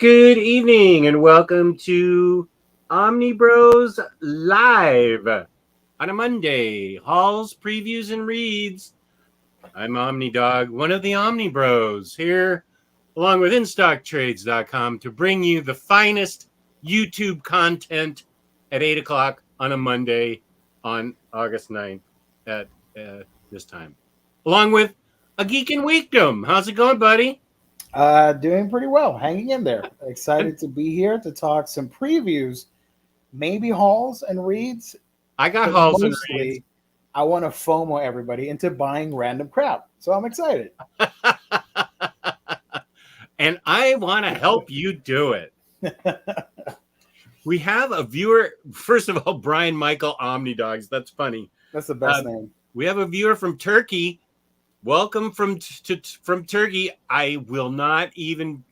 Good evening and welcome to Omnibros Live on a Monday. Hauls, previews, and reads. I'm OmniDog, one of the Omnibros, here along with InStockTrades.com to bring you the finest YouTube content at 8 o'clock on a Monday on August 9th at this time. Along with a Geek and Weekdom. How's it going, buddy? Doing pretty well, hanging in there. Excited to be here to talk some previews, maybe hauls and reads. I got But hauls and mostly, reads. I want to FOMO everybody into buying random crap. So I'm excited. And I want to help you do it. We have a viewer. First of all, Brian Michael Omnidogs. That's funny. That's the best name. We have a viewer from Turkey. Welcome from Turkey. I will not even.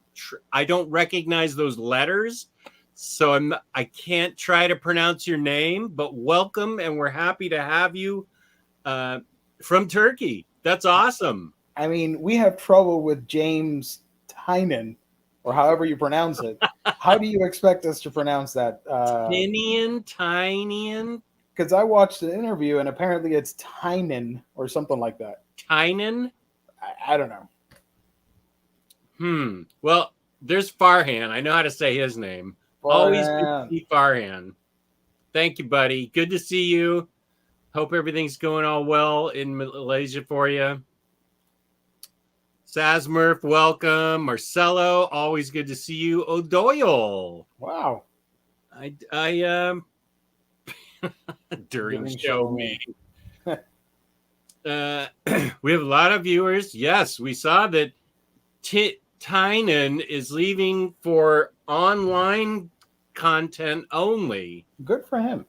I don't recognize those letters, so I can't try to pronounce your name. But welcome, and we're happy to have you from Turkey. That's awesome. I mean, we have trouble with James Tynan, or however you pronounce it. How do you expect us to pronounce that? Tynian? Because I watched an interview, and apparently it's Tynan or something like that. Tynan? I don't know. Well, there's Farhan. I know how to say his name. Farhan. Always good to see Farhan. Thank you, buddy. Good to see you. Hope everything's going all well in Malaysia for you. Sazmurf, welcome. Marcelo, always good to see you. O'Doyle. Wow. I during show meeting. We have a lot of viewers. Yes, we saw that Tynan is leaving for online content only. Good for him.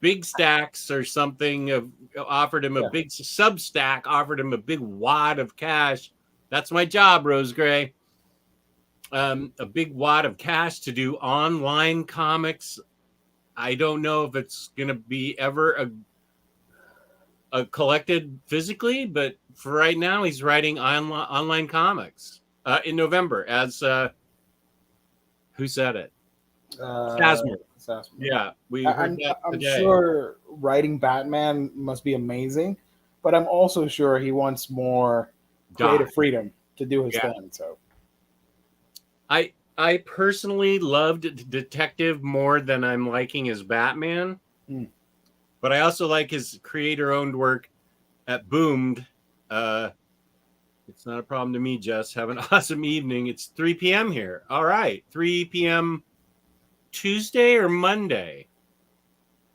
Big Stacks or something offered him a big Substack, offered him a big wad of cash. That's my job, Rose Gray. A big wad of cash to do online comics. I don't know if it's going to be ever collected physically, but for right now, he's writing online comics in November. As who said it? Sasmer. Yeah, we heard that today. I'm sure writing Batman must be amazing, but I'm also sure he wants more creative freedom to do his thing. So, I personally loved Detective more than I'm liking his Batman. But I also like his creator-owned work at Boomed. It's not a problem to me, Jess. Have an awesome evening. It's 3 p.m. here. All right. 3 p.m. Tuesday or Monday?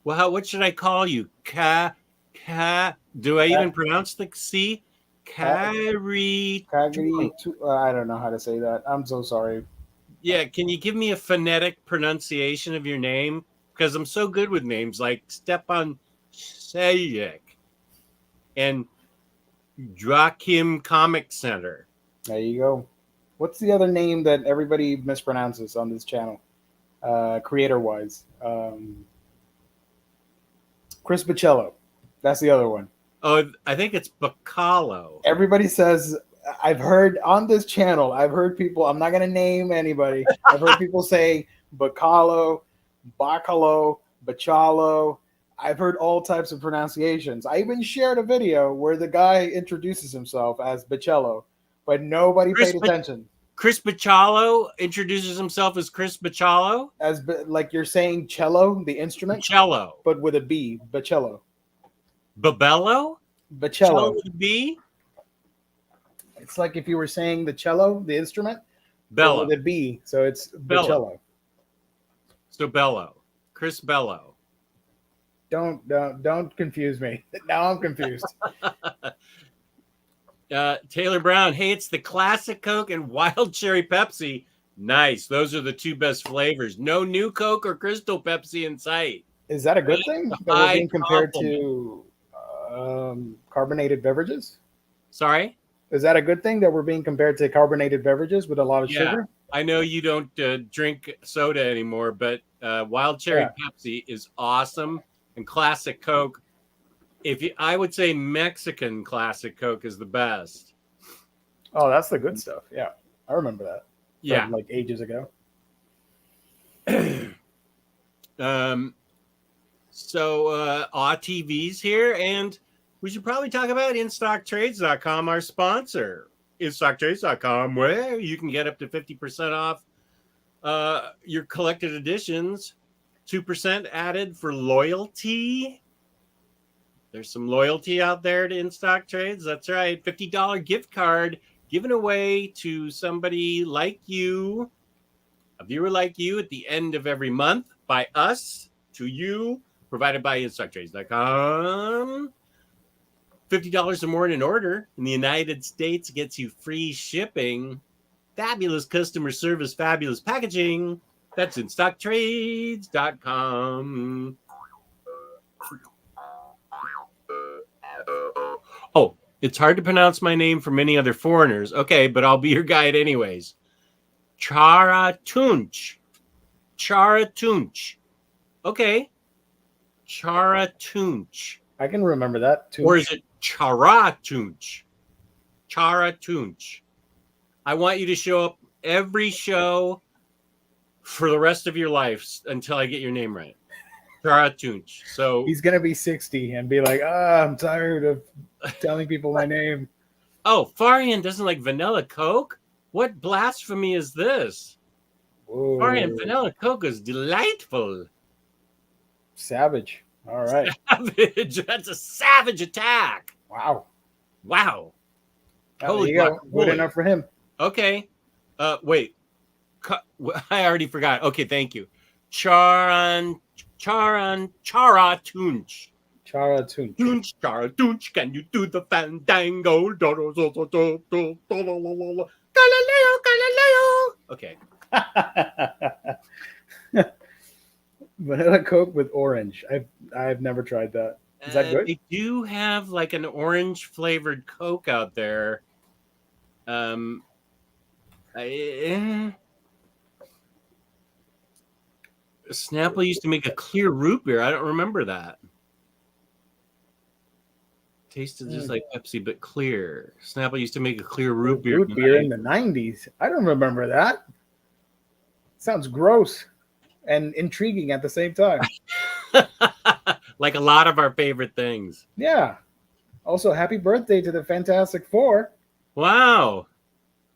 Well, what should I call you? Do I even pronounce the C? Kagri. I don't know how to say that. I'm so sorry. Yeah, can you give me a phonetic pronunciation of your name? Because I'm so good with names like Stepan Sayek and Joachim Comic Center. There you go. What's the other name that everybody mispronounces on this channel, creator-wise? Chris Baccello. That's the other one. Oh, I think it's Bacalo. Everybody says, I've heard on this channel, I've heard people, I'm not going to name anybody. I've heard people say Bacalo, Bacalo, Bacalo. I've heard all types of pronunciations. I even shared a video where the guy introduces himself as Baccello, but nobody paid attention. Chris Baccello introduces himself as Chris Baccello? As like you're saying cello, the instrument? Cello. But with a B, Baccello. Babello? Baccello. With a B? It's like if you were saying the cello, the instrument, Bello. with a B, so it's Baccello. So Bello. Chris Bello. Don't confuse me. Now I'm confused. Taylor Brown. Hey, it's the classic Coke and wild cherry Pepsi. Nice. Those are the two best flavors. No new Coke or Crystal Pepsi in sight. Is that a good thing? That we're being compared to carbonated beverages? Sorry? Is that a good thing that we're being compared to carbonated beverages with a lot of sugar? I know you don't drink soda anymore, but wild cherry Pepsi is awesome. And classic Coke, I would say Mexican classic Coke is the best. Oh, that's the good stuff. Yeah. I remember that. Yeah. From, like ages ago. So Aw TV's here, and we should probably talk about InStockTrades.com, our sponsor. InStockTrades.com, where you can get up to 50% off your collected editions. 2% added for loyalty. There's some loyalty out there to InStock Trades. That's right. $50 gift card given away to somebody like you, a viewer like you, at the end of every month by us to you, provided by InStockTrades.com. $50 or more in an order in the United States gets you free shipping. Fabulous customer service, fabulous packaging. That's InStockTrades.com. Oh, it's hard to pronounce my name for many other foreigners. Okay, but I'll be your guide anyways. Charatunch. Charatunch. Okay. Charatunch. I can remember that too. Or is it Charatunch? Charatunch. I want you to show up every show for the rest of your life until I get your name right. Charatunch. So he's gonna be 60 and be like, I'm tired of telling people my name. Oh, Farian doesn't like vanilla Coke? What blasphemy is this? Whoa. Farian, vanilla Coke is delightful. Savage. All right. Savage. That's a savage attack. Wow. Wow. Holy go. Good enough for him. Okay. Wait. I already forgot. Okay, thank you. Charatunch. Charatunch. Tunch, Charatunch, can you do the fandango? Galileo. Okay. Vanilla Coke with orange. I've never tried that. Is that good? They do have like an orange flavored Coke out there. Snapple used to make a clear root beer. I don't remember that. Tasted just like Pepsi, but clear. Snapple used to make a clear root beer. Root beer in the 90s. I don't remember that. Sounds gross and intriguing at the same time. Like a lot of our favorite things. Yeah. Also, happy birthday to the Fantastic Four. Wow.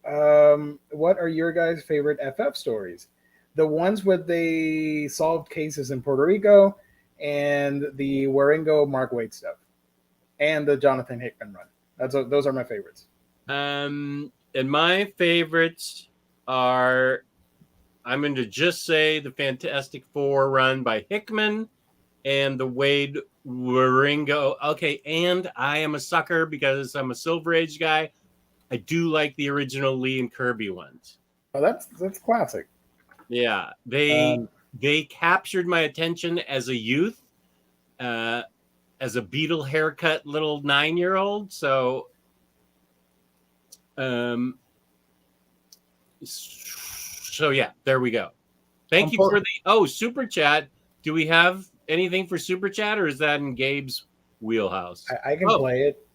What are your guys' favorite FF stories? The ones where they solved cases in Puerto Rico and the Waringo Mark Waid stuff and the Jonathan Hickman run. Those are my favorites. And my favorites are, I'm going to just say the Fantastic Four run by Hickman and the Wade Waringo. Okay, and I am a sucker because I'm a Silver Age guy. I do like the original Lee and Kirby ones. Oh, that's classic. Yeah, they captured my attention as a youth, as a Beatle haircut little 9-year-old. So, yeah, there we go. Thank you for the super chat. Do we have anything for super chat, or is that in Gabe's wheelhouse? I can play it.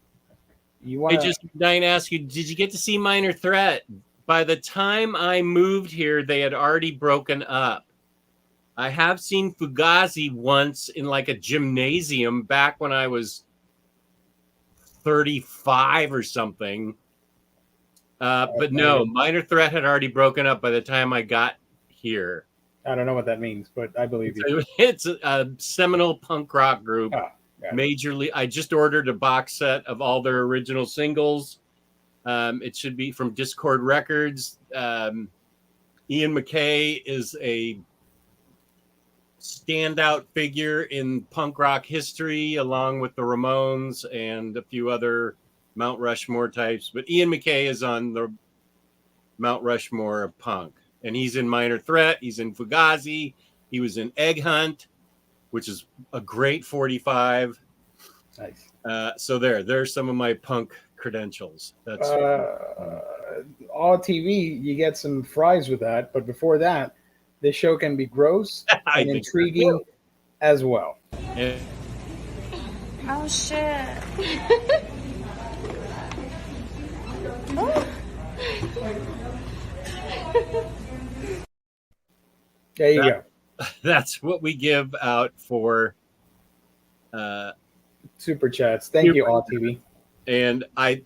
You want? I just dying to ask you, did you get to see Minor Threat? By the time I moved here, they had already broken up. I have seen Fugazi once in like a gymnasium back when I was 35 or something. But no, Minor Threat had already broken up by the time I got here. I don't know what that means, but I believe you. It's a seminal punk rock group. Oh, majorly. I just ordered a box set of all their original singles. It should be from Discord Records. Ian MacKaye is a standout figure in punk rock history, along with the Ramones and a few other Mount Rushmore types. But Ian MacKaye is on the Mount Rushmore of punk. And he's in Minor Threat. He's in Fugazi. He was in Egg Hunt, which is a great 45. Nice. So there's some of my punk credentials. That's all TV. You get some fries with that, but before that, this show can be gross and intriguing as well. Yeah. Oh shit! There you go. That's what we give out for Super chats. Thank you, All TV. And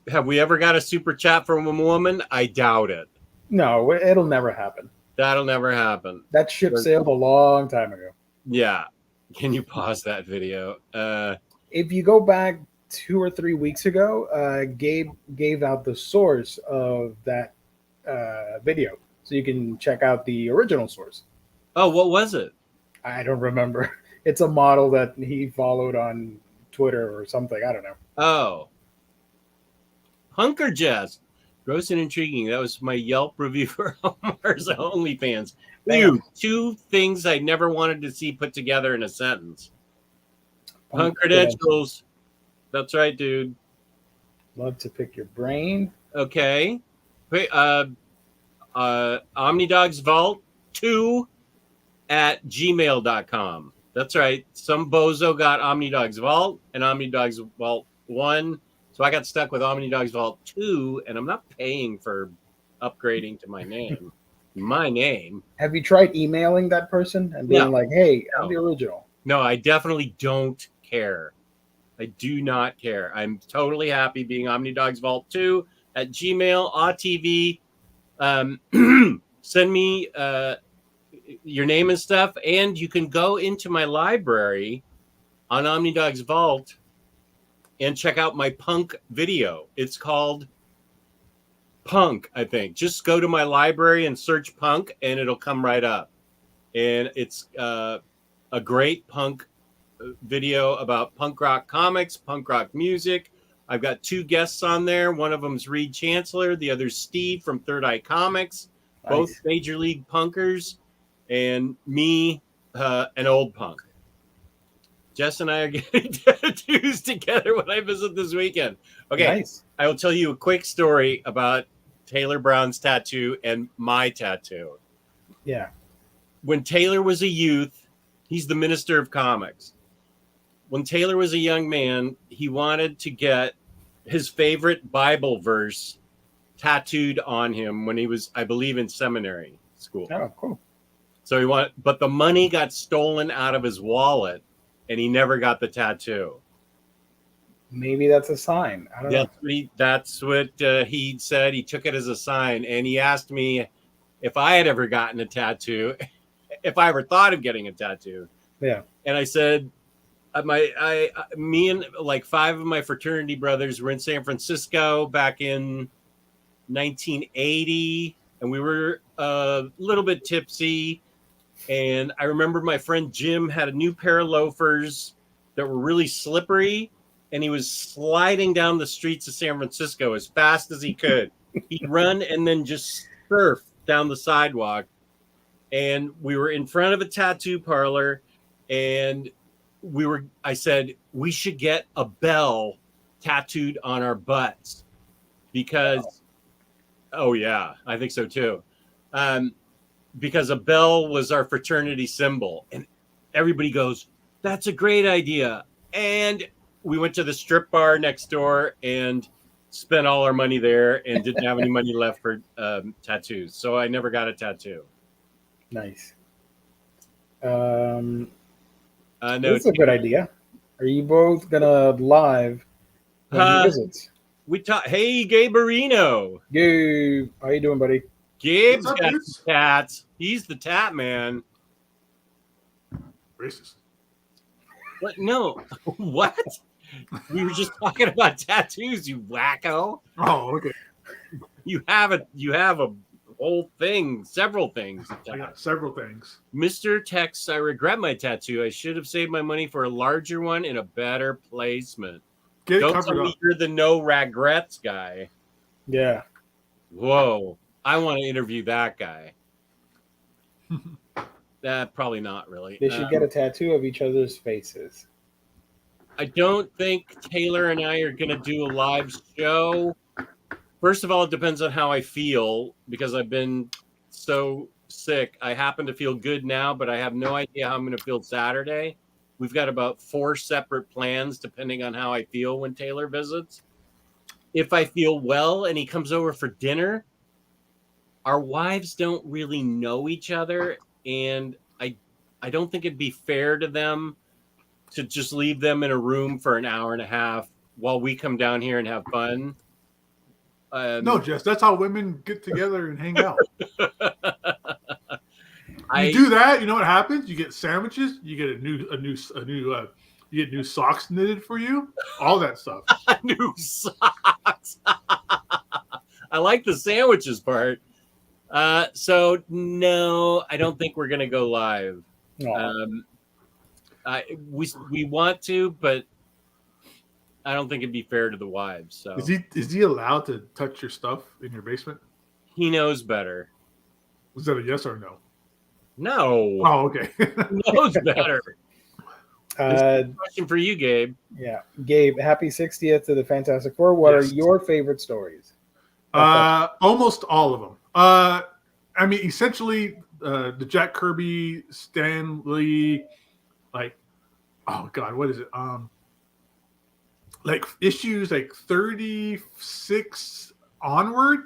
have we ever got a super chat from a woman? I doubt it. No, it'll never happen. That'll never happen. That ship sailed a long time ago. Yeah. Can you pause that video? If you go back 2 or 3 weeks ago, Gabe gave out the source of that video, so you can check out the original source. Oh, what was it? I don't remember. It's a model that he followed on Twitter or something. I don't know. Oh. Hunker Jazz. Gross and intriguing. That was my Yelp review for Omar's OnlyFans. Dude, 2 things I never wanted to see put together in a sentence. Punk credentials. That's right, dude. Love to pick your brain. Okay. Wait, Omnidogs Vault 2 at gmail.com. That's right. Some bozo got Omnidogs Vault and Omnidogs Vault 1. So I got stuck with Omnidogs Vault 2, and I'm not paying for upgrading to my name. My name. Have you tried emailing that person and being like, hey, I'm the original? No, I definitely don't care. I do not care. I'm totally happy being Omnidogs Vault 2 at Gmail, AWTV. Send me your name and stuff, and you can go into my library on Omnidogs Vault and check out my punk video. It's called Punk, I think. Just go to my library and search punk, and it'll come right up. And it's a great punk video about punk rock comics, punk rock music. I've got 2 guests on there. One of them's Reed Chancellor. The other's Steve from Third Eye Comics. Nice. Both major league punkers. And me, an old punk. Jess and I are getting tattoos together when I visit this weekend. Okay, nice. I will tell you a quick story about Taylor Brown's tattoo and my tattoo. Yeah. When Taylor was a youth, he's the minister of comics. When Taylor was a young man, he wanted to get his favorite Bible verse tattooed on him when he was, I believe, in seminary school. Oh, cool. So but the money got stolen out of his wallet, and he never got the tattoo. Maybe that's a sign. I don't know. That's what he said. He took it as a sign, and he asked me if I had ever gotten a tattoo, if I ever thought of getting a tattoo. Yeah. And I said, me and like 5 of my fraternity brothers were in San Francisco back in 1980, and we were a little bit tipsy. And I remember my friend Jim had a new pair of loafers that were really slippery, and he was sliding down the streets of San Francisco as fast as he could. He'd run and then just surf down the sidewalk. And we were in front of a tattoo parlor, and I said, we should get a bell tattooed on our butts because, oh yeah, I think so too. Because a bell was our fraternity symbol, and everybody goes, that's a great idea. And we went to the strip bar next door and spent all our money there and didn't have any money left for tattoos. So I never got a tattoo. Nice. No, that's a good idea. Are you both gonna live when he visits? Hey, Gabe Areno. Gabe, how you doing, buddy? Gabe's got some tats. He's the tat man. Racist. What? No. What? We were just talking about tattoos, you wacko. Oh, okay. You have a whole thing, several things. I got several things. Mr. Tex, I regret my tattoo. I should have saved my money for a larger one in a better placement. Don't tell me you're the no regrets guy. Yeah. Whoa. I want to interview that guy. Probably not really. They should get a tattoo of each other's faces. I don't think Taylor and I are going to do a live show. First of all, it depends on how I feel because I've been so sick. I happen to feel good now, but I have no idea how I'm going to feel Saturday. We've got about 4 separate plans depending on how I feel when Taylor visits. If I feel well and he comes over for dinner, our wives don't really know each other, and I don't think it'd be fair to them to just leave them in a room for an hour and a half while we come down here and have fun. No, Jess, that's how women get together and hang out. You do that, you know what happens? You get sandwiches, you get you get new socks knitted for you, all that stuff. New socks. I like the sandwiches part. So no, I don't think we're gonna go live. We want to, but I don't think it'd be fair to the wives. So is he allowed to touch your stuff in your basement? he knows better. Was that a yes or no? No. Oh, okay. He knows better. Question for you, Gabe. Yeah, Gabe. Happy 60th to the Fantastic Four. What are your favorite stories? Almost all of them. I mean, essentially, the Jack Kirby, Stan Lee, like, oh god, what is it? Like issues like 36 onward,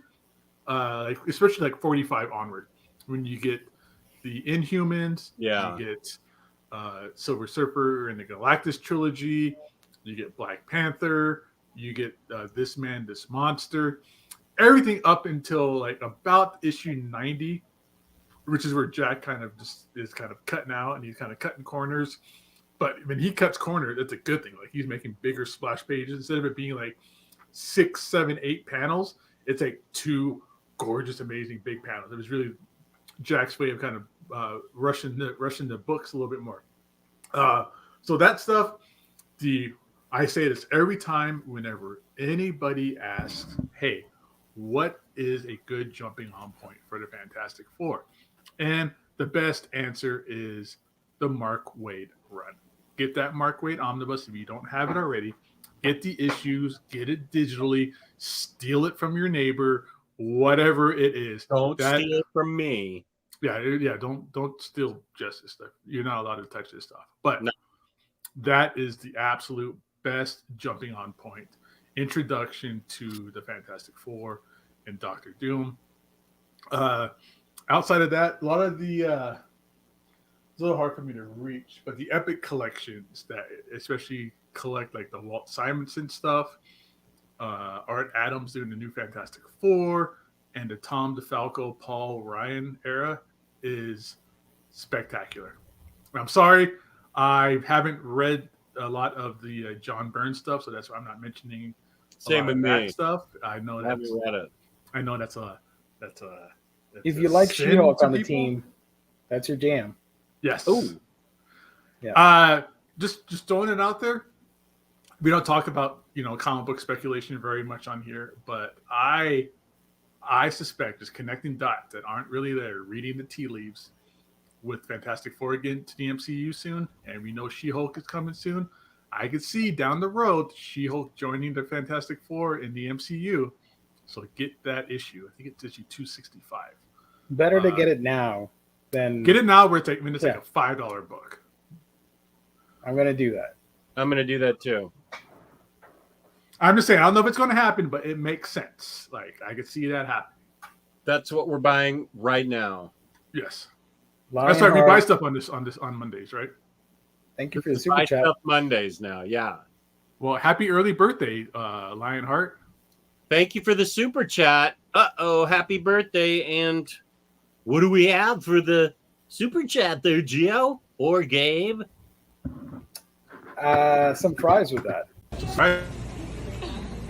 like especially like 45 onward, when you get the Inhumans, Yeah, you get Silver Surfer and the Galactus trilogy, you get Black Panther, you get This Man, This Monster. Everything up until like about issue 90, which is where Jack kind of just is kind of cutting out and he's kind of cutting corners. But when he cuts corners, that's a good thing. Like he's making bigger splash pages instead of it being like 6, 7, 8 panels. It's like 2 gorgeous, amazing big panels. It was really Jack's way of kind of rushing the books a little bit more. So that stuff, I say this every time whenever anybody asks, hey, what is a good jumping on point for the Fantastic Four? And the best answer is the Mark Waid run. Get that Mark Waid omnibus if you don't have it already. Get the issues, get it digitally, steal it from your neighbor, whatever it is. Don't steal it from me. Yeah. Don't steal Jess's stuff. You're not allowed to touch this stuff. But no. That is the absolute best jumping on point introduction to the Fantastic Four and Doctor Doom. Outside of that, a lot of the it's a little hard for me to reach, but the epic collections that especially collect like the Walt Simonson stuff, Art Adams doing the new Fantastic Four, and the Tom DeFalco, Paul Ryan era is spectacular. I'm sorry, I haven't read a lot of the John Byrne stuff, so that's why I'm not mentioning same with me stuff. I know that's if you like She-Hulk on the team, that's your jam. Yes. Oh. Yeah. Just throwing it out there. We don't talk about comic book speculation very much on here, but I suspect just connecting dots that aren't really there, reading the tea leaves with Fantastic Four again to the MCU soon, and we know She-Hulk is coming soon. I could see down the road She-Hulk joining the Fantastic Four in the MCU. So get that issue. I think it's issue 265. Better to get it now than get it now where it's like a $5 book. I'm gonna do that. I'm gonna do that too. I'm just saying, I don't know if it's gonna happen, but it makes sense. Like I could see that happen. That's what we're buying right now. Yes. That's right. We buy stuff on Mondays, right? Thank you for the super chat. Stuff Mondays now, yeah. Well, happy early birthday, Lionheart. Thank you for the super chat. Happy birthday! And what do we have for the super chat there, Gio or Gabe? Some fries with that. Right.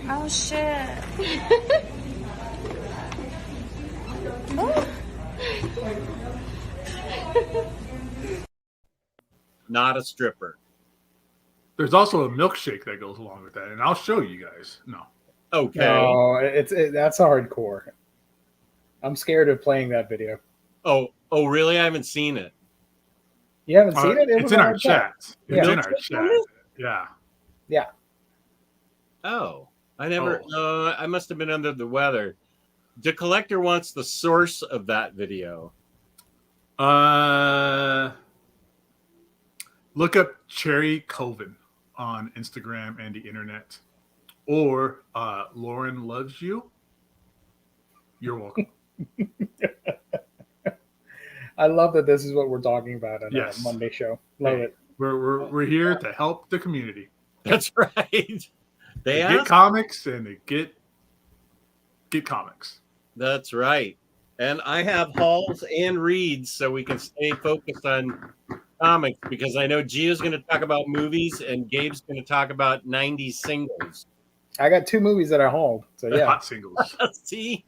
Oh shit. Not a stripper. There's also a milkshake that goes along with that, and I'll show you guys. No. Okay. No, that's hardcore. I'm scared of playing that video. Oh, really? I haven't seen it. You haven't seen it? It's in our chat. It's in our chat. Yeah. Oh, I never. I must have been under the weather. The collector wants the source of that video. Look up Cherry Coven on Instagram and the internet, or Lauren Loves You. You're welcome. I love that this is what we're talking about on Yes. a Monday show. Love Hey, it. We're here to help the community. That's right. They Get asked. comics and they get comics. That's right. And I have hauls and reads so we can stay focused on comics because I know Gio's going to talk about movies and Gabe's going to talk about 90s singles. I got 2 movies that I hauled. So yeah. Hot singles. See?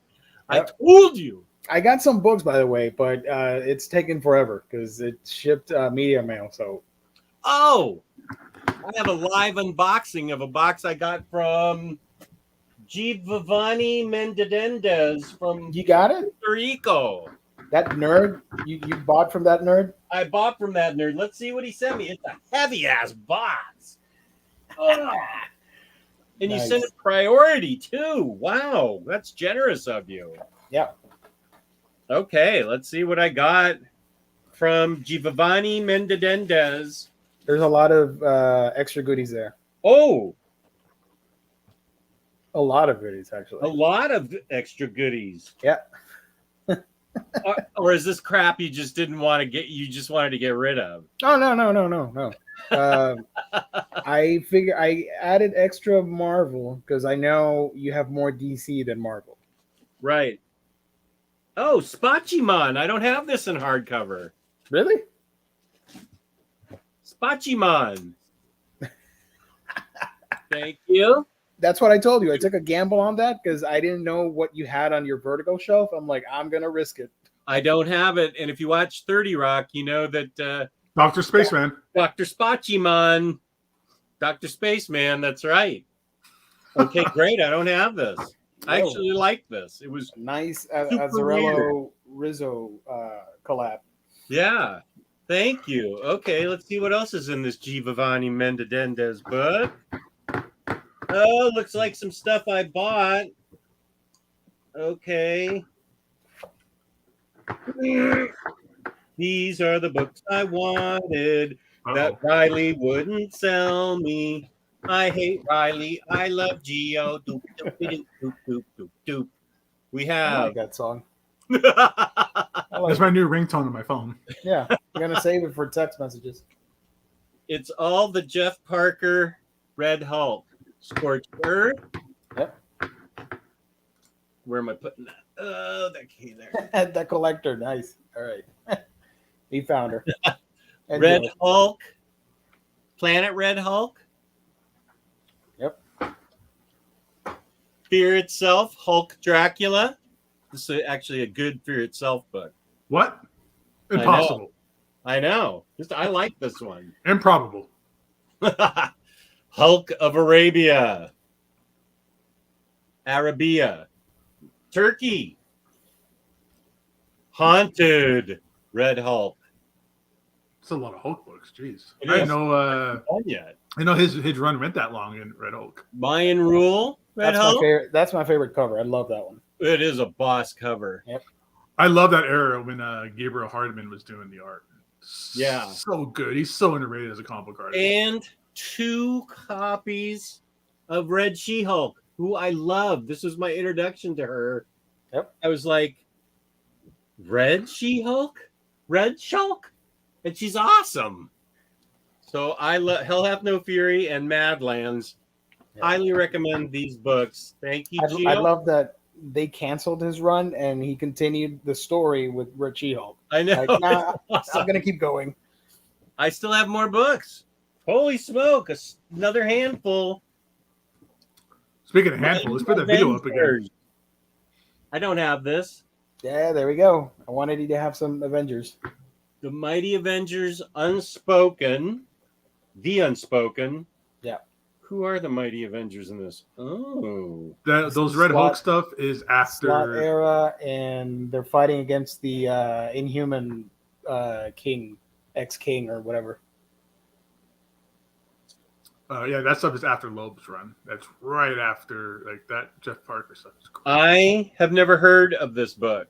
Yep. I told you. I got some books, by the way, but it's taken forever because it shipped media mail. So Oh, I have a live unboxing of a box I got from Giovanni Mendedendez from you got it? Puerto Rico. That nerd? You bought from that nerd? I bought from that nerd. Let's see what he sent me. It's a heavy-ass box. Ah. And you Nice. sent it priority, too. Wow, that's generous of you. Yeah. Okay, let's see what I got from Giovanni Mendedendez. There's a lot of extra goodies there. Oh, A lot of goodies, a actually. lot of extra goodies. Yeah. Or is this crap you just didn't want to get? You just wanted to get rid of? Oh, no. I figure I added extra Marvel because I know you have more DC than Marvel. Right. Oh, Spachiman. I don't have this in hardcover. Really? Spachiman. Thank you. That's what I told you. I took a gamble on that because I didn't know what you had on your Vertigo shelf. I'm like, I'm going to risk it. I don't have it. And if you watch 30 Rock, you know that Dr. Spaceman. Dr. Spachiman, Dr. Spaceman, that's right. Okay, great. I don't have this. I Whoa. actually like this. It was, Nice Super Azzarello Rizzo collab. yeah. Thank you. Okay, let's see what else is in this Giovanni Mendedendez book. Oh, looks like some stuff I bought. Okay. These are the books I wanted that Riley wouldn't sell me. I hate Riley. I love Geo. Doop, doop, doop, doop, doop, doop, doop. We I have. like that song. I like That's my new ringtone on my phone. Yeah, I'm going to save it for text messages. It's all the Jeff Parker Red Hulk. Scorched Earth. Yep. Where am I putting that? Oh, that key there. The collector. Nice. All right. He found her. Red Enjoy. Hulk. Planet Red Hulk. Yep. Fear Itself. Hulk Dracula. This is actually a good Fear Itself book. What? Impossible. I know. I like this one. Improbable. Hulk of Arabia. Arabia. Turkey. Haunted. Red Hulk. It's a lot of Hulk books. Jeez. It I is. didn't know. Not yet. I know his run went that long in Red Hulk. Mayan Rule. Red That's my Hulk. favorite. That's my favorite cover. I love that one. It is a boss cover. I love that era when Gabriel Hardman was doing the art. Yeah. So good. He's so underrated as a comic book artist. And 2 copies of Red She-Hulk, who I love. This was my introduction to her. Yep. I was like, Red She-Hulk? Red Shulk? And she's awesome. So I love Hell Hath No Fury and Madlands. Yeah. Highly recommend these books. Thank you, Gio. I love that they canceled his run and he continued the story with Red She-Hulk. I know. Like, nah, Awesome. I'm gonna keep going. I still have more books. Holy smoke. Another handful. Speaking of handful, let's put that video up again. Avengers. I don't have this. Yeah, there we go. I wanted you to have some Avengers. The Mighty Avengers Unspoken. The Unspoken. Yeah. Who are the Mighty Avengers in this? Oh. Those Red Slot- Hulk stuff is Slot after. era, and they're fighting against the Inhuman King, ex-King or whatever. Yeah, that stuff is after Loeb's run. That's right after like that Jeff Parker stuff. Is cool. I have never heard of this book.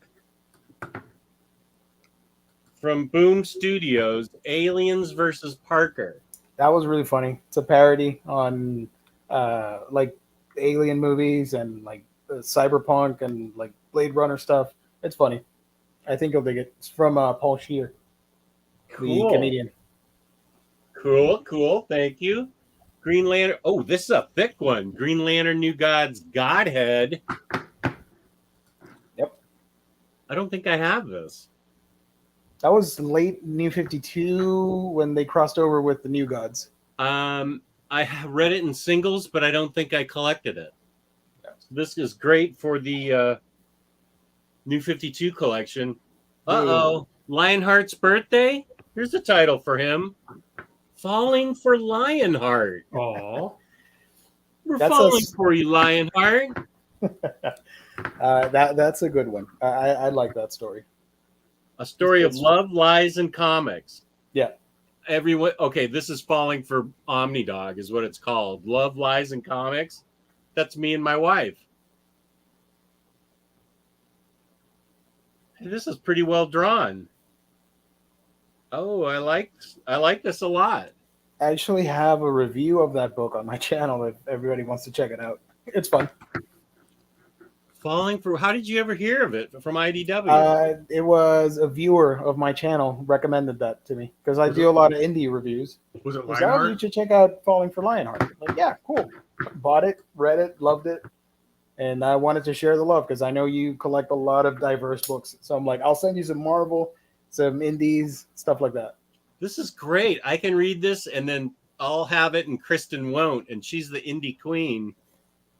From Boom Studios, Aliens versus Parker. That was really funny. It's a parody on like alien movies and like cyberpunk and like Blade Runner stuff. It's funny. I think you'll dig it. It's from Paul Scheer, the Cool. Canadian. Cool. Thank you. Green Lantern. Oh, this is a thick one. Green Lantern New Gods Godhead. Yep. I don't think I have this. That was late New 52 when they crossed over with the New Gods. I read it in singles, but I don't think I collected it. Yeah. So this is great for the New 52 collection. Uh-oh. Lionheart's birthday? Here's the title for him. Falling for Lionheart. Oh, We're That's falling for you, Lionheart. That's a good one. I like that story. A story of love, lies, and comics. Yeah. Everyone. Okay, this is Falling for Omnidog, is what it's called. Love, lies, and comics. That's me and my wife. This is pretty well drawn. Oh, I like this a lot. I actually have a review of that book on my channel if everybody wants to check it out. It's fun. Falling for. How did you ever hear of it from IDW? It was a viewer of my channel recommended that to me because I do a lot of indie reviews. was it He said, "Oh, you Lionheart? should check out Falling for Lionheart." Like, yeah, cool. Bought it, read it, loved it, and I wanted to share the love because I know you collect a lot of diverse books. So I'm like, I'll send you some Marvel, some indies, stuff like that. This is great. I can read this, and then I'll have it, and Kristen won't, and she's the indie queen.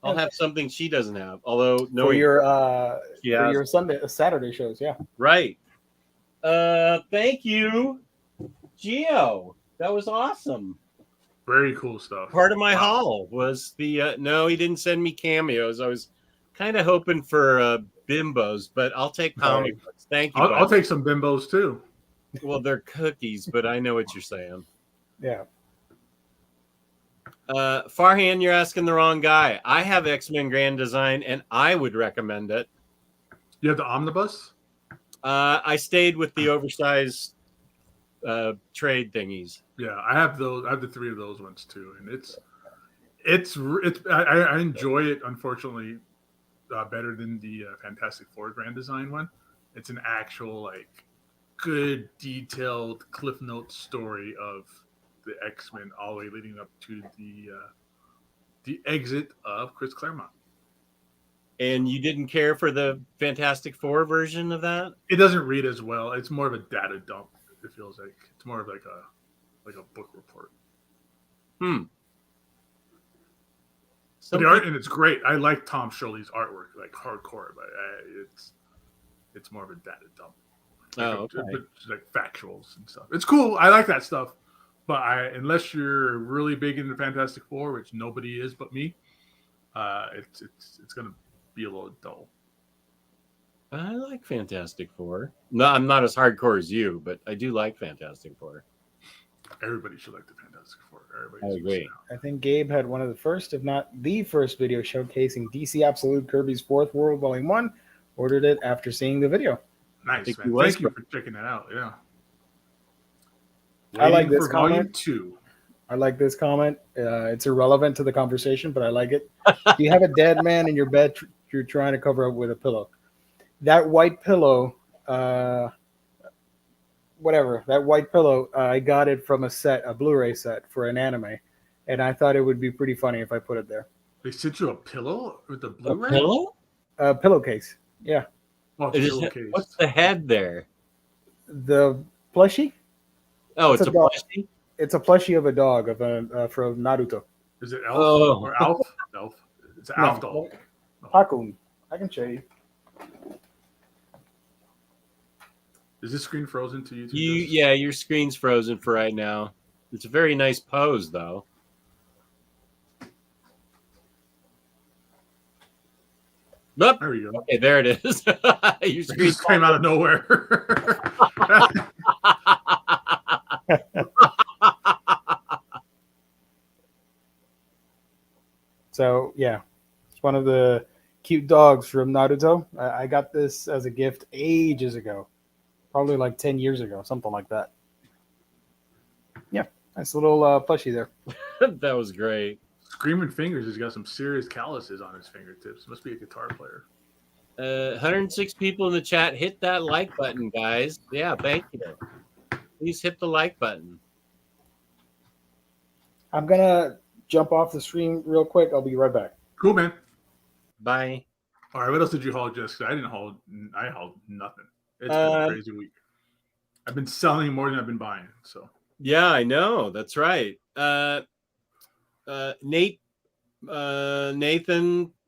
I'll have something she doesn't have. Although no, For your Saturday shows, yeah. right. Thank you, Gio. That was awesome. Very cool stuff. Part of my haul was the no, he didn't send me cameos. I was kind of hoping for bimbos, but I'll take comic books. Thank you. I'll take some bimbos too. Well, they're cookies, but I know what you're saying. Yeah. Farhan, you're asking the wrong guy. I have X-Men Grand Design, and I would recommend it. You have the Omnibus? I stayed with the oversized trade thingies. Yeah, I have those. I have the 3 of those ones too, and I enjoy it. Unfortunately, better than the Fantastic Four Grand Design one. It's an actual like good detailed Cliff Notes story of the X-Men all the way leading up to the exit of Chris Claremont. And you didn't care for the Fantastic Four version of that? It doesn't read as well. It's more of a data dump. It feels like it's more of like a book report. But the art, and it's great. I like Tom Shirley's artwork, like hardcore, but it's more of a data dump. Okay. Like factuals and stuff. It's cool. I like that stuff. But unless you're really big into Fantastic Four, which nobody is but me, it's gonna be a little dull. I like Fantastic Four. No, I'm not as hardcore as you, but I do like Fantastic Four. Everybody should like the Fantastic Four. I agree. I think Gabe had one of the first, if not the first, video showcasing DC Absolute Kirby's Fourth World Volume 1. Ordered it after seeing the video. Nice, man. Thank you for checking that out. Yeah. I like this Volume comment. 2. I like this comment. It's irrelevant to the conversation, but I like it. Do you have a dead man in your bed you're trying to cover up with a pillow? That white pillow, that white pillow, I got it from a Blu-ray set for an anime, and I thought it would be pretty funny if I put it there. They sent you a pillow with the Blu-ray? A pillow? A pillowcase. Yeah. Oh, Pillowcase. What's the head there? The plushie? Oh, it's a plushie? It's a plushie of a dog from Naruto. Is it Elf or Alf? Elf. It's an Alf dog. Hakun. I can show you. Is this screen frozen to you? Yeah, your screen's frozen for right now. It's a very nice pose, though. Nope. There we go. Okay, there it is. Your screen just came out of nowhere. So, yeah. It's one of the cute dogs from Naruto. I got this as a gift ages ago. Probably like 10 years ago, something like that. Yeah, nice little plushie there. That was great. Screaming Fingers has got some serious calluses on his fingertips. Must be a guitar player. 106 people in the chat. Hit that like button, guys. Yeah, thank you. Please hit the like button. I'm gonna jump off the stream real quick. I'll be right back. Cool, man. Bye. All right, what else did you haul, Jessica? I hauled nothing. It's been a crazy week. I've been selling more than I've been buying. So yeah, I know. That's right. Nathan,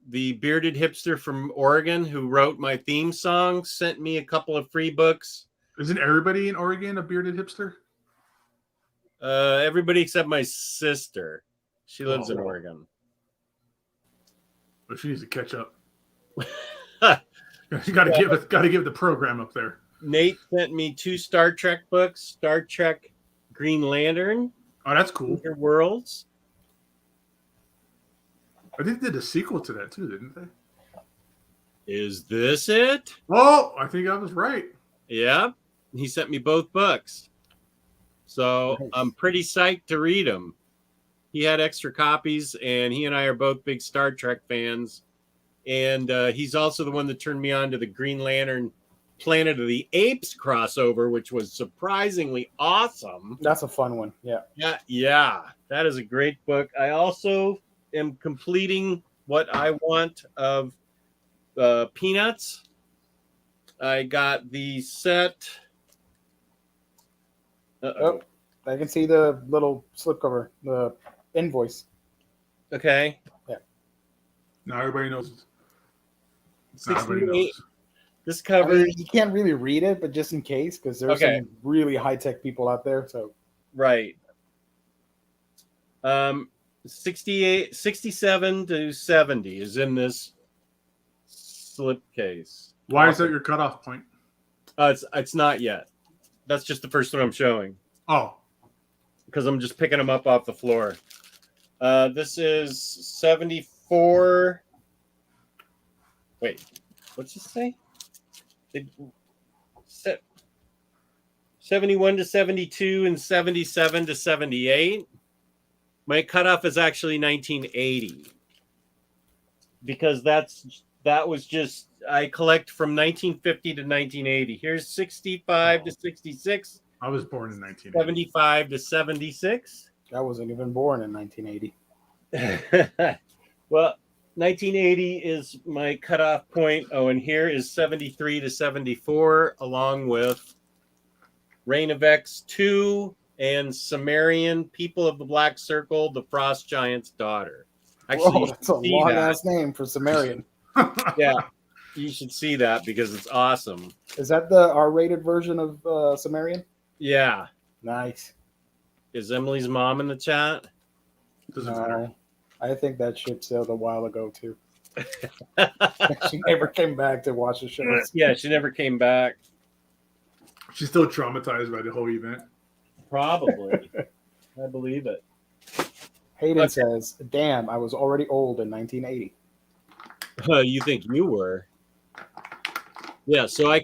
the bearded hipster from Oregon who wrote my theme song, sent me a couple of free books. Isn't everybody in Oregon a bearded hipster? Everybody except my sister. She lives in Oregon. But she needs to catch up. You got to give the program up there. Nate sent me 2 Star Trek books. Star Trek Green Lantern. Oh, that's cool. Future Worlds. I think they did a sequel to that too, didn't they? Is this it? Oh, I think I was right. Yeah. He sent me both books. So nice. I'm pretty psyched to read them. He had extra copies, and he and I are both big Star Trek fans. And he's also the one that turned me on to the Green Lantern Planet of the Apes crossover, which was surprisingly awesome. That's a fun one. Yeah. Yeah. That is a great book. I also am completing what I want of Peanuts. I got the set. Oh, I can see the little slipcover, the invoice. Okay. Yeah. Now everybody knows. 68. This covers. You can't really read it, but just in case, because there's some really high-tech people out there. So right. 67 to 70 is in this slipcase. Why is that your cutoff point? It's not yet. That's just the first one I'm showing. Oh. Because I'm just picking them up off the floor. This is 74. Wait, what's this say? 71 to 72 and 77 to 78. My cutoff is actually 1980. Because that was just, I collect from 1950 to 1980. Here's 65 to 66. I was born in 1980. 75 to 76. I wasn't even born in 1980. Well, 1980 is my cutoff point. Oh, and here is 73 to 74, along with Reign of X 2 and Sumerian, People of the Black Circle, the Frost Giant's Daughter. Actually, that's a long-ass name for Sumerian. Yeah, you should see that because it's awesome. Is that the R-rated version of Sumerian? Yeah. Nice. Is Emily's mom in the chat? Doesn't matter. I think that ship sailed a while ago, too. She never came back to watch the show. Yeah, she never came back. She's still traumatized by the whole event. Probably. I believe it. Hayden says, damn, I was already old in 1980. You think you were? Yeah, so I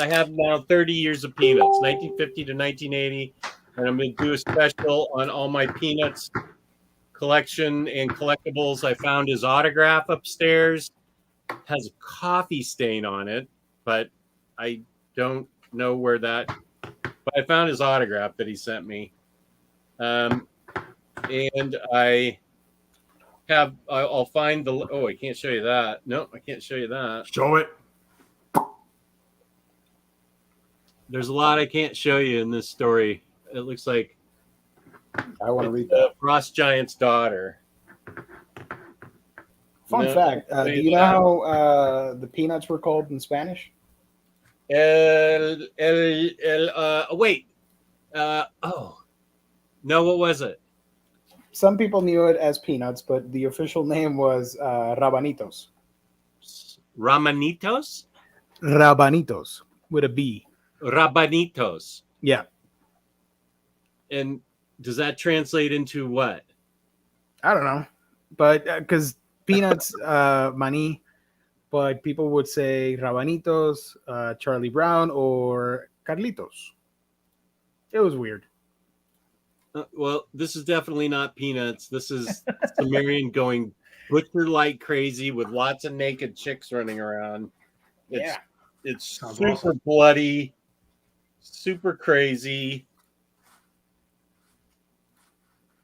have now 30 years of Peanuts, 1950 to 1980, and I'm going to do a special on all my Peanuts collection and collectibles. I found his autograph upstairs. Has a coffee stain on it, but I don't know where that. But I found his autograph that he sent me, and I'll find the. Oh, I can't show you that. No, I can't show you that. Show it. There's a lot I can't show you in this story. It looks like. I want to read that. Frost Giant's Daughter. Fun fact. Do you know how the Peanuts were called in Spanish? Wait. No, what was it? Some people knew it as Peanuts, but the official name was Rabanitos. Ramanitos? Rabanitos with a B. Rabanitos. Yeah. And does that translate into what? I don't know, but because Peanuts, Mani, but people would say Rabanitos, Charlie Brown, or Carlitos. It was weird. Well, this is definitely not Peanuts. This is Sumerian going butcher like crazy with lots of naked chicks running around. Yeah. It's Sounds super awesome. bloody, super crazy.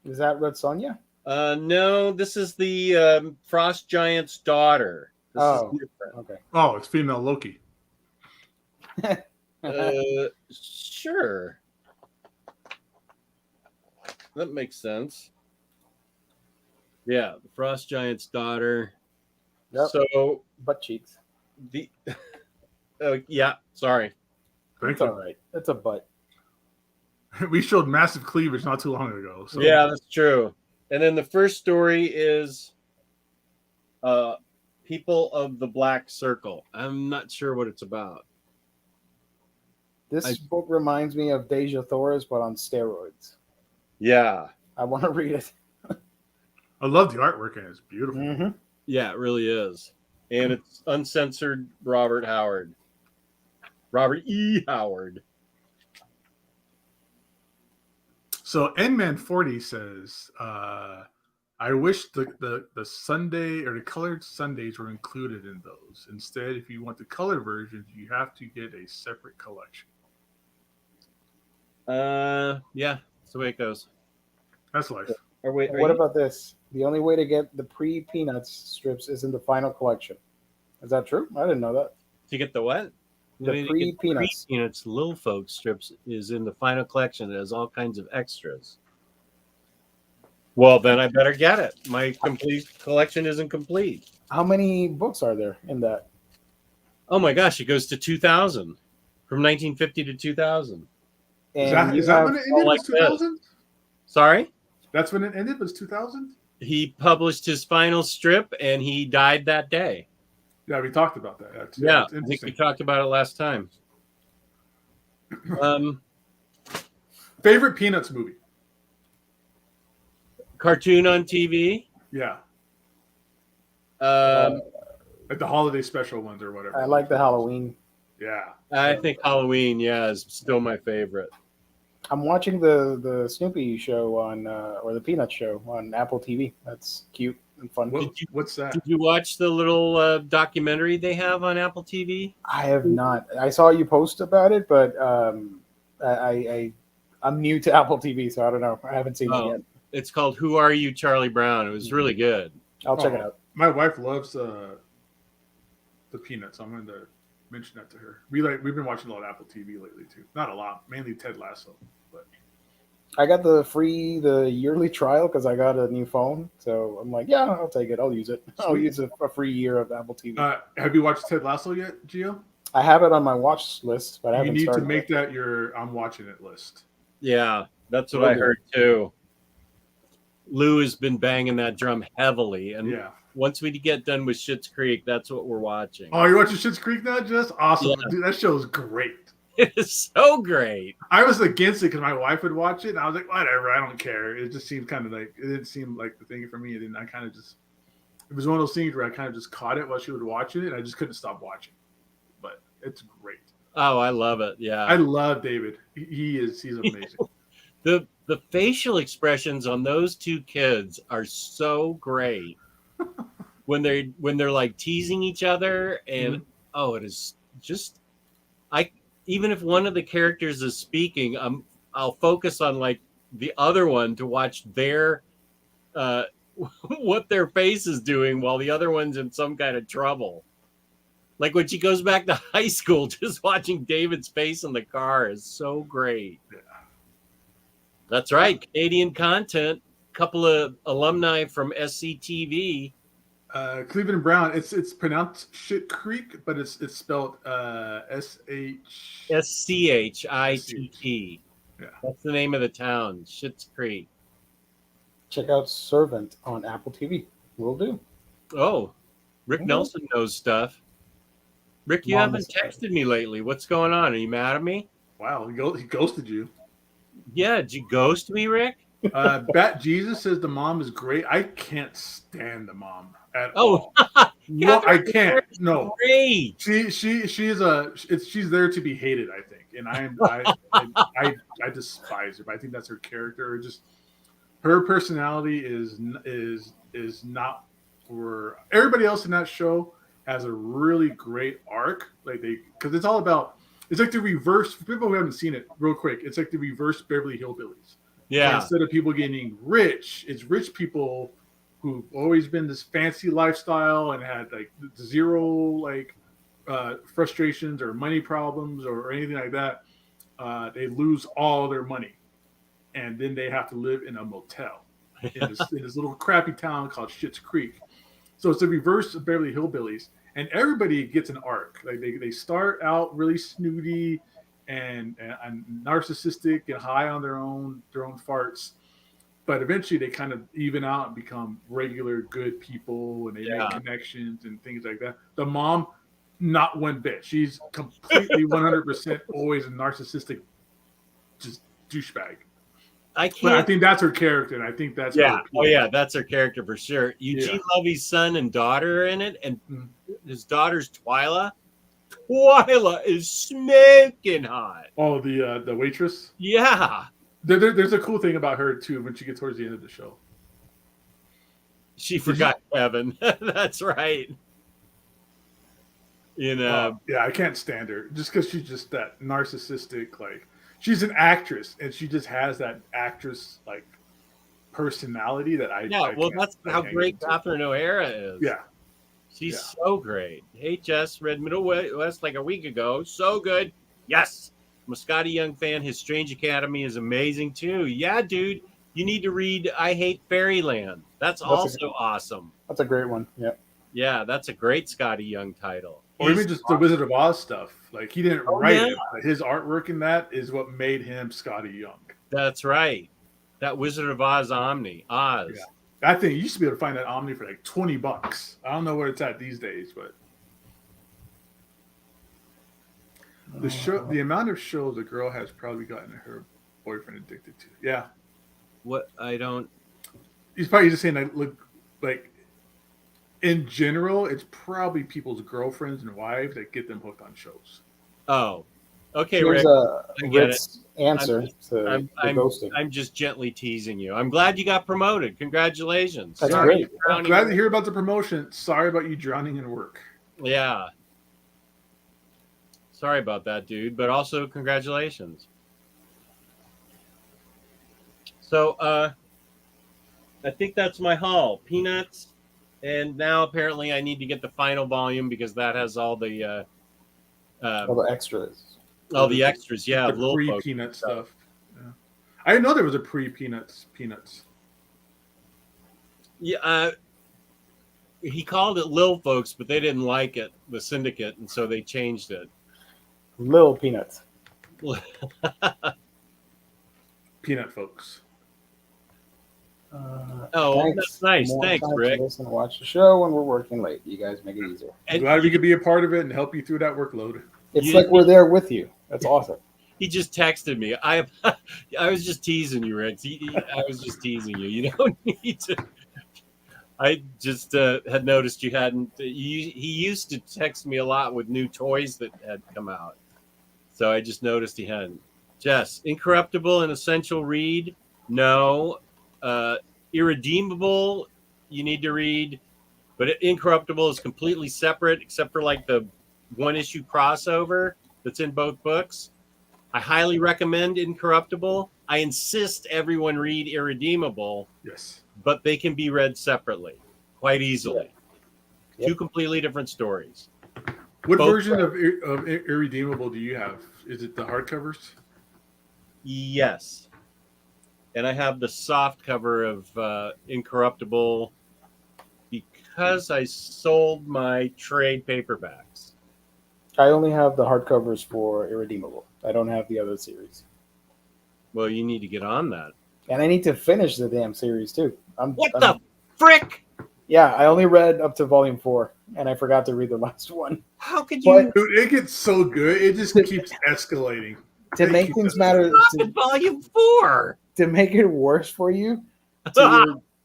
Is that Red Sonja? No, this is the Frost Giant's daughter. This Oh. is different. Okay. Oh, it's female Loki. Sure. That makes sense. Yeah, the Frost Giant's daughter. Yep. So Butt cheeks. the yeah, sorry. Thank It's you. all right. It's a butt. We showed massive cleavage not too long ago. So. Yeah, that's true. And then the first story is People of the Black Circle. I'm not sure what it's about. This book reminds me of Deja Thor's, but on steroids. Yeah. I want to read it. I love the artwork and it's beautiful. Mm-hmm. Yeah, it really is. And it's uncensored Robert E. Howard. So N-Man 40 says, I wish the Sunday or the colored Sundays were included in those. Instead, if you want the color versions, you have to get a separate collection. Yeah, that's the way it goes. That's life. Or wait, What about this? The only way to get the pre-Peanuts strips is in the final collection. Is that true? I didn't know that. to get the what? The pre-Peanuts. Peanuts Little Folks strips is in the final collection. It has all kinds of extras. Well, then I better get it. My complete collection isn't complete. How many books are there in that? Oh my gosh, it goes to 2000. From 1950 to 2000. And Is that when it ended? like Was 2000? Sorry? That's when it ended? Was 2000? He published his final strip and he died that day. Yeah, we talked about that. Yeah, That's I think interesting. we talked about it last time. Favorite Peanuts movie? Cartoon on TV. Yeah. Um, Like the holiday special ones or whatever. I like the Halloween. Yeah. I think Halloween, yeah, is still my favorite. I'm watching the Snoopy show on or the Peanuts show on Apple TV. That's cute and fun. What's that? Did you watch the little documentary they have on Apple TV? I have not. I saw you post about it, but I'm new to Apple TV, so I don't know. I haven't seen it yet. It's called Who Are You, Charlie Brown. It was really good. I'll check it out. My wife loves the Peanuts. I'm going to mention that to her. We've been watching a lot of Apple TV lately too. Not a lot, mainly Ted Lasso. But I got the yearly trial because I got a new phone, so I'm like, yeah, I'll take it. I'll use it. I'll use a free year of Apple TV. Have you watched Ted Lasso yet, Gio? I have it on my watch list, but I haven't You need to started make yet. that your I'm watching it list. Yeah, that's what I heard too. Lou has been banging that drum heavily, and Yeah. once we get done with Schitt's Creek, that's what we're watching. Oh, you're watching Schitt's Creek now? Just awesome. Yeah. Dude, that show's great. It is so great. I was against it because my wife would watch it, and I was like, whatever, I don't care. It just seemed kind of like, it didn't seem like the thing for me. And then I kind of just, it was one of those things where I kind of just caught it while she would watch it, and I just couldn't stop watching. But it's great. Oh, I love it. Yeah. I love David. He's amazing. The facial expressions on those two kids are so great when they're like teasing each other, and it is just even if one of the characters is speaking, I'll focus on like the other one to watch their what their face is doing while the other one's in some kind of trouble. Like when she goes back to high school, just watching David's face in the car is so great. Yeah. That's right. Canadian content. Couple of alumni from SCTV. Cleveland Brown. It's pronounced Schitt Creek, but it's spelled SCHITT. Yeah. That's the name of the town. Schitt's Creek. Check out Servant on Apple TV. Will do. Oh, Rick Nelson knows stuff. Rick, you haven't texted me lately. What's going on? Are you mad at me? Wow, he ghosted you. Yeah, did you ghost me, Rick? Bat Jesus says the mom is great. I can't stand the mom at all. No, I can't. No, Great. she's there to be hated, I think, and I despise her. But I think that's her character. Just her personality is not for everybody else in that show. has a really great arc. Like because it's all about. It's like the reverse. For people who haven't seen it, real quick, it's like the reverse Beverly Hillbillies. Yeah. So instead of people getting rich, it's rich people who've always been this fancy lifestyle and had like zero like frustrations or money problems or anything like that. They lose all their money, and then they have to live in a motel in this little crappy town called Schitt's Creek. So it's the reverse of Beverly Hillbillies, and everybody gets an arc. Like they start out really snooty and narcissistic and high on their own farts, but eventually they kind of even out and become regular good people, and they make connections and things like that. The mom, not one bit. She's completely 100% always a narcissistic, just douchebag. But I think that's her character, and I think that's that's her character for sure. Eugene Levy's son and daughter are in it, and his daughter's Twyla. Twyla is smoking hot. Oh, the waitress. Yeah, there's a cool thing about her too when she gets towards the end of the show. She forgot Kevin. That's right. I can't stand her just because she's just that narcissistic. Like she's an actress and she just has that actress like personality that I that's how great Catherine O'Hara is. Yeah, she's so great. Hey Jess, read Middle West like a week ago. So good. Yes, I'm a Scotty Young fan. His Strange Academy is amazing too. Yeah, dude, you need to read I Hate Fairyland. That's also awesome. That's a great one. Yeah, that's a great Scotty Young title. Or even just the Wizard of Oz stuff. Like he didn't write it, but his artwork in that is what made him Scotty Young. That's right. That Wizard of Oz Oz. Yeah. That thing, you used to be able to find that Omni for like $20. I don't know where it's at these days, but the amount of shows a girl has probably gotten her boyfriend addicted to. Yeah. What I don't. He's probably just saying that look like. In general, it's probably people's girlfriends and wives that get them hooked on shows. Oh, okay, Here's Rick. Rick's answer to ghosting. I'm just gently teasing you. I'm glad you got promoted. Congratulations. That's great. I'm glad to hear about the promotion. Sorry about you drowning in work. Yeah. Sorry about that, dude. But also, congratulations. So, I think that's my haul. Peanuts. And now apparently I need to get the final volume because that has all the extras. All the extras, yeah. The pre-Peanut stuff. Yeah. I didn't know there was a pre-Peanuts. Yeah, he called it Lil Folks, but they didn't like it, the Syndicate, and so they changed it. Lil Peanuts. Peanut Folks. That's nice. Thanks, Rick. Listen, watch the show when we're working late. You guys make it easier. I'm glad we could be a part of it and help you through that workload. It's like we're there with you. That's awesome. He just texted me. I was just teasing you, Rick. I was just teasing you. You don't need to. I just had noticed you hadn't. He used to text me a lot with new toys that had come out. So I just noticed he hadn't. Jess, Incorruptible and Essential read? No. Irredeemable, you need to read, but Incorruptible is completely separate except for like the one issue crossover that's in both books. I highly recommend Incorruptible. I insist everyone read Irredeemable. Yes, but they can be read separately quite easily. Yep. Two completely different stories. What version of Irredeemable do you have? Is it the hardcovers? Yes. And I have the soft cover of Incorruptible because I sold my trade paperbacks. I only have the hardcovers for Irredeemable. I don't have the other series. Well, you need to get on that. And I need to finish the damn series, too. The frick? Yeah, I only read up to volume 4, and I forgot to read the last one. How could you? Dude, it gets so good. It just keeps escalating. To make things matter, volume 4. To make it worse for you,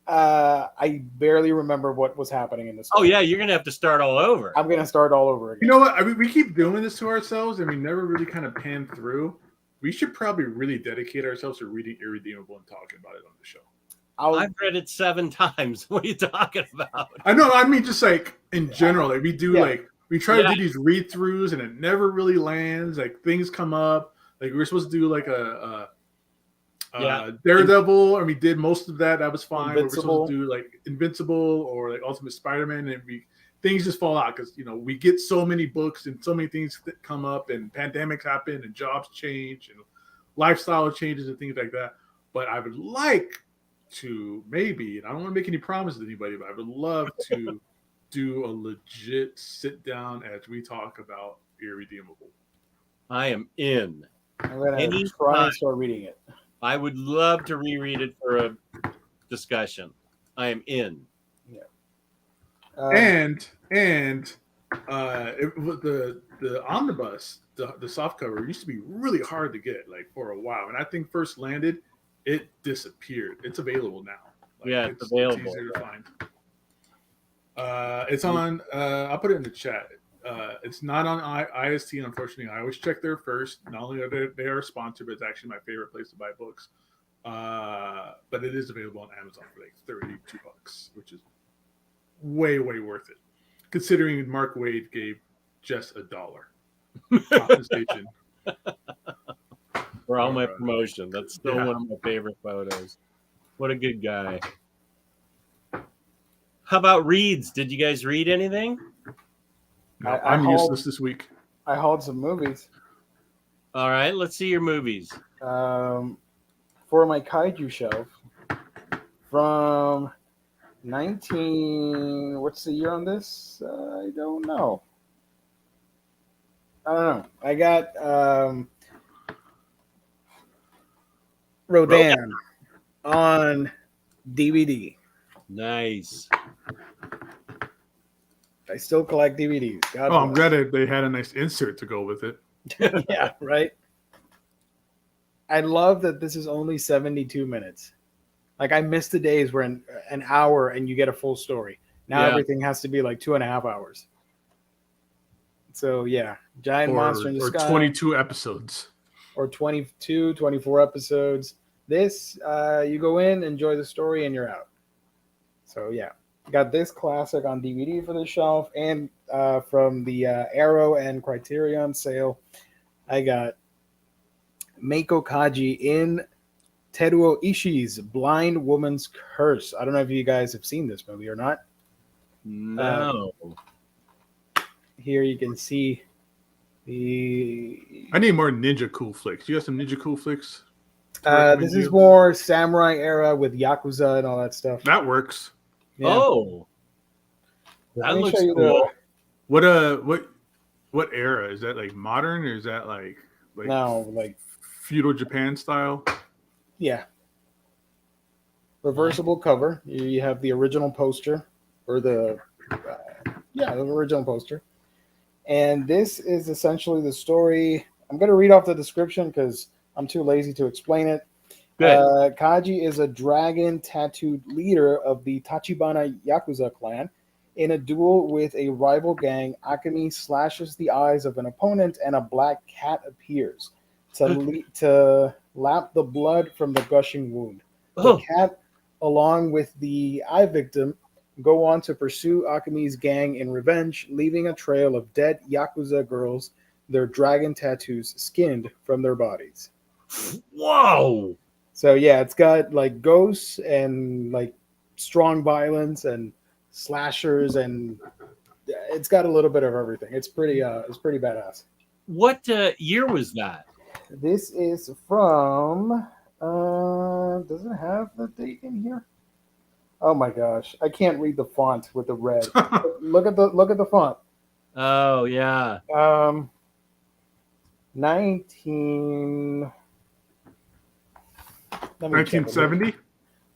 I barely remember what was happening in this. Oh yeah, you're gonna have to start all over. I'm gonna start all over again. You know what? I mean, we keep doing this to ourselves, and we never really kind of pan through. We should probably really dedicate ourselves to reading Irredeemable and talking about it on the show. I've read it 7 times. What are you talking about? I know. I mean, just like in general, like we do, like we try to do these read throughs, and it never really lands. Like things come up. Like we were supposed to do like a Daredevil, and we did most of that. That was fine. We were supposed to do like Invincible or like Ultimate Spider-Man, and things just fall out because we get so many books and so many things that come up, and pandemics happen, and jobs change, and lifestyle changes, and things like that. But I would like to maybe, and I don't want to make any promises to anybody, but I would love to do a legit sit down as we talk about Irredeemable. I am in. I'm gonna try and start reading it. I would love to reread it for a discussion. I am in. Yeah. And it was the omnibus, the softcover used to be really hard to get, like for a while. And I think first landed, it disappeared. It's available now. Like, it's available. It's easier to find. It's on. I'll put it in the chat. It's not on IST, unfortunately. I always check there first. Not only are they a sponsor, but it's actually my favorite place to buy books. But it is available on Amazon for like $32, which is way worth it, considering Mark Waid gave Jess $1 compensation for all my promotion. That's still one of my favorite photos. What a good guy. How about reads? Did you guys read anything? No, I'm useless this week. I hauled some movies. All right, let's see your movies. For my Kaiju shelf from what's the year on this? I don't know. I got Rodan on DVD. Nice. I still collect DVDs. I'm glad they had a nice insert to go with it. Yeah, right. I love that this is only 72 minutes. Like I miss the days where an hour and you get a full story. Now everything has to be like 2.5 hours. So yeah, Giant Monster in the Sky. Or 22 episodes. Or 22, 24 episodes. This, you go in, enjoy the story, and you're out. So yeah, got this classic on DVD for the shelf, and from the Arrow and Criterion sale, I got Meiko Kaji in Teruo Ishii's Blind Woman's Curse. I don't know if you guys have seen this movie or not. No. Here you can see I need more Ninja Cool flicks. You got some Ninja Cool flicks? This is more samurai era with Yakuza and all that stuff. That works. Yeah. Oh, that looks cool. What era is that? Like modern, or is that like no, like feudal Japan style? Yeah. Reversible cover. You have the original poster, or the original poster, and this is essentially the story. I'm going to read off the description because I'm too lazy to explain it. Kaji is a dragon tattooed leader of the Tachibana Yakuza clan. In a duel with a rival gang, Akemi slashes the eyes of an opponent and a black cat appears to lap the blood from the gushing wound. The cat, along with the eye victim, go on to pursue Akemi's gang in revenge, leaving a trail of dead Yakuza girls, their dragon tattoos skinned from their bodies. Whoa! So yeah, it's got like ghosts and like strong violence and slashers, and it's got a little bit of everything. It's pretty badass. What year was that? This is from does it have the date in here? Oh my gosh, I can't read the font with the red. look at the font. Oh yeah. 1970.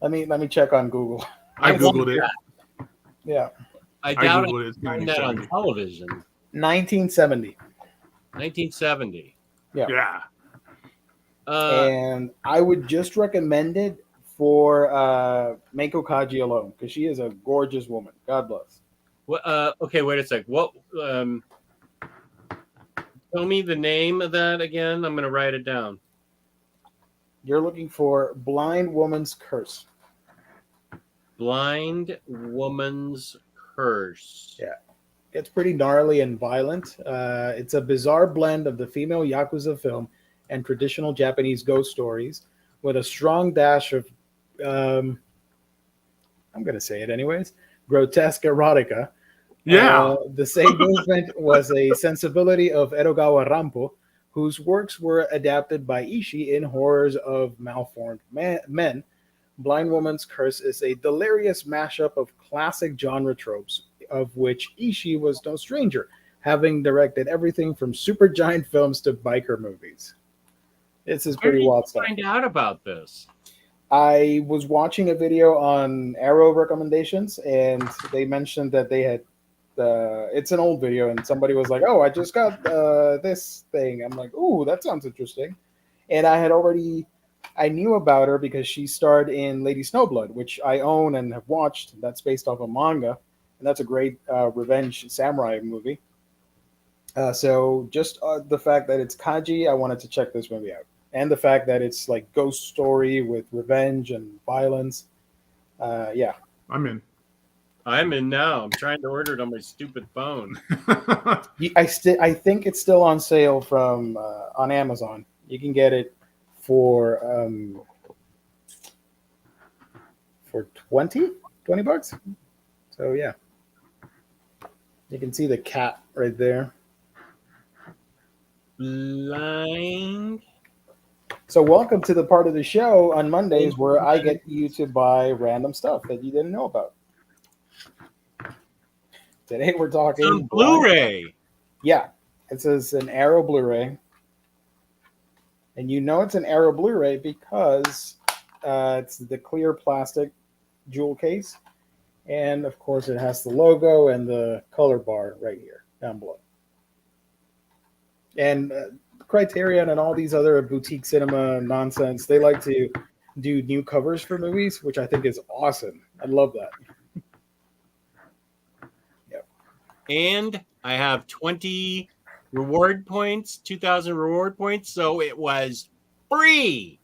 Let me check on Google. I googled it. Yeah. I doubt it's that on television. 1970. 1970. Yeah. And I would just recommend it for Meiko Kaji alone because she is a gorgeous woman. God bless. Okay, wait a sec. What? Tell me the name of that again. I'm going to write it down. You're looking for Blind Woman's Curse. Blind Woman's Curse. Yeah. It's pretty gnarly and violent. It's a bizarre blend of the female Yakuza film and traditional Japanese ghost stories with a strong dash of, I'm going to say it anyways, grotesque erotica. Yeah. The same movement was a sensibility of Edogawa Rampo, whose works were adapted by Ishii in Horrors of Malformed Men. Blind Woman's Curse is a delirious mashup of classic genre tropes, of which Ishii was no stranger, having directed everything from supergiant films to biker movies. This is Where pretty did you wild stuff. find out about this? I was watching a video on Arrow recommendations, and they mentioned that they had it's an old video, and somebody was like, "Oh, I just got this thing." I'm like, "Ooh, that sounds interesting," and I knew about her because she starred in Lady Snowblood, which I own and have watched. That's based off of manga, and that's a great revenge samurai movie. So just the fact that it's Kaji, I wanted to check this movie out, and the fact that it's like ghost story with revenge and violence. Yeah, I'm in. I'm in now. I'm trying to order it on my stupid phone. I think it's still on sale from on Amazon. You can get it for 20 bucks. So yeah, you can see the cat right there. Blind. So welcome to the part of the show on Mondays where I get you to buy random stuff that you didn't know about. Today we're talking On Blu-ray. Yeah, it says an Arrow Blu-ray, and you know it's an Arrow Blu-ray because it's the clear plastic jewel case, and of course it has the logo and the color bar right here down below. And Criterion and all these other boutique cinema nonsense, they like to do new covers for movies, which I think is awesome. I love that. And I have 20 reward points, 2,000 reward points. So it was free.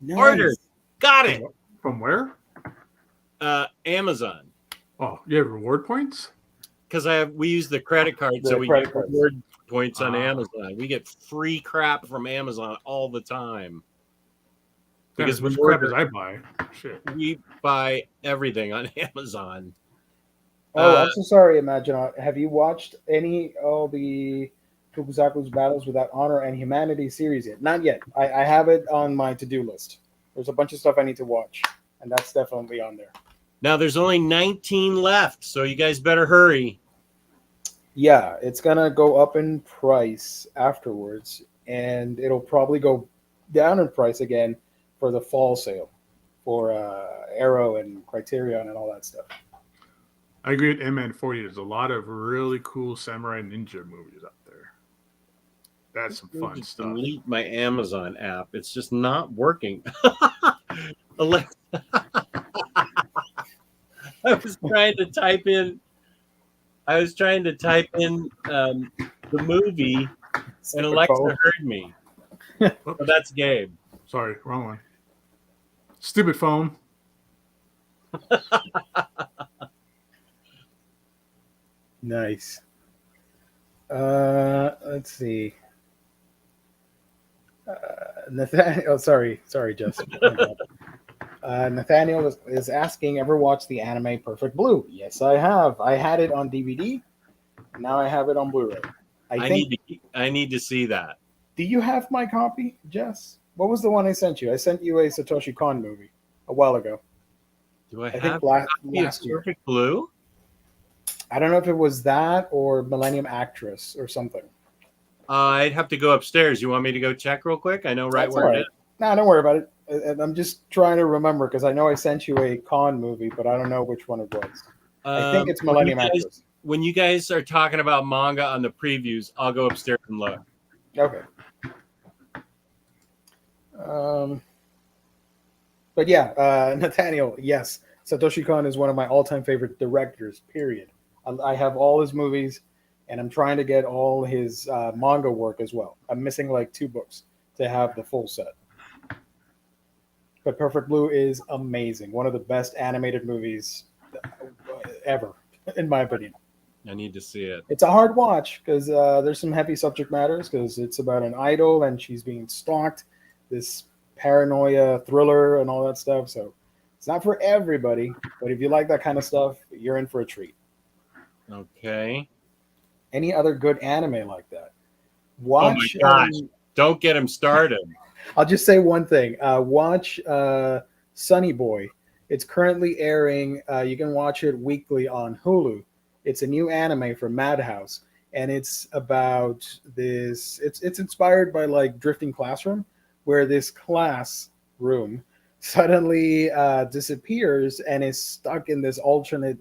Nice. Ordered. Got it. From where? Amazon. Oh, you have reward points? Because we use the credit card, so we get reward points on Amazon. We get free crap from Amazon all the time. Because which crap does I buy? Shit. We buy everything on Amazon. Oh, I'm so sorry, Imagine. Have you watched all the Tokusaku's Battles Without Honor and Humanity series yet? Not yet. I have it on my to-do list. There's a bunch of stuff I need to watch, and that's definitely on there. Now, there's only 19 left, so you guys better hurry. Yeah, it's going to go up in price afterwards, and it'll probably go down in price again for the fall sale for Arrow and Criterion and all that stuff. I agree with MN40. There's a lot of really cool samurai ninja movies out there. That's some fun stuff. Delete my Amazon app. It's just not working. Alexa. I was trying to type in the movie, and Alexa heard me. So that's Gabe. Sorry, wrong one. Stupid phone. Nice. Let's see. Nathaniel, sorry, Jess. Nathaniel is asking, ever watched the anime Perfect Blue? Yes, I have. I had it on DVD. Now I have it on Blu-ray. I need to see that. Do you have my copy, Jess? What was the one I sent you? I sent you a Satoshi Kon movie a while ago. Do I think last year? Perfect Blue? I don't know if it was that or Millennium Actress or something. I'd have to go upstairs. You want me to go check real quick? I know where it is. No, don't worry about it. I'm just trying to remember because I know I sent you a Con movie, but I don't know which one it was. I think it's Millennium Actress. When you guys are talking about manga on the previews, I'll go upstairs and look. Okay. But yeah, Nathaniel, yes. Satoshi Kon is one of my all-time favorite directors, period. I have all his movies, and I'm trying to get all his manga work as well. I'm missing like 2 books to have the full set. but Perfect Blue is amazing. One of the best animated movies ever, in my opinion. I need to see it. It's a hard watch because there's some heavy subject matters because it's about an idol and she's being stalked, this paranoia thriller and all that stuff. So it's not for everybody, but if you like that kind of stuff, you're in for a treat. Okay. Any other good anime like that? Watch. Oh my gosh! Don't get him started. I'll just say one thing. Watch Sunny Boy. It's currently airing. You can watch it weekly on Hulu. It's a new anime from Madhouse, and it's about this. It's inspired by like Drifting Classroom, where this classroom suddenly disappears and is stuck in this alternate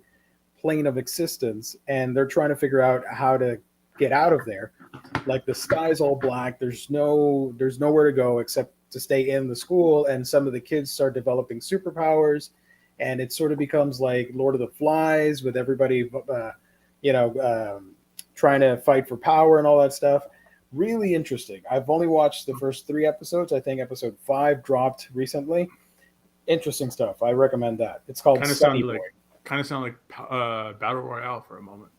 plane of existence, and they're trying to figure out how to get out of there. Like the sky's all black. There's nowhere to go except to stay in the school, and some of the kids start developing superpowers. And it sort of becomes like Lord of the Flies with everybody, trying to fight for power and all that stuff. Really interesting. I've only watched the first 3 episodes. I think episode 5 dropped recently. Interesting stuff. I recommend that. It's called Sunny Boy. Kind of sound like Battle Royale for a moment.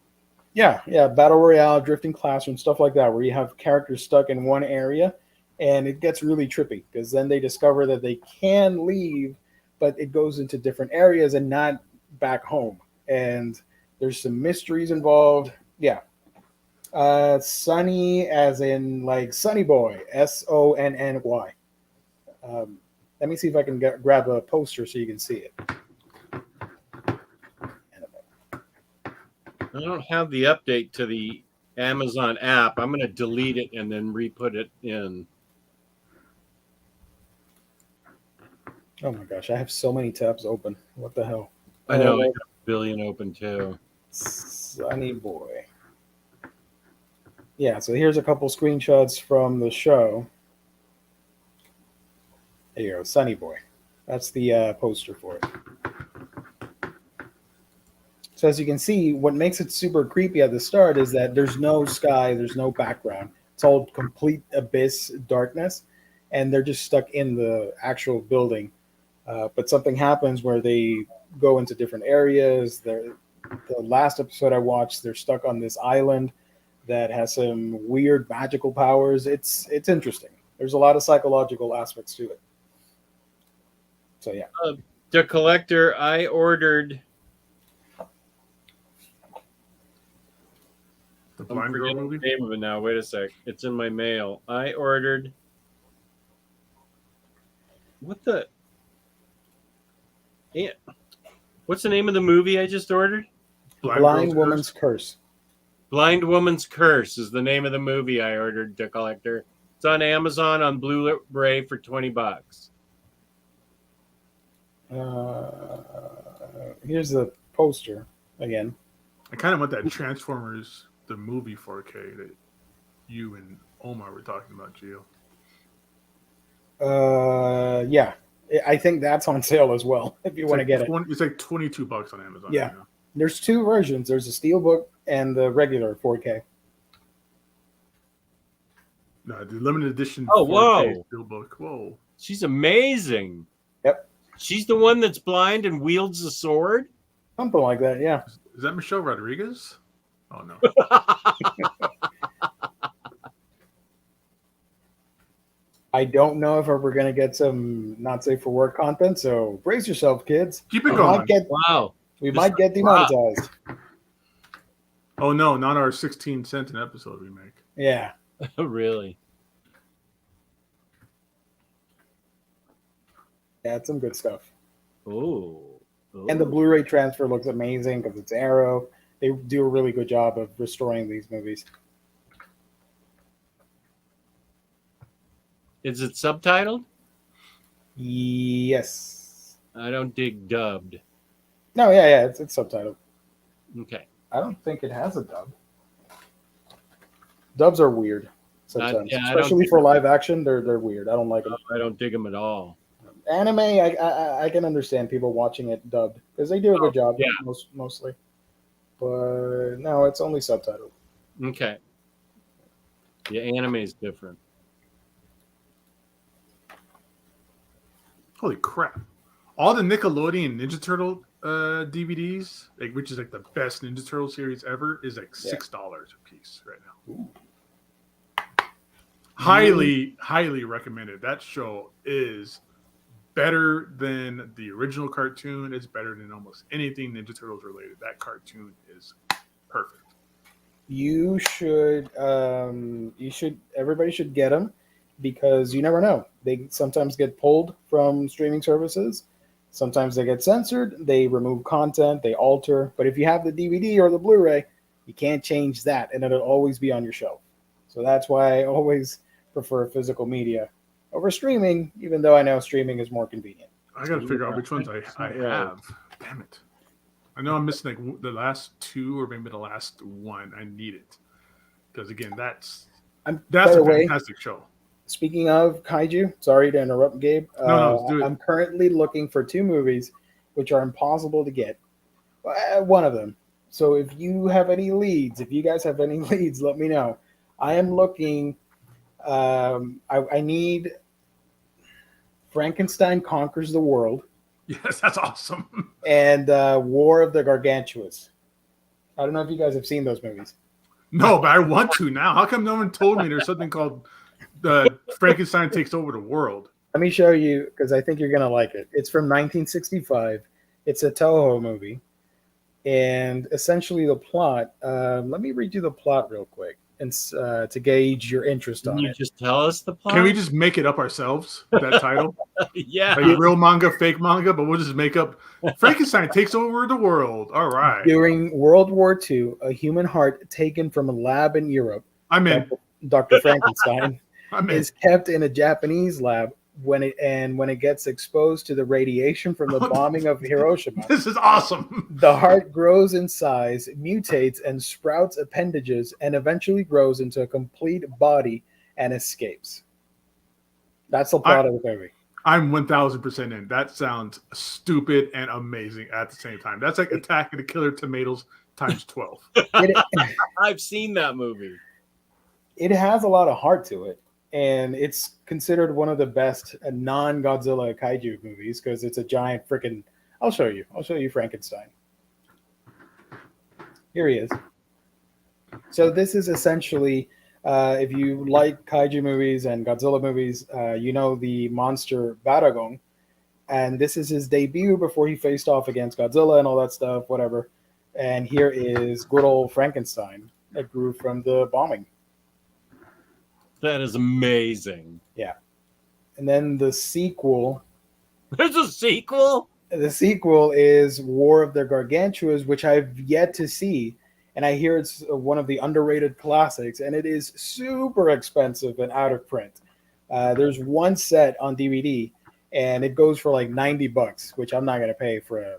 Yeah, Battle Royale, Drifting Classroom, stuff like that, where you have characters stuck in one area, and it gets really trippy because then they discover that they can leave, but it goes into different areas and not back home. And there's some mysteries involved. Yeah. Sunny as in like Sunny Boy, Sonny. Let me see if I can grab a poster so you can see it. I don't have the update to the Amazon app. I'm going to delete it and then re-put it in. Oh my gosh, I have so many tabs open. What the hell? I know, I got a billion open too. Sunny Boy. Yeah, so here's a couple screenshots from the show. There you go, Sunny Boy. That's the poster for it. So as you can see, what makes it super creepy at the start is that there's no sky, there's no background. It's all complete abyss darkness, and they're just stuck in the actual building. But something happens where they go into different areas. The last episode I watched, they're stuck on this island that has some weird magical powers. It's interesting. There's a lot of psychological aspects to it. So yeah. The Collector, I ordered. The Blind Girl movie? The name of it now. Wait a sec. It's in my mail. I ordered. What the? Yeah. What's the name of the movie I just ordered? Blind Woman's Curse. Blind Woman's Curse is the name of the movie I ordered, The Collector. It's on Amazon on Blu-ray for $20. Here's the poster again. I kind of want that Transformers, the movie 4K that you and Omar were talking about, Gio. Yeah. I think that's on sale as well, if you want to get it. It's like $22 on Amazon. Yeah. Right now. There's 2 versions. There's a Steelbook and the regular 4K. No, the limited edition 4K whoa. Steelbook. Whoa. She's amazing. Yep. She's the one that's blind and wields a sword? Something like that, yeah. Is that Michelle Rodriguez? Oh, no. I don't know if we're going to get some not safe for work content, so brace yourself, kids. Keep it going. We might get demonetized. Oh, no, not our 16 cent an episode we make. Yeah. Really? Yeah, it's some good stuff. Oh. And the Blu-ray transfer looks amazing because it's Arrow. They do a really good job of restoring these movies. Is it subtitled? Yes. I don't dig dubbed. No, yeah, it's subtitled. Okay. I don't think it has a dub. Dubs are weird sometimes, especially for live action. They're weird. I don't like them. I don't dig them at all. Anime, I can understand people watching it dubbed because they do a good job, yeah. mostly. But no, it's only subtitled. Okay. Yeah, anime is different. Holy crap! All the Nickelodeon Ninja Turtle DVDs, like, which is like the best Ninja Turtle series ever, is like $6 a piece right now. Ooh. Highly recommended. That show is better than the original cartoon. It's better than almost anything Ninja Turtles related. That cartoon is perfect. You should. Everybody should get them because you never know. They sometimes get pulled from streaming services. Sometimes they get censored. They remove content. They alter. But if you have the DVD or the Blu-ray, you can't change that, and it'll always be on your shelf. So that's why I always prefer physical media over streaming, even though I know streaming is more convenient. I got to figure out which ones I have. Damn it. I know I'm missing like the last two or maybe the last one. I need it. Because again, that's a fantastic show. Speaking of Kaiju, sorry to interrupt, Gabe. No, do it. I'm currently looking for 2 movies which are impossible to get. One of them. So if you have any leads, if you guys have any leads, let me know. I am looking. I need Frankenstein Conquers the World. Yes, that's awesome. And War of the Gargantuas. I don't know if you guys have seen those movies. No, but I want to now. How come no one told me there's something called Frankenstein Takes Over the World? Let me show you because I think you're going to like it. It's from 1965. It's a Toho movie. And essentially the plot, let me read you the plot real quick and to gauge your interest on it. Can you just tell us the plot? Can we just make it up ourselves, that title? Yeah. Like real manga, fake manga, but we'll just make up Frankenstein Takes Over the World. All right. During World War II, a human heart taken from a lab in Europe, I'm in. Dr. Frankenstein, I'm in. is kept in a Japanese lab when it gets exposed to the radiation from the bombing of Hiroshima. This is awesome. The heart grows in size, mutates, and sprouts appendages, and eventually grows into a complete body and escapes. That's the plot of the movie. I'm 1,000% in. That sounds stupid and amazing at the same time. That's like Attack of the Killer Tomatoes times 12. I've seen that movie. It has a lot of heart to it. And it's considered one of the best non-Godzilla kaiju movies because it's a giant freaking. I'll show you Frankenstein. Here he is. So this is essentially, if you like kaiju movies and Godzilla movies, you know the monster Baragon, and this is his debut before he faced off against Godzilla and all that stuff, whatever. And here is good old Frankenstein that grew from the bombing. That is amazing. Yeah. And then the sequel. There's a sequel? The sequel is War of the Gargantuas, which I've yet to see. And I hear it's one of the underrated classics. And it is super expensive and out of print. There's one set on DVD. And it goes for like $90, which I'm not going to pay for a.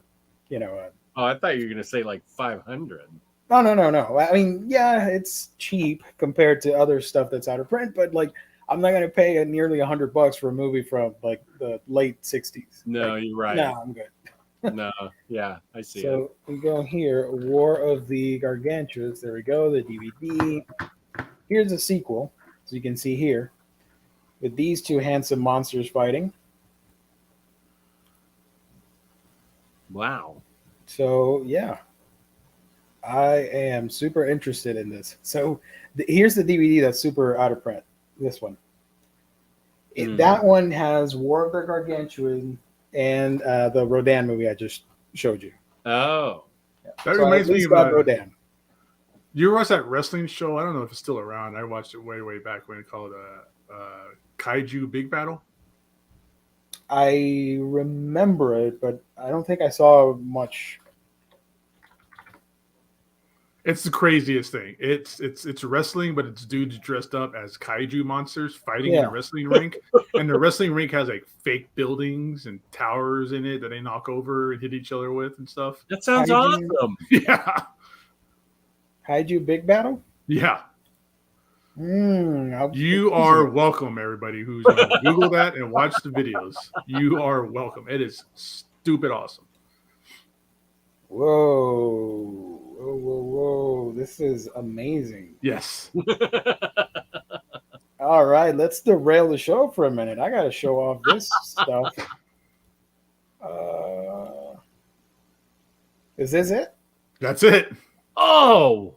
Oh, I thought you were going to say like 500. No. I mean, yeah, it's cheap compared to other stuff that's out of print, but like, I'm not going to pay nearly $100 for a movie from like the late 60s. No, like, you're right. No, I'm good. No, yeah, I see So we go here, War of the Gargantuas. There we go, the DVD. Here's a sequel, as you can see here, with these 2 handsome monsters fighting. Wow. So, yeah. I am super interested in this. So here's the DVD that's super out of print. This one. That one has War of the Gargantuan and the Rodan movie I just showed you. Oh. Yeah. That reminds me of Rodan. You watched that wrestling show? I don't know if it's still around. I watched it way back when it called Kaiju Big Battle. I remember it, but I don't think I saw much. It's the craziest thing. It's wrestling, but it's dudes dressed up as kaiju monsters fighting in a wrestling rink. And the wrestling rink has like fake buildings and towers in it that they knock over and hit each other with and stuff. That sounds awesome. Yeah. Kaiju Big Battle? Yeah. You are welcome, everybody who's going to Google that and watch the videos. You are welcome. It is stupid awesome. Whoa. This is amazing. Yes. All right, let's derail the show for a minute. I got to show off this stuff. Is this it? That's it. Oh,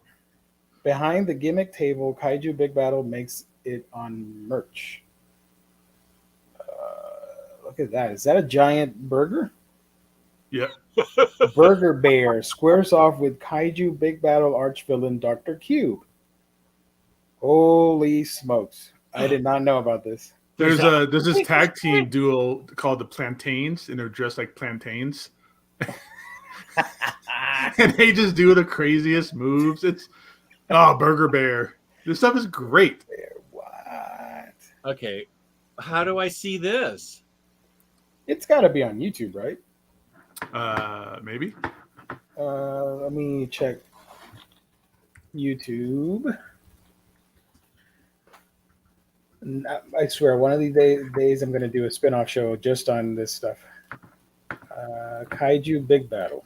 Behind the gimmick table, Kaiju Big Battle makes it on merch. Look at that. Is that a giant burger? Yep. Burger Bear squares off with Kaiju Big Battle arch villain Dr. Cube. Holy smokes. I did not know about this. There's this tag team duo called the Plantains, and they're dressed like plantains. And they just do the craziest moves. It's Burger Bear. This stuff is great. What? okay. How do I see this? It's got to be on YouTube, right? Maybe. Let me check YouTube. I swear, one of these days I'm going to do a spin-off show just on this stuff. Kaiju Big Battle.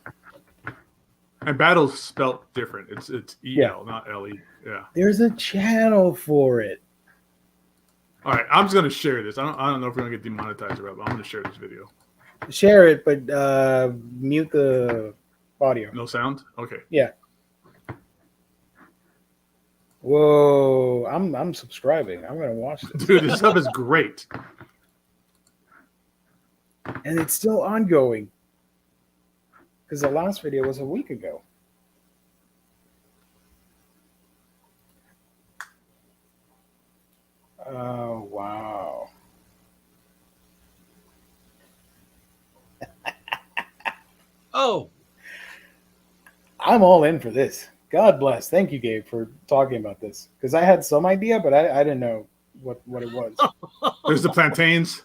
And battle's spelt different. It's EL, not LE. Yeah. There's a channel for it. All right, I'm just gonna share this. I don't know if we're gonna get demonetized or not, but I'm gonna share this video. Share it, but mute the audio. No sound? Okay. Yeah. Whoa! I'm subscribing. I'm gonna watch this. Dude, this stuff is great. And it's still ongoing. Because the last video was a week ago. Oh, wow. Oh, I'm all in for this. God bless. Thank you, Gabe, for talking about this. Because I had some idea, but I didn't know what it was. There's the plantains.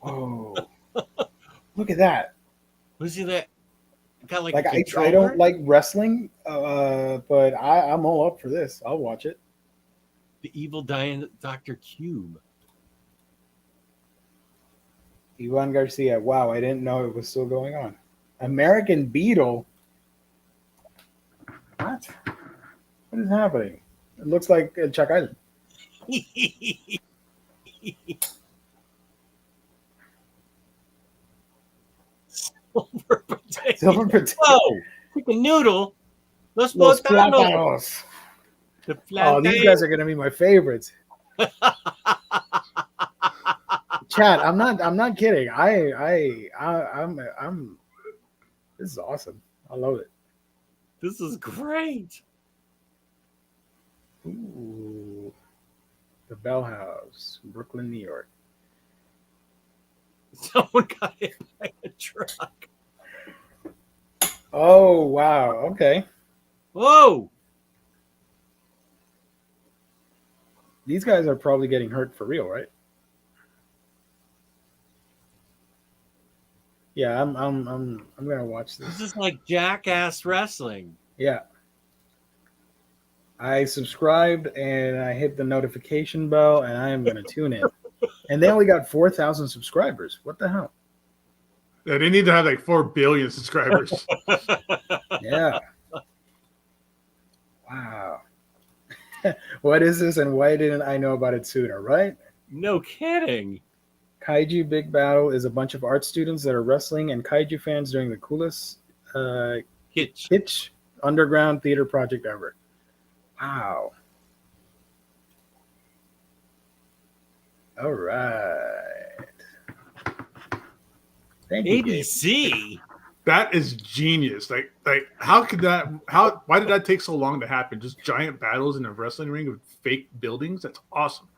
Whoa. Look at that. was he that? Got like, Like a I controller? don't like wrestling, but I'm all up for this. I'll watch it. The evil Dr. Cube. Ivan Garcia. Wow, I didn't know it was still going on. American Beetle. What? What is happening? It looks like Chuck Island. Silver potato. Silver potato. Whoa, freaking noodle. Los Los plátanos. plátanos. The Oh, these guys are gonna be my favorites. Chad, I'm not kidding. I'm. This is awesome. I love it. This is great. Ooh, the Bell House, Brooklyn, New York. Someone got hit by a truck. Oh wow. Okay. Whoa. These guys are probably getting hurt for real, right? Yeah, I'm gonna watch this. This is like jackass wrestling. Yeah. I subscribed and I hit the notification bell and I am gonna tune in. And they only got 4,000 subscribers. What the hell? Yeah, they need to have like 4 billion subscribers. Yeah. Wow. What is this and why didn't I know about it sooner, right? No kidding. Kaiju Big Battle is a bunch of art students that are wrestling and kaiju fans doing the coolest hitch underground theater project ever. Wow. All right. Thank you, Gabe. ABC. That is genius. Like why did that take so long to happen? Just giant battles in a wrestling ring with fake buildings? That's awesome.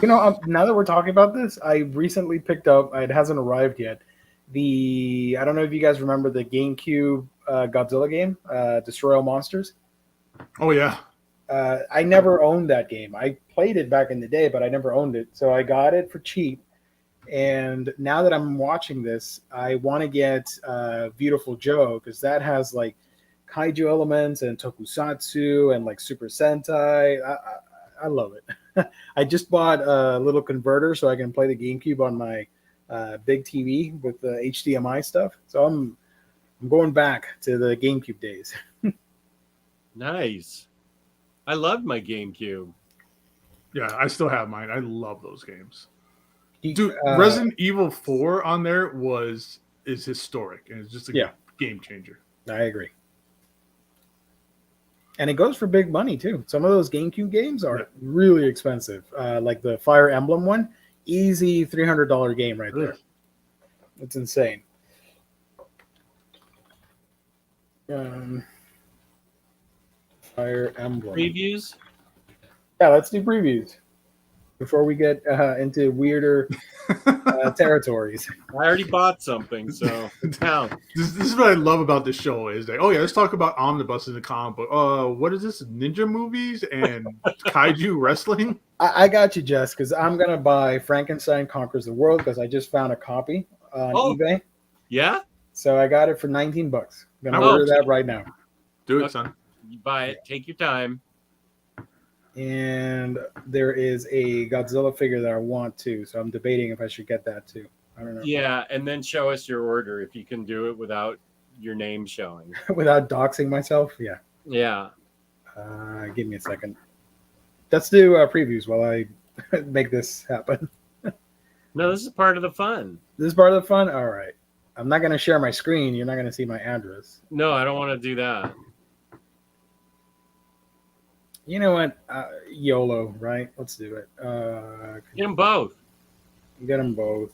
You know, now that we're talking about this, I recently picked up, it hasn't arrived yet, I don't know if you guys remember the GameCube Godzilla game, Destroy All Monsters. Oh, yeah. I never owned that game. I played it back in the day, but I never owned it. So I got it for cheap. And now that I'm watching this, I want to get Beautiful Joe because that has like kaiju elements and tokusatsu and like Super Sentai. I love it. I just bought a little converter so I can play the GameCube on my big TV with the HDMI stuff. So I'm going back to the GameCube days. Nice. I loved my GameCube. Yeah, I still have mine. I love those games. Dude, Resident Evil 4 on there is historic, and it's just a game changer. I agree. And it goes for big money too. Some of those GameCube games are really expensive. Like the Fire Emblem one, easy $300 game right there. It's insane. Fire Emblem Previews? Yeah, let's do previews before we get into weirder territories. I already bought something, so it counts. This is what I love about this show is that, oh yeah, let's talk about Omnibus in the comic book. What is this? Ninja movies and Kaiju wrestling? I got you, Jess, because I'm going to buy Frankenstein Conquers the World because I just found a copy on eBay. Yeah? So I got it for $19. I'm going to order that right now. Do it, son. You buy it. Take your time. And there is a Godzilla figure that I want too, so I'm debating if I should get that too. I don't know. Yeah, and then show us your order if you can do it without your name showing. Without doxing myself? Yeah. Yeah. Give me a second. Let's do previews while I make this happen. No, this is part of the fun. This is part of the fun? All right. I'm not going to share my screen. You're not going to see my address. No, I don't want to do that. You know what? YOLO, right? Let's do it. Get them both. Get them both.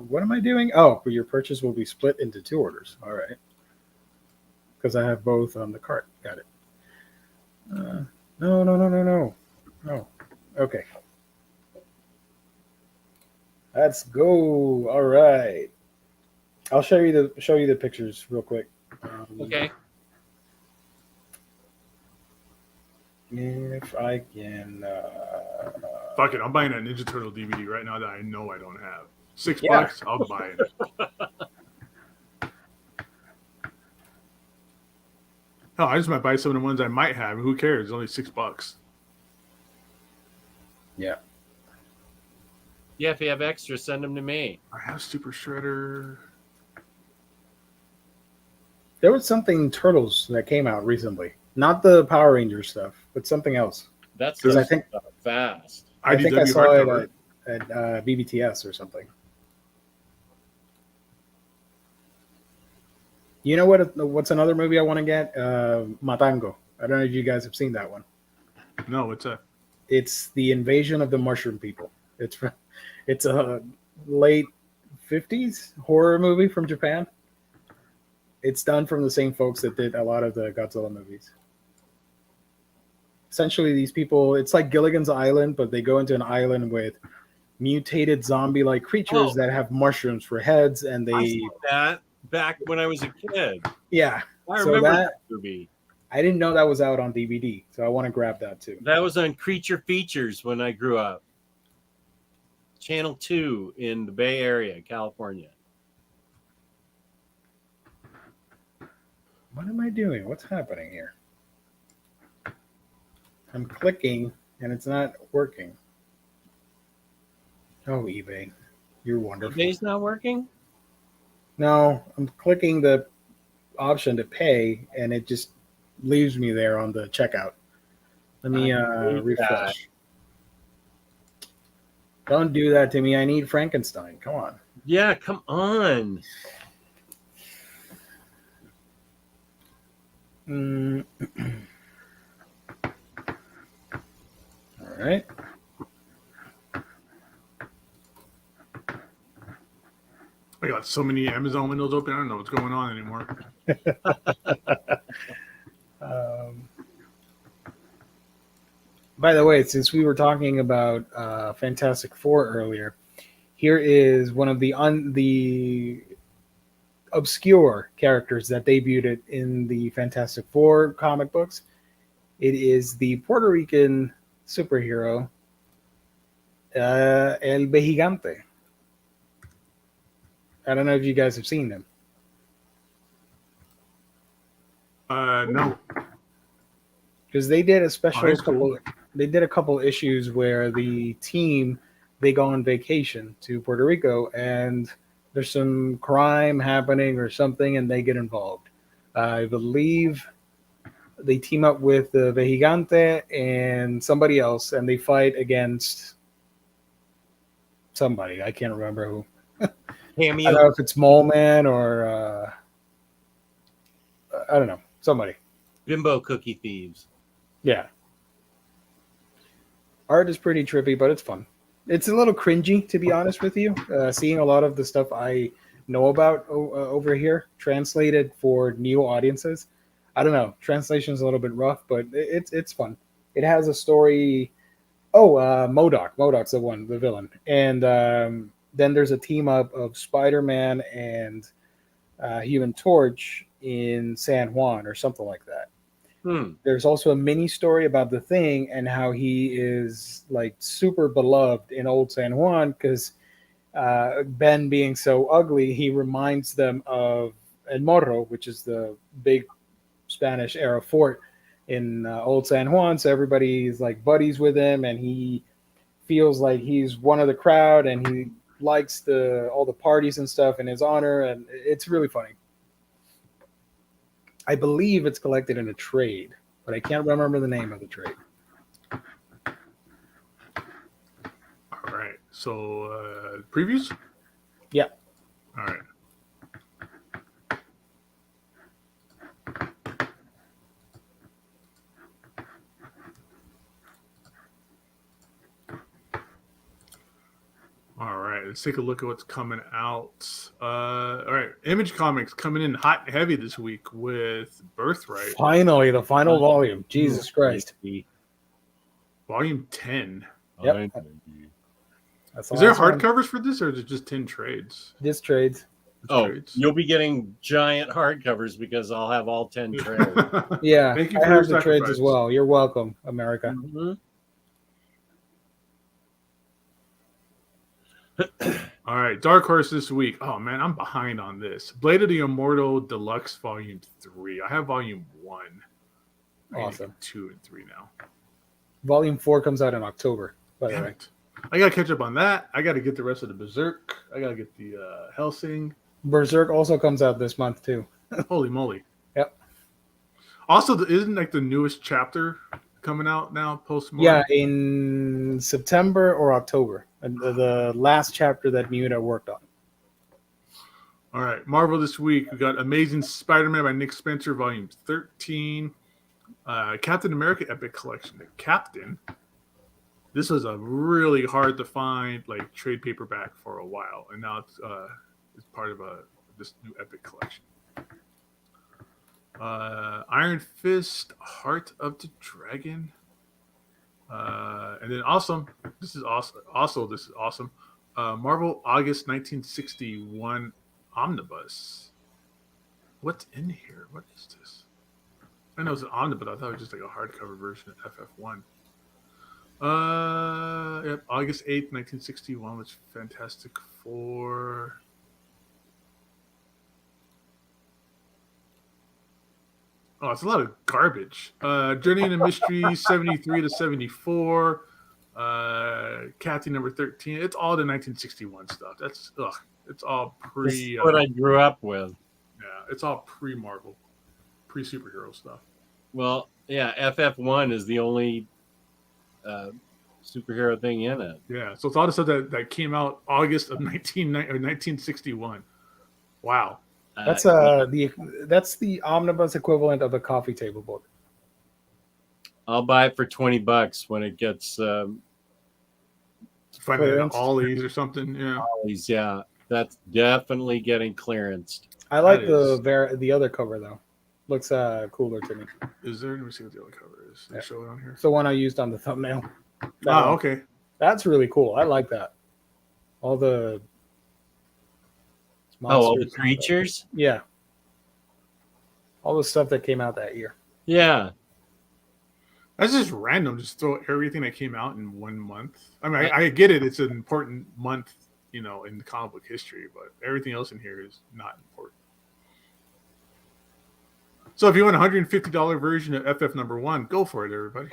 What am I doing? Oh, your purchase will be split into 2 orders. All right. Because I have both on the cart. Got it. No. Okay. Let's go. All right. I'll show you the pictures real quick. Okay. If I can. Fuck it, I'm buying a Ninja Turtle DVD right now that I know I don't have. $6, I'll buy it. Hell, I just might buy some of the ones I might have. Who cares? It's only $6. Yeah. Yeah, if you have extra, send them to me. I have Super Shredder. There was something Turtles that came out recently. Not the Power Rangers stuff, but something else. That's because I think fast. I think I saw it at BBTS or something. You know what's another movie I want to get? Matango. I don't know if you guys have seen that one. No, what's that? It's the invasion of the mushroom people. It's a late 50s horror movie from Japan. It's done from the same folks that did a lot of the Godzilla movies. Essentially, these people, it's like Gilligan's Island, but they go into an island with mutated zombie-like creatures that have mushrooms for heads, and they... I saw that back when I was a kid. Yeah. I remember that movie. I didn't know that was out on DVD, so I want to grab that too. That was on Creature Features when I grew up. Channel 2 in the Bay Area, California. What am I doing? What's happening here? I'm clicking and it's not working. Oh, eBay. You're wonderful. eBay's not working? No, I'm clicking the option to pay and it just leaves me there on the checkout. Let me refresh. Don't do that to me. I need Frankenstein. Come on. Yeah, come on. All right. I got so many Amazon windows open. I don't know what's going on anymore. By the way, since we were talking about Fantastic Four earlier, here is one of the obscure characters that debuted in the Fantastic Four comic books. It is the Puerto Rican superhero El Vejigante. I don't know if you guys have seen him. No. Because they did a special cool. They did a couple issues where the team, they go on vacation to Puerto Rico and there's some crime happening or something and they get involved. I believe they team up with the Vejigante and somebody else and they fight against somebody. I can't remember who. I don't know cameo. if it's Mole Man or I don't know, somebody. Bimbo cookie thieves. Yeah. Art is pretty trippy, but it's fun. It's a little cringy, to be honest with you. Seeing a lot of the stuff I know about over here translated for new audiences. I don't know. Translation is a little bit rough, but it's fun. It has a story. Oh, MODOK. MODOK's the villain. And then there's a team up of Spider-Man and Human Torch in San Juan or something like that. There's also a mini story about the Thing and how he is like super beloved in old San Juan because Ben being so ugly, he reminds them of El Morro, which is the big Spanish era fort in old San Juan. So everybody's like buddies with him, and he feels like he's one of the crowd, and he likes all the parties and stuff in his honor, and it's really funny. I believe it's collected in a trade, but I can't remember the name of the trade. All right. So previews? Yeah. All right. All right, let's take a look at what's coming out. All right, Image Comics coming in hot and heavy this week with Birthright. Finally, the final volume. Jesus Christ. Volume 10. Yep. Is there hardcovers for this, or is it just 10 trades? Just trades. Trades. You'll be getting giant hardcovers because I'll have all 10 trades. Yeah, Thank you I for your have the trades as sacrifice. well. You're welcome, America. Mm-hmm. All right, Dark Horse this week. Oh man, I'm behind on this. Blade of the Immortal Deluxe Volume 3. I have Volume 1. I Awesome. 2 and 3 now. Volume 4 comes out in October, by the Damn way. it. I gotta catch up on that. I gotta get the rest of the Berserk. I gotta get the Hellsing. Berserk also comes out this month too. Holy moly! Yep. Also, isn't like the newest chapter coming out now? Post Yeah, in September or October, and the last chapter that Miura worked on. All right, Marvel this week. We got Amazing Spider-Man by Nick Spencer, Volume 13. Captain America Epic Collection. The Captain. This was a really hard to find like trade paperback for a while, and now it's part of this new Epic collection. Iron Fist, Heart of the Dragon, and then awesome. This is awesome. Marvel August 1961 Omnibus. What's in here? What is this? I know it's an omnibus. I thought it was just like a hardcover version of FF1. Yep, August 8th, 1961 was Fantastic Four. Oh, it's a lot of garbage. Journey into Mystery 73 to 74. Kathy number 13. It's all the 1961 stuff. That's it's all pre. That's what I grew up with. Yeah, it's all pre-Marvel, pre-superhero stuff. Well, yeah, FF1 is the only superhero thing in it. Yeah, so it's all the stuff that came out August of 1961. Wow. That's the omnibus equivalent of a coffee table book. I'll buy it for $20 when it gets Find it at Ollie's or something. Yeah. Ollie's. Yeah, that's definitely getting clearanced. I like That the other cover though. Looks cooler to me. Is there? Let me see what the other cover is. They show it on here. It's the one I used on the thumbnail. Okay. That's really cool. I like that. All the all the creatures? Yeah. All the stuff that came out that year. Yeah. That's just random. Just throw everything that came out in 1 month. I mean, I get it. It's an important month, in the comic book history, but everything else in here is not important. So if you want a $150 version of FF number 1, go for it, everybody.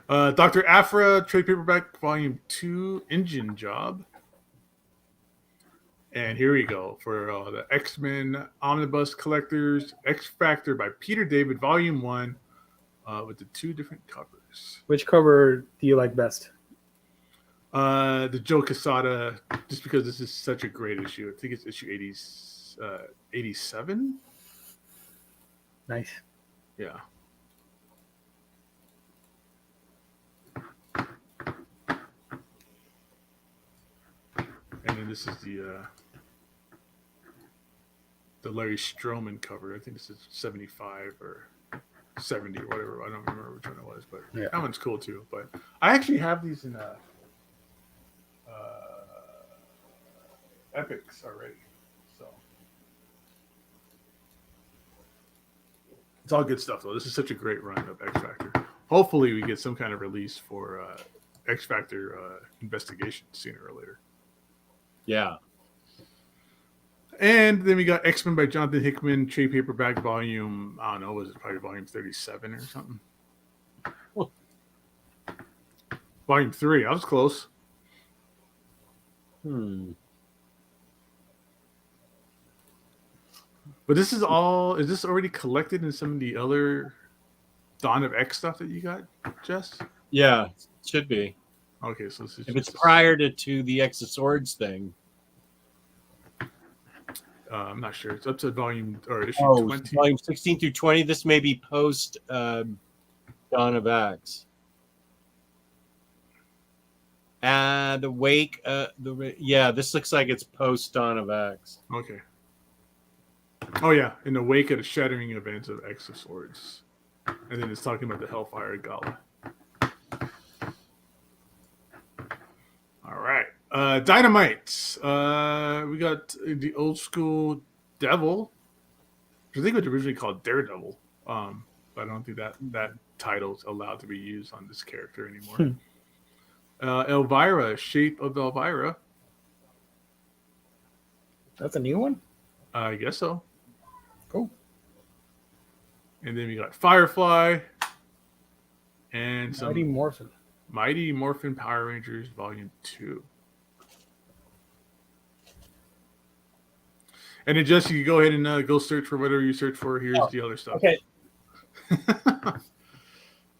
Dr. Aphra, trade paperback, volume 2, Engine Job. And here we go for the X-Men Omnibus Collectors X Factor by Peter David, volume 1, with the 2 different covers. Which cover do you like best? The Joe Quesada, just because this is such a great issue. I think it's issue 87. Nice. Yeah. And then this is the Larry Stroman cover. I think this is 75 or 70 or whatever. I don't remember which one it was, but Yeah. that one's cool too. But I actually have these in Epics already, so it's all good stuff though. This is such a great run of X Factor. Hopefully we get some kind of release for X Factor investigation sooner or later. Yeah. And then we got X-Men by Jonathan Hickman, trade paperback volume, I don't know, was it probably volume 37 or something? Oh. Volume 3, I was close. But this is this already collected in some of the other Dawn of X stuff that you got, Jess? Yeah, should be. Okay, so this is If it's prior to the X of Swords thing. I'm not sure. It's up to volume or issue 20. Volume 16 through 20. This may be post Dawn of X. The Wake. This looks like it's post Dawn of X. Okay. Oh yeah, in the wake of the shattering events of X of Swords, and then it's talking about the Hellfire Gala. All right, Dynamite. We got the old school Devil, which I think it was originally called Daredevil, but I don't think that title's allowed to be used on this character anymore. Elvira, Shape of Elvira. That's a new one? I guess so. Cool. And then we got Firefly and some Mighty Morphin Power Rangers Volume 2. And then Jesse, you go ahead and go search for whatever you search for. Here's the other stuff. Okay.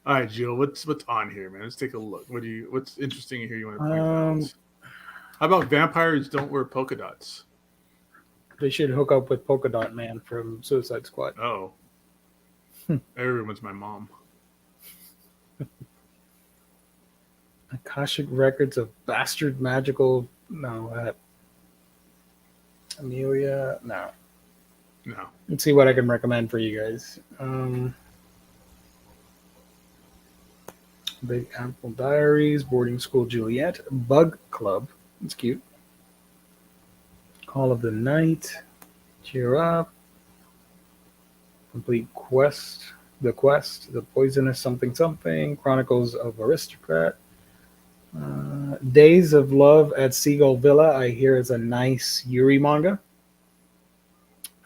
All right, Jill, what's on here, man? Let's take a look. What's interesting here you want to point out? How about vampires don't wear polka dots? They should hook up with Polka Dot Man from Suicide Squad. Oh. Everyone's my mom. Akashic Records of Bastard Magical. No. Amelia. No. Let's see what I can recommend for you guys. Big Apple Diaries, Boarding School Juliet, Bug Club. That's cute. Call of the Night, Cheer Up, Complete Quest, The Poisonous Something Something, Chronicles of Aristocrat, Days of Love at Seagull Villa, I hear is a nice Yuri manga.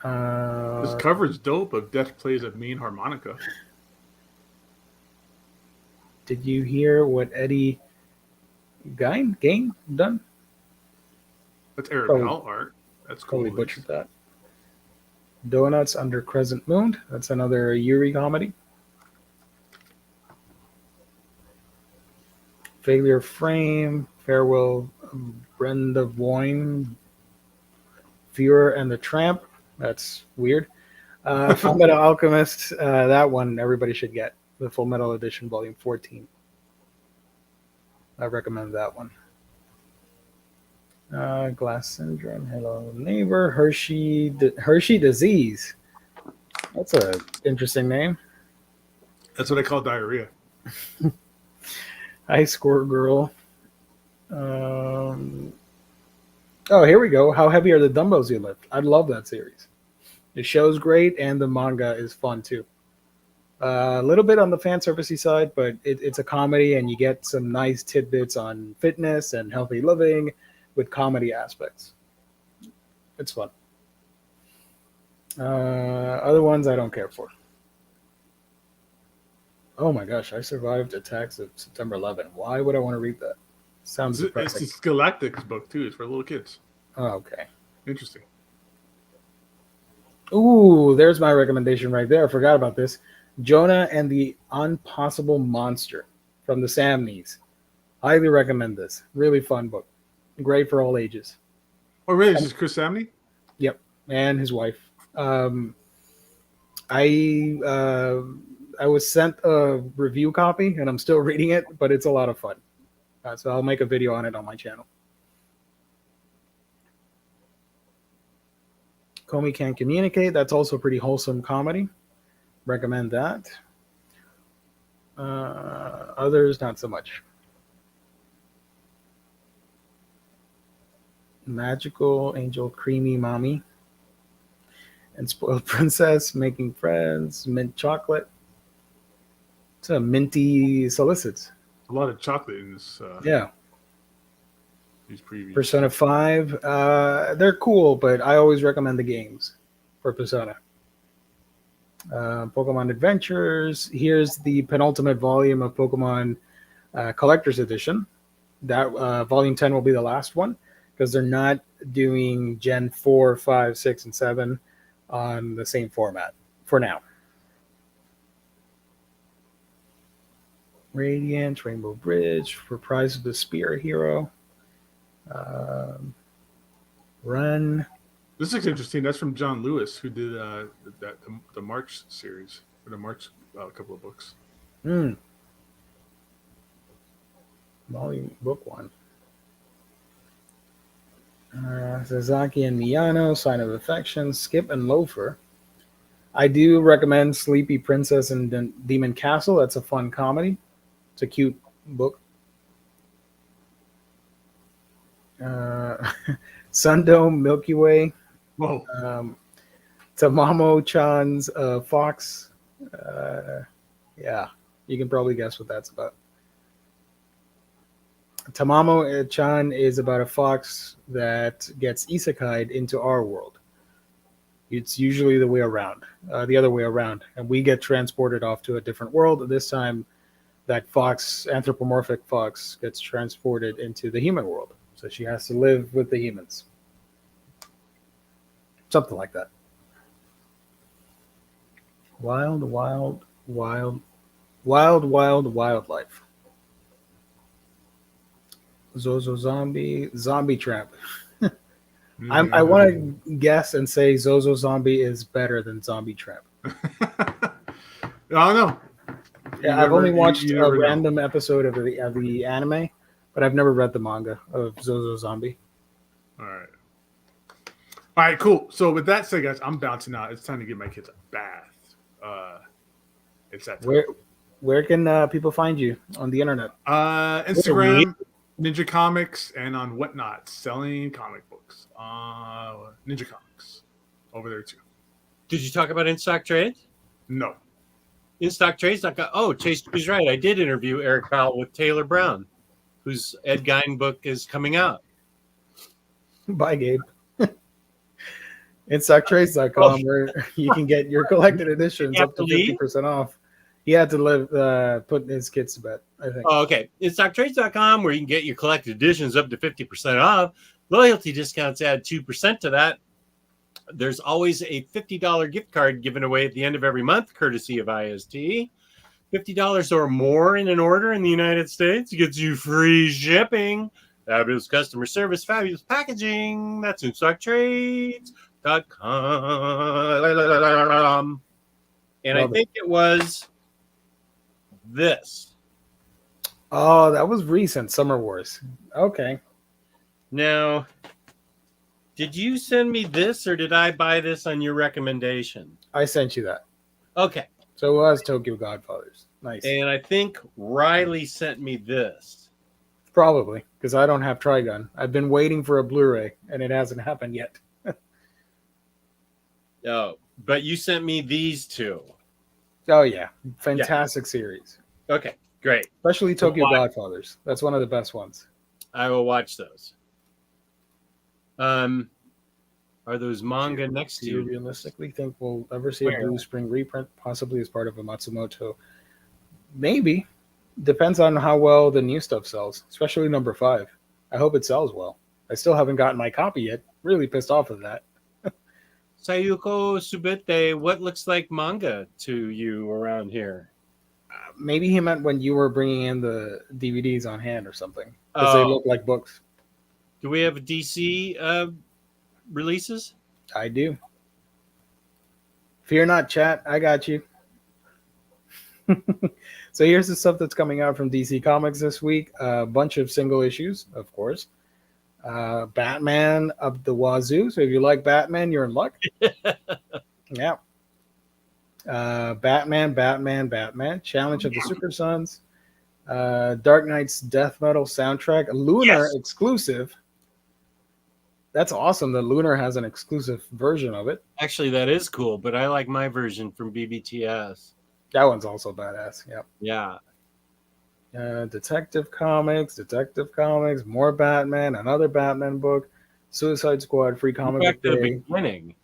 This cover's dope of Death Plays a Mean Harmonica. Did you hear what Eddie Gain done? That's Arabelle art. That's cool. Totally butchered that. Donuts Under Crescent Moon. That's another Yuri comedy. Failure Frame. Farewell Brenda Voin. Fuhrer and the Tramp. That's weird. Full Metal Alchemist. That one everybody should get. The Full Metal Edition, Volume 14. I recommend that one. Glass Syndrome, Hello Neighbor, Hershey Disease. That's an interesting name. That's what I call diarrhea. Ice Score Girl. Oh, here we go. How heavy are the dumbbells you lift? I love that series. The show's great, and the manga is fun too. A little bit on the fan servicey side, but it's a comedy, and you get some nice tidbits on fitness and healthy living with comedy aspects. It's fun. Other ones I don't care for. Oh my gosh, I survived attacks of September 11. Why would I want to read that? Sounds depressing. It's Galactic's book too. It's for little kids. Oh, okay. Interesting. Ooh, there's my recommendation right there. I forgot about this. Jonah and the Impossible Monster. from the Samneys. Highly recommend this. Really fun book. Great for all ages. Oh, really? This is Chris Samney? Yep, and his wife. I was sent a review copy, and I'm still reading it, but it's a lot of fun. So I'll make a video on it on my channel. Comey Can't Communicate. That's also pretty wholesome comedy. Recommend that. Others, not so much. Magical Angel Creamy Mommy. And Spoiled Princess, Making Friends, Mint Chocolate. It's a minty solicits. A lot of chocolate in this. Yeah. These previews. Persona 5. They're cool, but I always recommend the games for Persona. Pokemon Adventures. Here's the penultimate volume of Pokemon Collector's Edition. That volume 10 will be the last one because they're not doing Gen 4, 5, 6, and 7 on the same format for now. Radiant, Rainbow Bridge, Reprise of the Spear Hero. Run. This looks interesting. That's from John Lewis, who did the March series, or the March couple of books. Volume book 1. Sasaki and Miyano, Sign of Affection, Skip and Loafer. I do recommend Sleepy Princess and Demon Castle. That's a fun comedy. It's a cute book. Sundome, Milky Way. Whoa. Tamamo-chan's Fox. Yeah, you can probably guess what that's about. Tamamo-chan is about a fox that gets isekai'd into our world. It's usually the other way around. And we get transported off to a different world. This time, that fox, anthropomorphic fox, gets transported into the human world. So she has to live with the humans. Something like that. Wild Wildlife. Zozo Zombie Trap. I want to guess and say Zozo Zombie is better than Zombie Trap. I don't know. Yeah, I've only watched a random episode of the anime, but I've never read the manga of Zozo Zombie. All right, cool. So with that said, guys, I'm bouncing out. It's time to give my kids a bath. It's that time. Where can people find you on the internet? Instagram, Ninja Comics, and on Whatnot, selling comic books. Ninja Comics over there too. Did you talk about in-stock trades? No. In-stock trades? Chase was right. I did interview Eric Powell with Taylor Brown, whose Ed Gein book is coming out. Bye, Gabe. InStockTrades.com, where you can get your collected editions up to 50% off. He had to put his kids to bed, I think. Oh, okay. InStockTrades.com, where you can get your collected editions up to 50% off. Loyalty discounts add 2% to that. There's always a $50 gift card given away at the end of every month, courtesy of IST. $50 or more in an order in the United States gets you free shipping, fabulous customer service, fabulous packaging. That's InStockTrades.com. And I think it was this. Oh, that was recent. Summer Wars. Okay. Now, did you send me this or did I buy this on your recommendation? I sent you that. Okay. So it was Tokyo Godfathers. Nice. And I think Riley sent me this. Probably, because I don't have Trigun. I've been waiting for a Blu-ray, and it hasn't happened yet. Oh, but you sent me these two. Oh, yeah. Fantastic series. Okay, great. Especially Tokyo Godfathers. That's one of the best ones. I will watch those. Are those manga next to Do you realistically think we'll ever see a Blue Spring reprint, possibly as part of a Matsumoto? Maybe. Depends on how well the new stuff sells, especially number 5. I hope it sells well. I still haven't gotten my copy yet. Really pissed off of that. Sayuko Subete, what looks like manga to you around here? Maybe he meant when you were bringing in the DVDs on hand or something, because they look like books. Do we have DC releases? I do. Fear not, chat. I got you. So here's the stuff that's coming out from DC Comics this week. A bunch of single issues, of course. Batman up the wazoo. So if you like Batman, you're in luck. Yeah. Batman. Challenge of the Super Sons. Dark Knight's Death Metal soundtrack. Lunar exclusive. That's awesome that Lunar has an exclusive version of it. Actually, that is cool, but I like my version from BBTS. That one's also badass. Yep. Yeah. Detective Comics, more Batman, another Batman book, Suicide Squad, free comic book the day. beginning.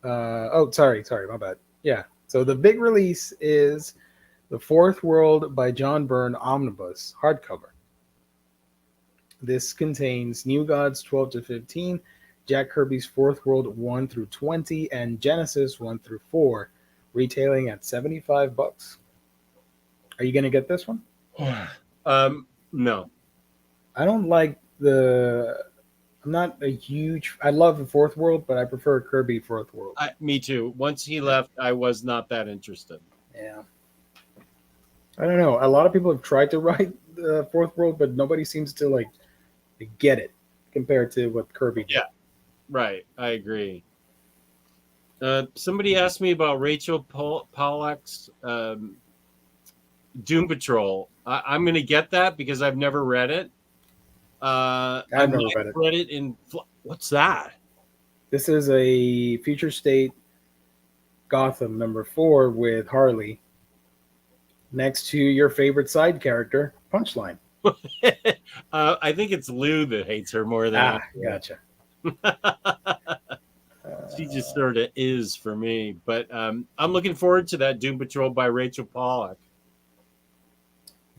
Sorry, my bad. Yeah. So the big release is The Fourth World by John Byrne Omnibus hardcover. This contains New Gods 12 to 15, Jack Kirby's Fourth World 1 through 20, and Genesis 1 through 4, retailing at $75. Are you going to get this one? No. I don't like I'm not a huge. I love the Fourth World, but I prefer Kirby Fourth World. Me too. Once he left, I was not that interested. Yeah. I don't know. A lot of people have tried to write the Fourth World, but nobody seems to get it compared to what Kirby did. Yeah. Right. I agree. Somebody asked me about Rachel Pollack's Doom Patrol. I'm going to get that because I've never read it. I've never read it. What's that? This is a future state Gotham #4 with Harley next to your favorite side character, Punchline. I think it's Lou that hates her more than gotcha. She just sort of is for me. But I'm looking forward to that Doom Patrol by Rachel Pollack.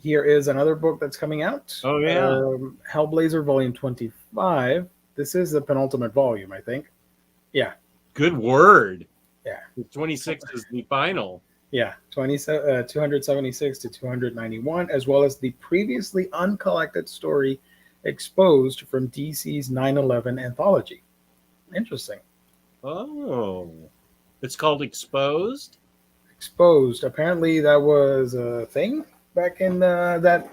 Here is another book that's coming out. Oh, yeah. Hellblazer Volume 25. This is the penultimate volume, I think. Yeah. Good word. Yeah. 26 is the final. Yeah. 276 to 291, as well as the previously uncollected story Exposed from DC's 9/11 anthology. Interesting. Oh. It's called Exposed? Exposed. Apparently that was a thing back in that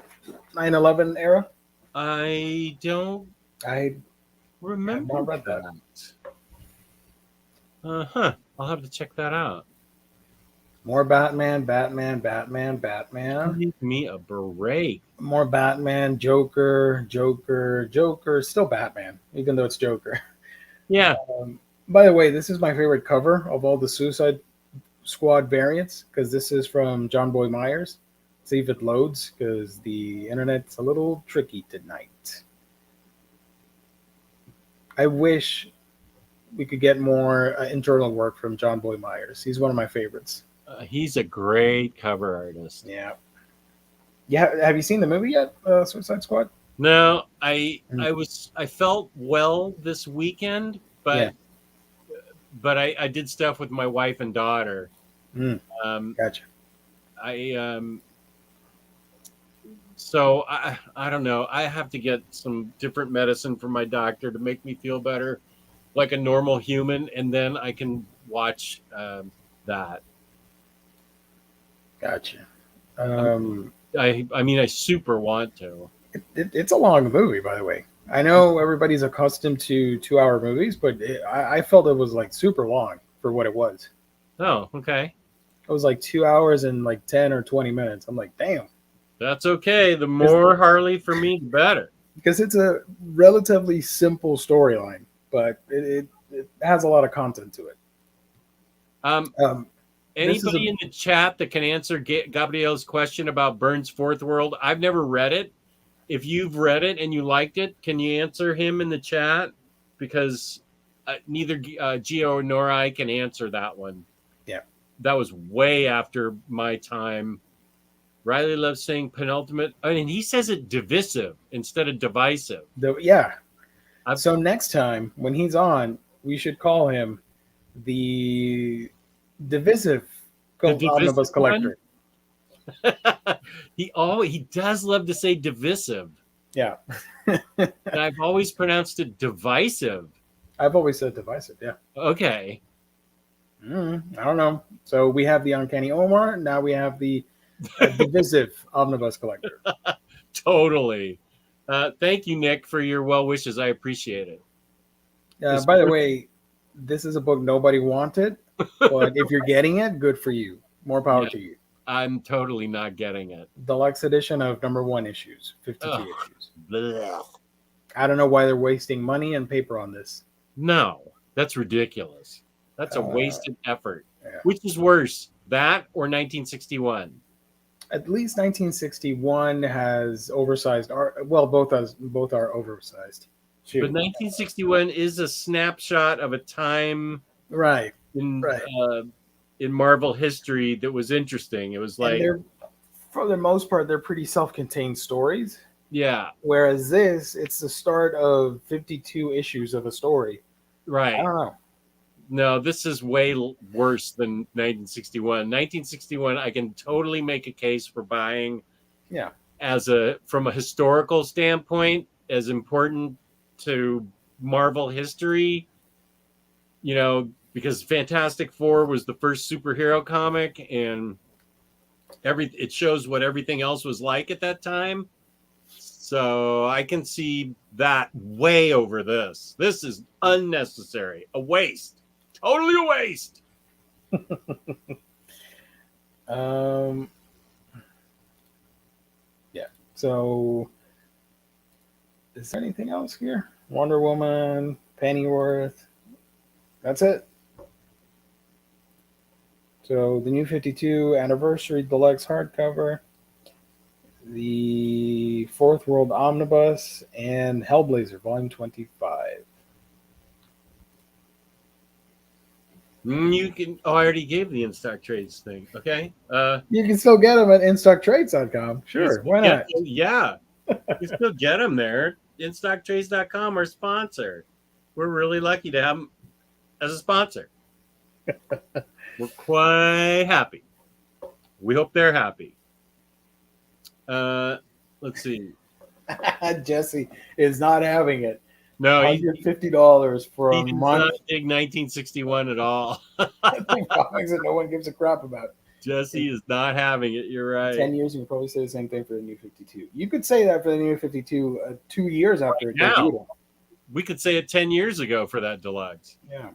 9/11 era. I don't remember. I've not read that. I'll have to check that out. More Batman. Give me a break. More Batman, Joker. Still Batman, even though it's Joker. Yeah. By the way, this is my favorite cover of all the Suicide Squad variants because this is from John Boy Myers. See if it loads because the internet's a little tricky tonight. I wish we could get more internal work from John Boy Myers. He's one of my favorites. He's a great cover artist. Yeah. Have you seen the movie yet, Suicide Squad? No, I felt well this weekend, but I did stuff with my wife and daughter. Gotcha. So I don't know. I have to get some different medicine from my doctor to make me feel better, like a normal human, and then I can watch that. Gotcha. I super want to. It's a long movie, by the way. I know everybody's accustomed to 2-hour movies, but I felt it was like super long for what it was. Oh, okay. It was like 2 hours and like 10 or 20 minutes. I'm like, damn. That's okay. The more Harley for me, the better. Because it's a relatively simple storyline, but it has a lot of content to it. Anybody in the chat that can answer Gabriel's question about Byrne's Fourth World? I've never read it. If you've read it and you liked it, can you answer him in the chat? Because neither Gio nor I can answer that one. Yeah. That was way after my time. Riley loves saying penultimate. And he says it divisive instead of divisive. So next time when he's on, we should call him the Divisive Omnibus Collector. He does love to say divisive. Yeah. And I've always pronounced it divisive. I've always said divisive. Yeah. Okay. I don't know. So we have the Uncanny Omar. Now we have the divisive Omnibus Collector. Totally. Thank you, Nick, for your well wishes. I appreciate it. By the way, this is a book nobody wanted, but if you're getting it, good for you. More power to you. I'm totally not getting it. Deluxe edition of #1 issues, 52 issues. Blech. I don't know why they're wasting money and paper on this. No, that's ridiculous. That's a wasted effort. Yeah. Which is worse, that or 1961? At least 1961 has oversized art. Well, both are oversized. Shoot. But 1961 is a snapshot of a time Right. in Marvel history that was interesting. It was like, for the most part, they're pretty self-contained stories. yeah, Whereas it's the start of 52 issues of a story. right. I don't know. No, this is way worse than 1961. 1961, I can totally make a case for buying. Yeah. From a historical standpoint, as important to Marvel history, because Fantastic Four was the first superhero comic, and it shows what everything else was like at that time. So I can see that way over this. This is unnecessary, a waste. Totally a waste. Yeah. So, is there anything else here? Wonder Woman, Pennyworth. That's it. So the New 52 Anniversary Deluxe hardcover, the Fourth World Omnibus, and Hellblazer Volume 25. You can. Oh, I already gave the in-stock trades thing. Okay. You can still get them at InStockTrades.com. Sure, why not? Yeah, you can still get them there. InStockTrades.com, our sponsor. We're really lucky to have them as a sponsor. We're quite happy. We hope they're happy. Let's see. Jesse is not having it. No, $150 for he a does month. not dig 1961 at all. Comics that no one gives a crap about. Jesse is not having it. You're right. 10 years, you can probably say the same thing for the New 52. You could say that for the New 52 2 years after it debuted. We could say it 10 years ago for that deluxe. Yeah.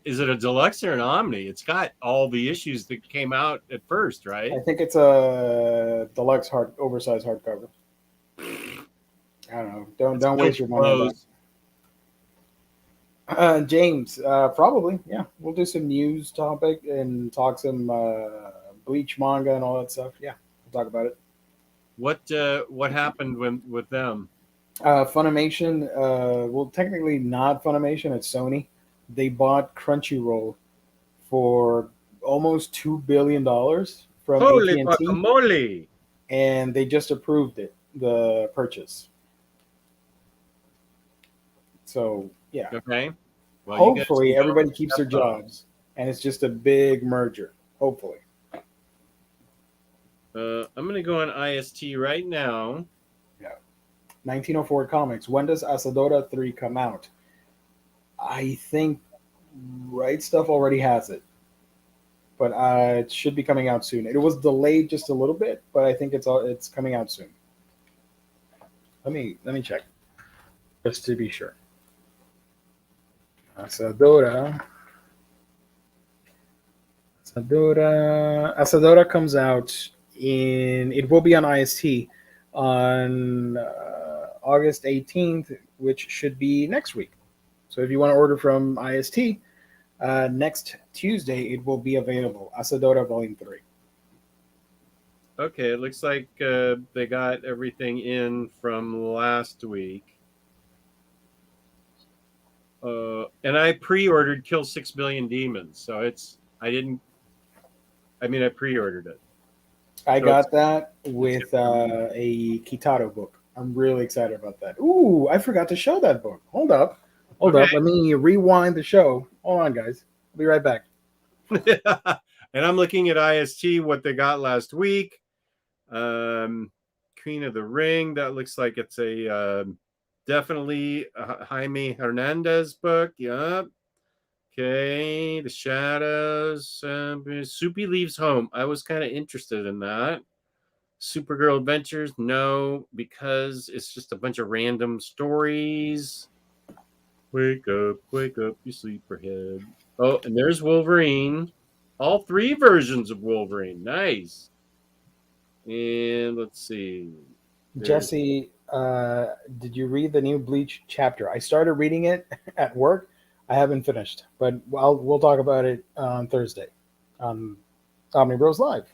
Is it a deluxe or an Omni? It's got all the issues that came out at first, right? I think it's a deluxe oversized hardcover. I don't know. Don't waste your money on that. James, probably, yeah. We'll do some news topic and talk some Bleach manga and all that stuff. Yeah, we'll talk about it. What happened with them? Funimation, well, technically not Funimation, it's Sony. They bought Crunchyroll for almost $2 billion from Holy AT&T, guacamole! and they just approved the purchase. So yeah, Okay. Well, hopefully everybody keeps their jobs, and it's just a big merger. Hopefully. I'm going to go on IST right now. 1904 Comics. When does Asadora 3 come out? I think Right Stuff already has it, but it should be coming out soon. It was delayed just a little bit, but I think it's coming out soon. Let me check just to be sure. Asadora comes out it will be on IST on August 18th, which should be next week. So if you want to order from IST, next Tuesday it will be available. Asadora Volume 3. Okay, it looks like they got everything in from last week. And I pre-ordered Kill 6 Billion Demons, so I pre-ordered it. I got that with a Kitaro book. I'm really excited about that. Ooh, I forgot to show that book. Hold up. Let me rewind the show. Hold on, guys. I'll be right back. And I'm looking at IST, what they got last week. Queen of the Ring. That looks like it's a definitely a Jaime Hernandez book. Yep. Okay. The Shadows. Soupy Leaves Home. I was kind of interested in that. Supergirl Adventures. No, because it's just a bunch of random stories. Wake up, you sleeperhead. Oh, and there's Wolverine. All 3 versions of Wolverine. Nice. And let's see. Jesse, did you read the new Bleach chapter? I started reading it at work. I haven't finished, but we'll talk about it on Thursday on Omnibros Live.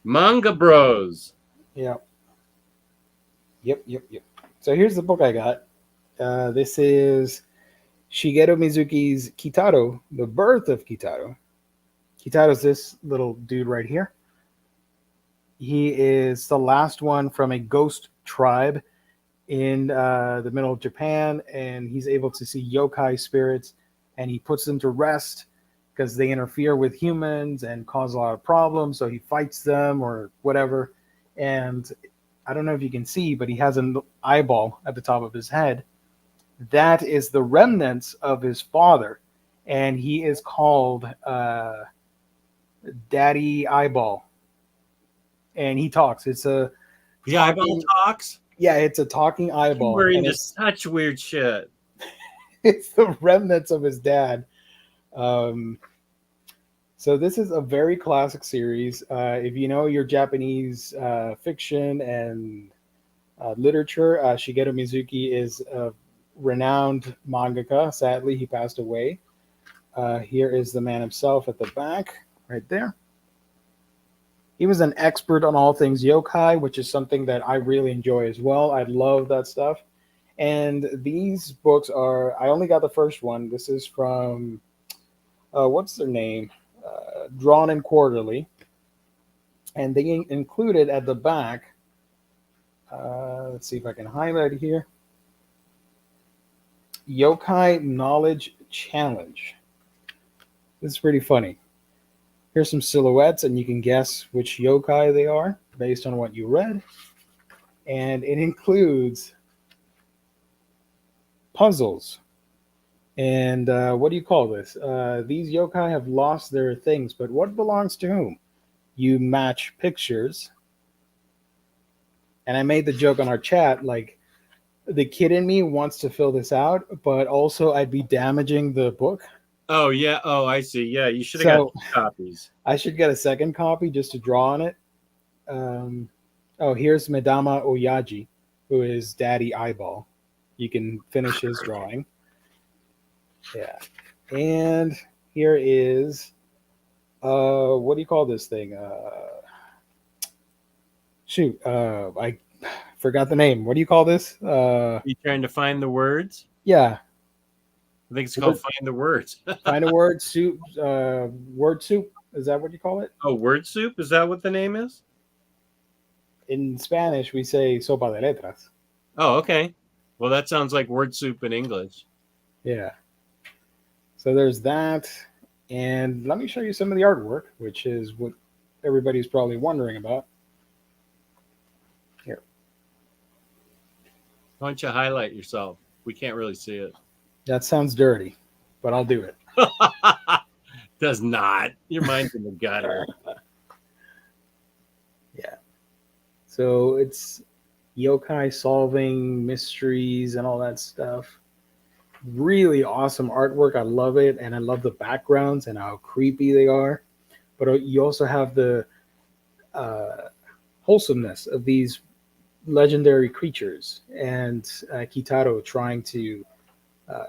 Manga Bros. Yeah. Yep. So here's the book I got. This is Shigeru Mizuki's Kitaro, The Birth of Kitaro. Kitaro's this little dude right here. He is the last one from a ghost tribe in the middle of Japan, and he's able to see yokai spirits, and he puts them to rest because they interfere with humans and cause a lot of problems, so he fights them or whatever. And I don't know if you can see, but he has an eyeball at the top of his head. That is the remnants of his father, and he is called Daddy Eyeball. And he talks. It's a The eyeball talks? Yeah, it's a talking eyeball. We're into such weird shit. It's the remnants of his dad. So this is a very classic series. If you know your Japanese fiction and literature, Shigeru Mizuki is a renowned mangaka. Sadly, he passed away. Here is the man himself at the back, right there. He was an expert on all things yokai, which is something that I really enjoy as well. I love that stuff. And these books are, I only got the first one. This is from, what's their name? Drawn and Quarterly. And they included at the back, let's see if I can highlight it here, Yokai Knowledge Challenge. This is pretty funny. Here's some silhouettes, and you can guess which yokai they are based on what you read. And it includes puzzles. And what do you call this? These yokai have lost their things, but what belongs to whom? You match pictures. And I made the joke on our chat, like, the kid in me wants to fill this out, but also I'd be damaging the book. Oh, yeah. Oh, I see. Yeah, you should have got 2 copies. I should get a second copy just to draw on it. Here's Madama Oyaji, who is Daddy Eyeball. You can finish his drawing. Yeah. And here is, what do you call this thing? I forgot the name. What do you call this? You trying to find the words? Yeah. I think it's called Find the Words. Find a word soup. Word soup. Is that what you call it? Oh, Word Soup? Is that what the name is? In Spanish, we say sopa de letras. Oh, okay. Well, that sounds like Word Soup in English. Yeah. So there's that. And let me show you some of the artwork, which is what everybody's probably wondering about. Here. Why don't you highlight yourself? We can't really see it. That sounds dirty, but I'll do it. Does not. Your mind's in the gutter. Yeah. So it's yokai solving mysteries and all that stuff. Really awesome artwork. I love it. And I love the backgrounds and how creepy they are. But you also have the wholesomeness of these legendary creatures and Kitaro trying to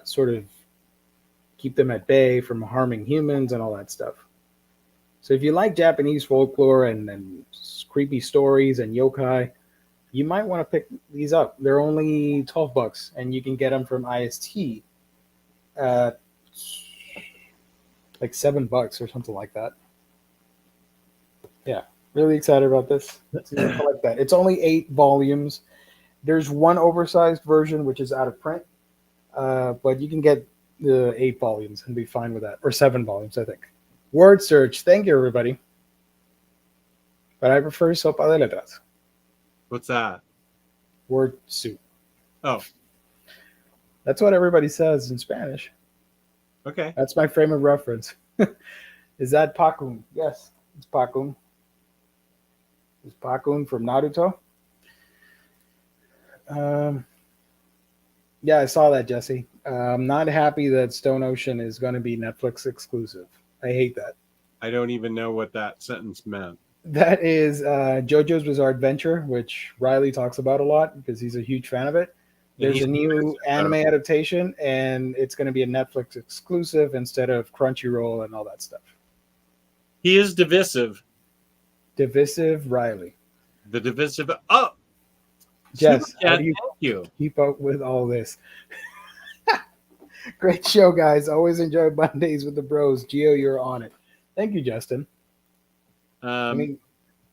sort of keep them at bay from harming humans and all that stuff. So if you like Japanese folklore and creepy stories and yokai, you might want to pick these up. They're only $12, and you can get them from IST at like $7 or something like that. Yeah, really excited about this. I like that. It's only 8 volumes. There's one oversized version which is out of print, but you can get the 8 volumes and be fine with that, or 7 volumes, I think. Word search. Thank you, everybody. But I prefer sopa de letras. What's that? Word soup. Oh, That's what everybody says in Spanish. okay. That's my frame of reference. Is that Pakun? Yes, it's Pakun. It's Pakun from Naruto. Yeah, I saw that, Jesse. I'm not happy that Stone Ocean is going to be Netflix exclusive. I hate that. I don't even know what that sentence meant. That is JoJo's Bizarre Adventure, which Riley talks about a lot because he's a huge fan of it. There's a new anime adaptation, and it's going to be a Netflix exclusive instead of Crunchyroll and all that stuff. He is divisive. Divisive Riley. The divisive. Oh, Jess, Super how Chat, do you thank you. keep up with all this? Great show, guys. Always enjoy Mondays with the bros. Gio, you're on it. Thank you, Justin.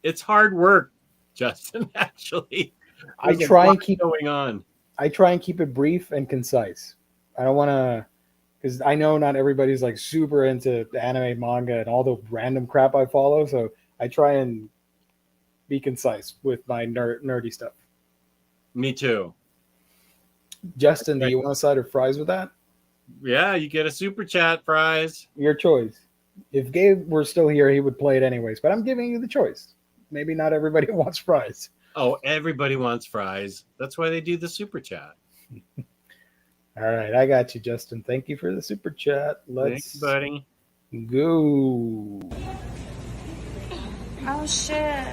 It's hard work, Justin. Actually, I There's a try and lot keep going on. I try and keep it brief and concise. I don't want to, because I know not everybody's like super into the anime, manga, and all the random crap I follow. So I try and be concise with my nerdy stuff. Me too. Justin, do you want a side of fries with that? Yeah, you get a super chat prize. Your choice. If Gabe were still here, he would play it anyways. But I'm giving you the choice. Maybe not everybody wants fries. Oh, everybody wants fries. That's why they do the super chat. All right, I got you, Justin. Thank you for the super chat. Thanks, Let's buddy. go. Oh shit.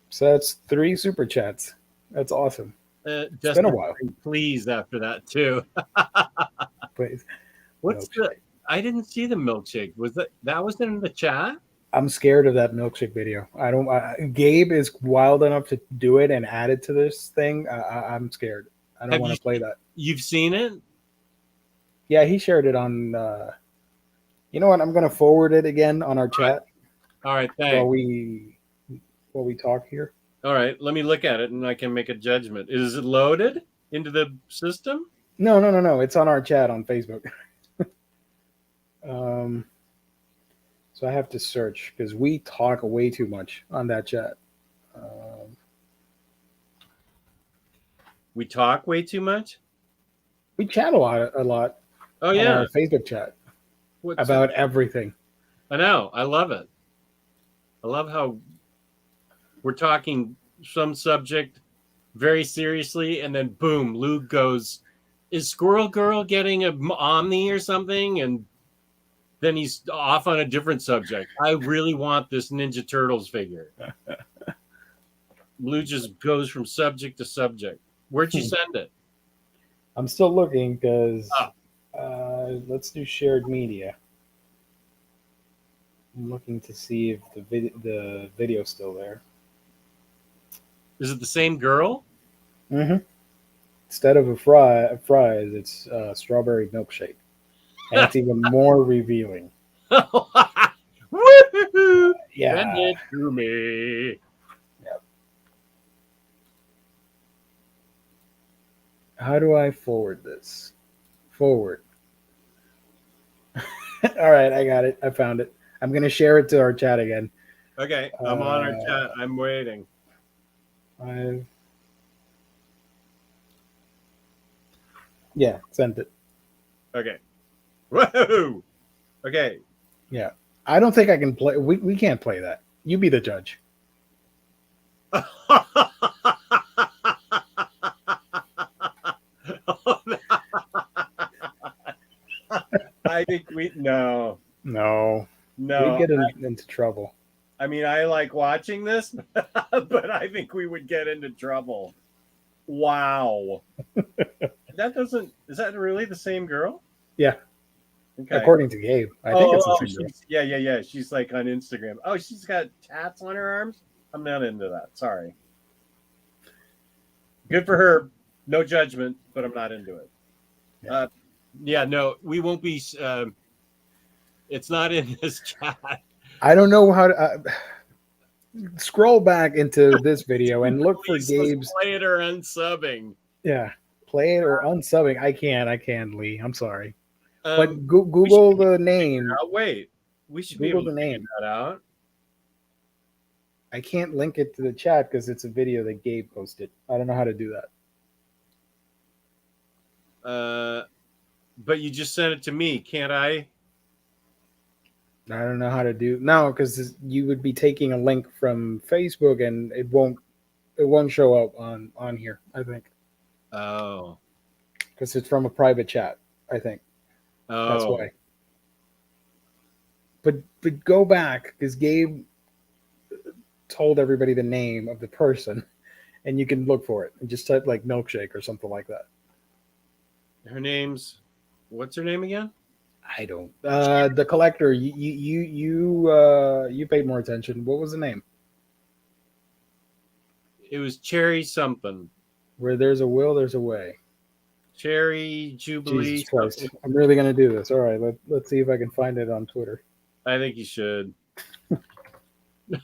So that's 3 super chats. That's awesome. It's been a while. Please, after that too. Please. What's the? I didn't see the milkshake. Was that was in the chat? I'm scared of that milkshake video. I don't. Gabe is wild enough to do it and add it to this thing. I'm scared. I don't want to play that. You've seen it? Yeah, he shared it on. You know what? I'm going to forward it again on our chat. All right, thanks. While we talk here. All right, let me look at it and I can make a judgment. Is it loaded into the system? No. It's on our chat on Facebook. So I have to search because we talk way too much on that chat. We talk way too much? We chat a lot. Oh, on yeah. our Facebook chat What's about everything. I know. I love it. I love how we're talking some subject very seriously, and then boom, Luke goes, "Is Squirrel Girl getting an Omni or something?" And then he's off on a different subject. I really want this Ninja Turtles figure. Blue just goes from subject to subject. Where'd you send it? I'm still looking because let's do shared media. I'm looking to see if the video's still there. Is it the same girl? Mm-hmm. Instead of a fries, it's strawberry milkshake. And it's even more revealing. Woo-hoo-hoo! Yeah. Send it to me. Yep. How do I forward this? Forward. All right, I got it. I found it. I'm going to share it to our chat again. Okay, I'm on our chat. I'm waiting. Yeah, sent it. Okay. Whoa. Okay. Yeah. I don't think I can play. We can't play that. You be the judge. I think no. We get into trouble. I mean, I like watching this, but I think we would get into trouble. Wow. Is that really the same girl? Yeah. Okay. According to Gabe. I think it's the same girl. Yeah. She's like on Instagram. Oh, she's got tats on her arms? I'm not into that. Sorry. Good for her. No judgment, but I'm not into it. Yeah. No, we won't be. It's not in this chat. I don't know how to. scroll back into this video and look for Please, let's Gabe's. play it or unsubbing. Yeah, play it or unsubbing. I can't, Lee. I'm sorry. Um, But Google the name. wait, we should be Google able the to figure name. that out. I can't link it to the chat because it's a video that Gabe posted. I don't know how to do that. But you just sent it to me, can't I? I don't know how to do no, because you would be taking a link from Facebook and it won't show up on here. I think Oh, because it's from a private chat. I think that's oh, why. But go back because Gabe told everybody the name of the person, and you can look for it and just type like milkshake or something like that. her name's what's her name again? I don't. The collector. You paid more attention. What was the name? It was Cherry something. Where there's a will, there's a way. Cherry Jubilee. Jesus Christ! Something. I'm really gonna do this. All right, let's see if I can find it on Twitter. I think you should.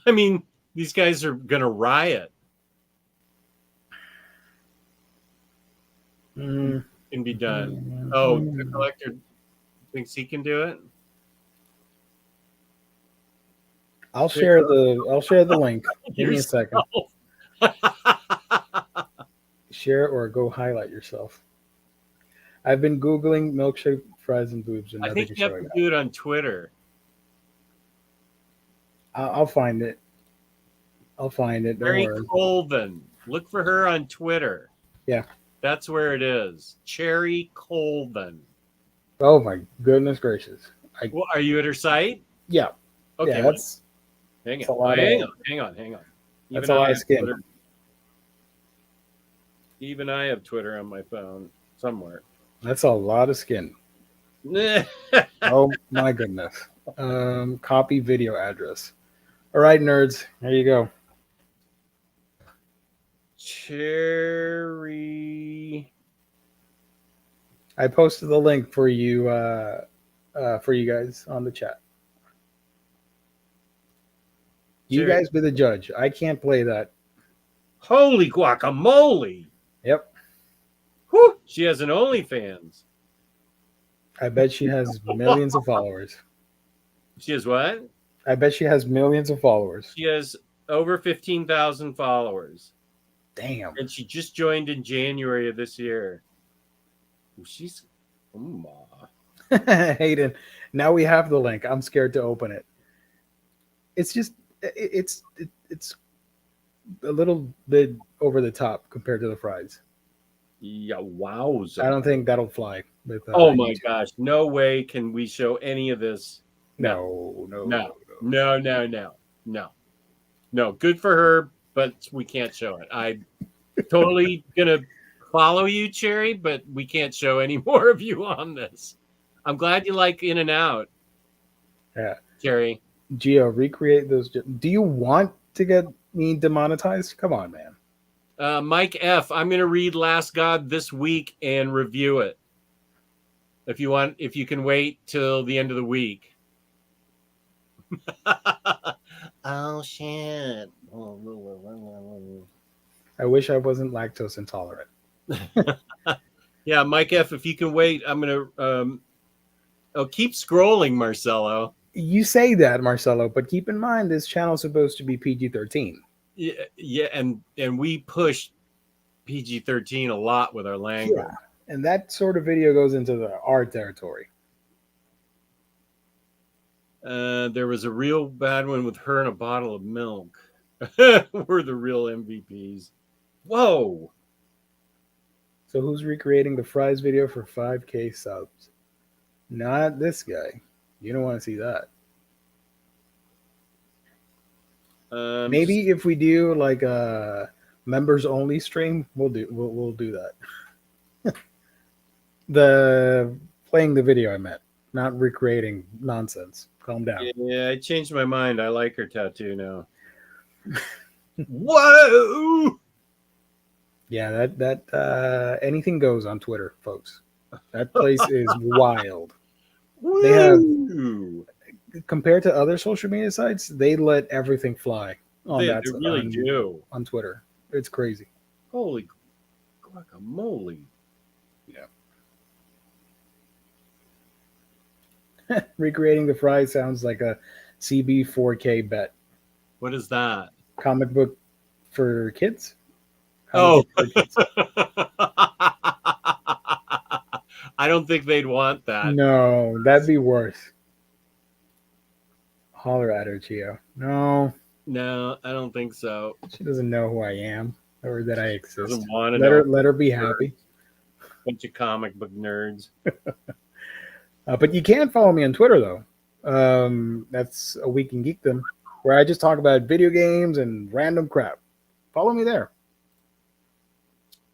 I mean, these guys are gonna riot. Can be done. Oh, the collector thinks he can do it. I'll share the link. Give me a second. Share or go highlight yourself. I've been Googling milkshake, fries, and boobs, and I nothing think is you have showing to up. do it on Twitter. I'll find it. Don't Mary worry. Colvin. Look for her on Twitter. Yeah. That's where it is. Cherry Colvin. Oh my goodness gracious! Well, are you at her site? Yeah. Okay. Yeah, that's hang a on. lot Hang of- on. That's a lot of skin. Twitter. Even I have Twitter on my phone somewhere. That's a lot of skin. Oh my goodness. Copy video address. All right, nerds. There you go. Cherry. I posted the link for you guys on the chat. You Cherry. guys be the judge. I can't play that. Holy guacamole. Yep. Whew. She has an OnlyFans. I bet she has millions of followers. She has what? I bet she has millions of followers. She has over 15,000 followers. Damn. And she just joined in January of this year. She's Hayden, now we have the link. I'm scared to open it. It's a little bit over the top compared to the fries. yeah, wowza. I don't think that'll fly with Oh my YouTube. gosh. No way can we show any of this. No. No. Good for her, but we can't show it. I'm totally gonna follow you, Cherry, but we can't show any more of you on this. I'm glad you like In and Out. Yeah. Cherry. Gio, recreate those. Do you want to get me demonetized? Come on, man. Mike F, I'm gonna read Last God this week and review it. If you can wait till the end of the week. Oh shit. I wish I wasn't lactose intolerant. Yeah, Mike F, if you can wait, I'm gonna keep scrolling, Marcelo. You say that, Marcelo, but keep in mind this channel is supposed to be PG-13. Yeah, and we push PG-13 a lot with our language. Yeah, and that sort of video goes into the R territory. There was a real bad one with her and a bottle of milk. We're the real MVPs. Whoa. So who's recreating the fries video for 5K subs? Not this guy. You don't want to see that. Maybe if we do like a members only stream, we'll do that. The playing the video I meant, not recreating nonsense. Calm down. Yeah, I changed my mind. I like her tattoo now. Whoa! Yeah, that anything goes on Twitter, folks. That place is wild. They have, compared to other social media sites, they let everything fly. on They really do. on Twitter. It's crazy. Holy guacamole. Recreating the fry sounds like a CB4K bet. What is that? Comic book for kids? Oh. Comic book for kids. I don't think they'd want that. No, that'd be worse. Holler at her, Chio. No, No, I don't think so. she doesn't know who I am or that I exist. Doesn't want to Let know. her let her be happy. Bunch of comic book nerds. But you can follow me on Twitter though. That's a week in geekdom where I just talk about video games and random crap. Follow me there.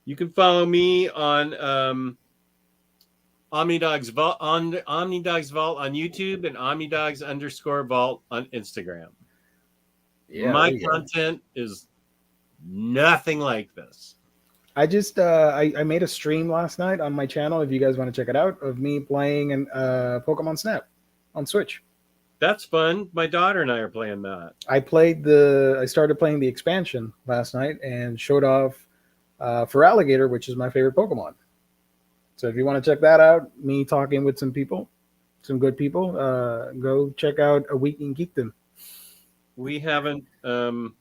You can follow me on Omnidogs Vault on Omnidogs Vault on YouTube and Omnidogs_Vault on Instagram. Yeah, my content is nothing like this. I just I made a stream last night on my channel. If you guys want to check it out, of me playing an Pokemon Snap on Switch. That's fun. My daughter and I are playing that. I started playing the expansion last night and showed off for Alligator, which is my favorite Pokemon. So if you want to check that out, me talking with some people, some good people, go check out A Week in Geekdom. We haven't gotten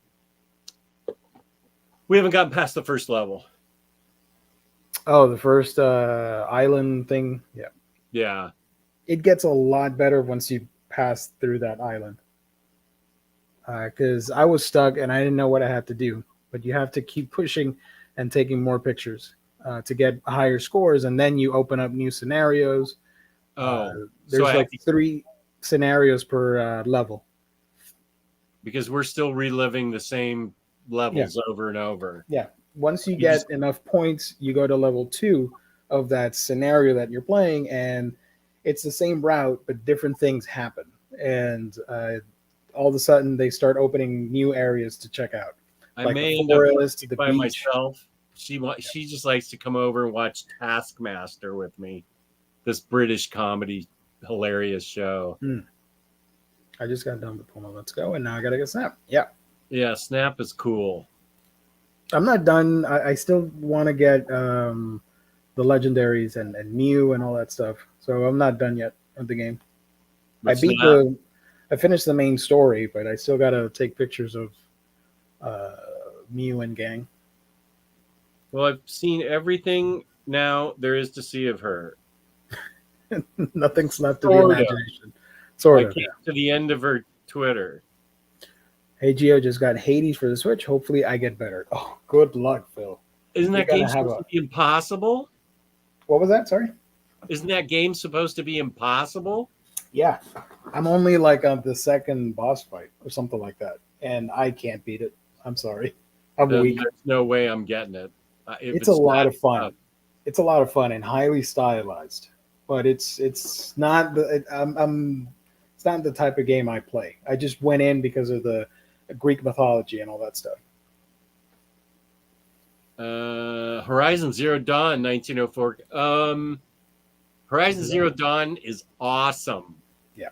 past the first level. Oh, the first island thing. Yeah. Yeah. It gets a lot better once you pass through that island. Because I was stuck and I didn't know what I had to do. But you have to keep pushing and taking more pictures to get higher scores. And then you open up new scenarios. There's so like 3 scenarios per level. Because we're still reliving the same levels over and over. Yeah. Once you get enough points, you go to level 2 of that scenario that you're playing, and it's the same route, but different things happen. And all of a sudden, they start opening new areas to check out. I like may the end up forest, the by beach. myself. She just likes to come over and watch Taskmaster with me. This British comedy, hilarious show. I just got done with Puma Let's Go, and now I got to get Snap. Yeah. Yeah, Snap is cool. I'm not done. I still want to get the legendaries and Mew and all that stuff. So I'm not done yet with the game. I finished the main story, but I still got to take pictures of Mew and gang. Well, I've seen everything now there is to see of her. Nothing's left of the imagination. Sort of. I came to the end of her Twitter. Hey, Gio just got Hades for the Switch. Hopefully I get better. Oh, good luck, Phil. Isn't that game supposed to be impossible? What was that? Sorry? Isn't that game supposed to be impossible? Yeah. I'm only like on the second boss fight or something like that. And I can't beat it. I'm sorry. I'm weak. There's no way I'm getting it. It's a lot of fun. It's a lot of fun and highly stylized. But it's not it's not the type of game I play. I just went in because of the Greek mythology and all that stuff. Horizon Zero Dawn 1904. Horizon Zero Dawn is awesome. Yeah.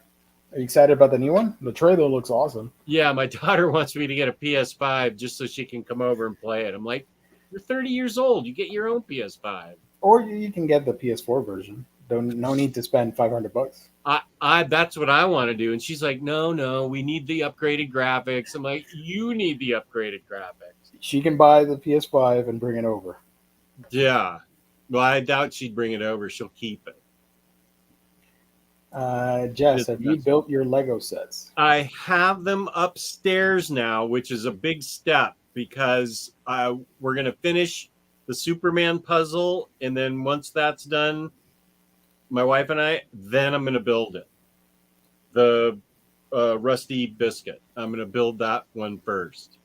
Are you excited about the new one? The trailer looks awesome. Yeah, my daughter wants me to get a PS5 just so she can come over and play it. I'm like, you're 30 years old. You get your own PS5. Or you can get the PS4 version. No need to spend $500. That's what I want to do. And she's like, no, we need the upgraded graphics. I'm like, you need the upgraded graphics. She can buy the PS5 and bring it over. Yeah. Well, I doubt she'd bring it over. She'll keep it. Jess, have you built your Lego sets? I have them upstairs now, which is a big step because we're going to finish the Superman puzzle. And then once that's done, my wife and I, then I'm going to build it. The Rusty Biscuit. I'm going to build that one first.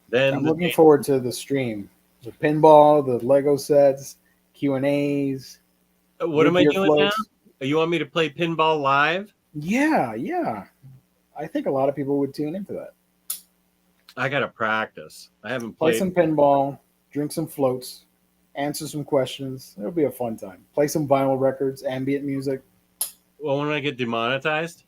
Then I'm looking forward to the stream. The pinball, the Lego sets, Q&As. What am I doing now? You want me to play pinball live? Yeah. I think a lot of people would tune into that. I got to practice. I haven't played. Play some pinball, drink some floats, answer some questions. It'll be a fun time. Play some vinyl records, ambient music. Well, when I get demonetized?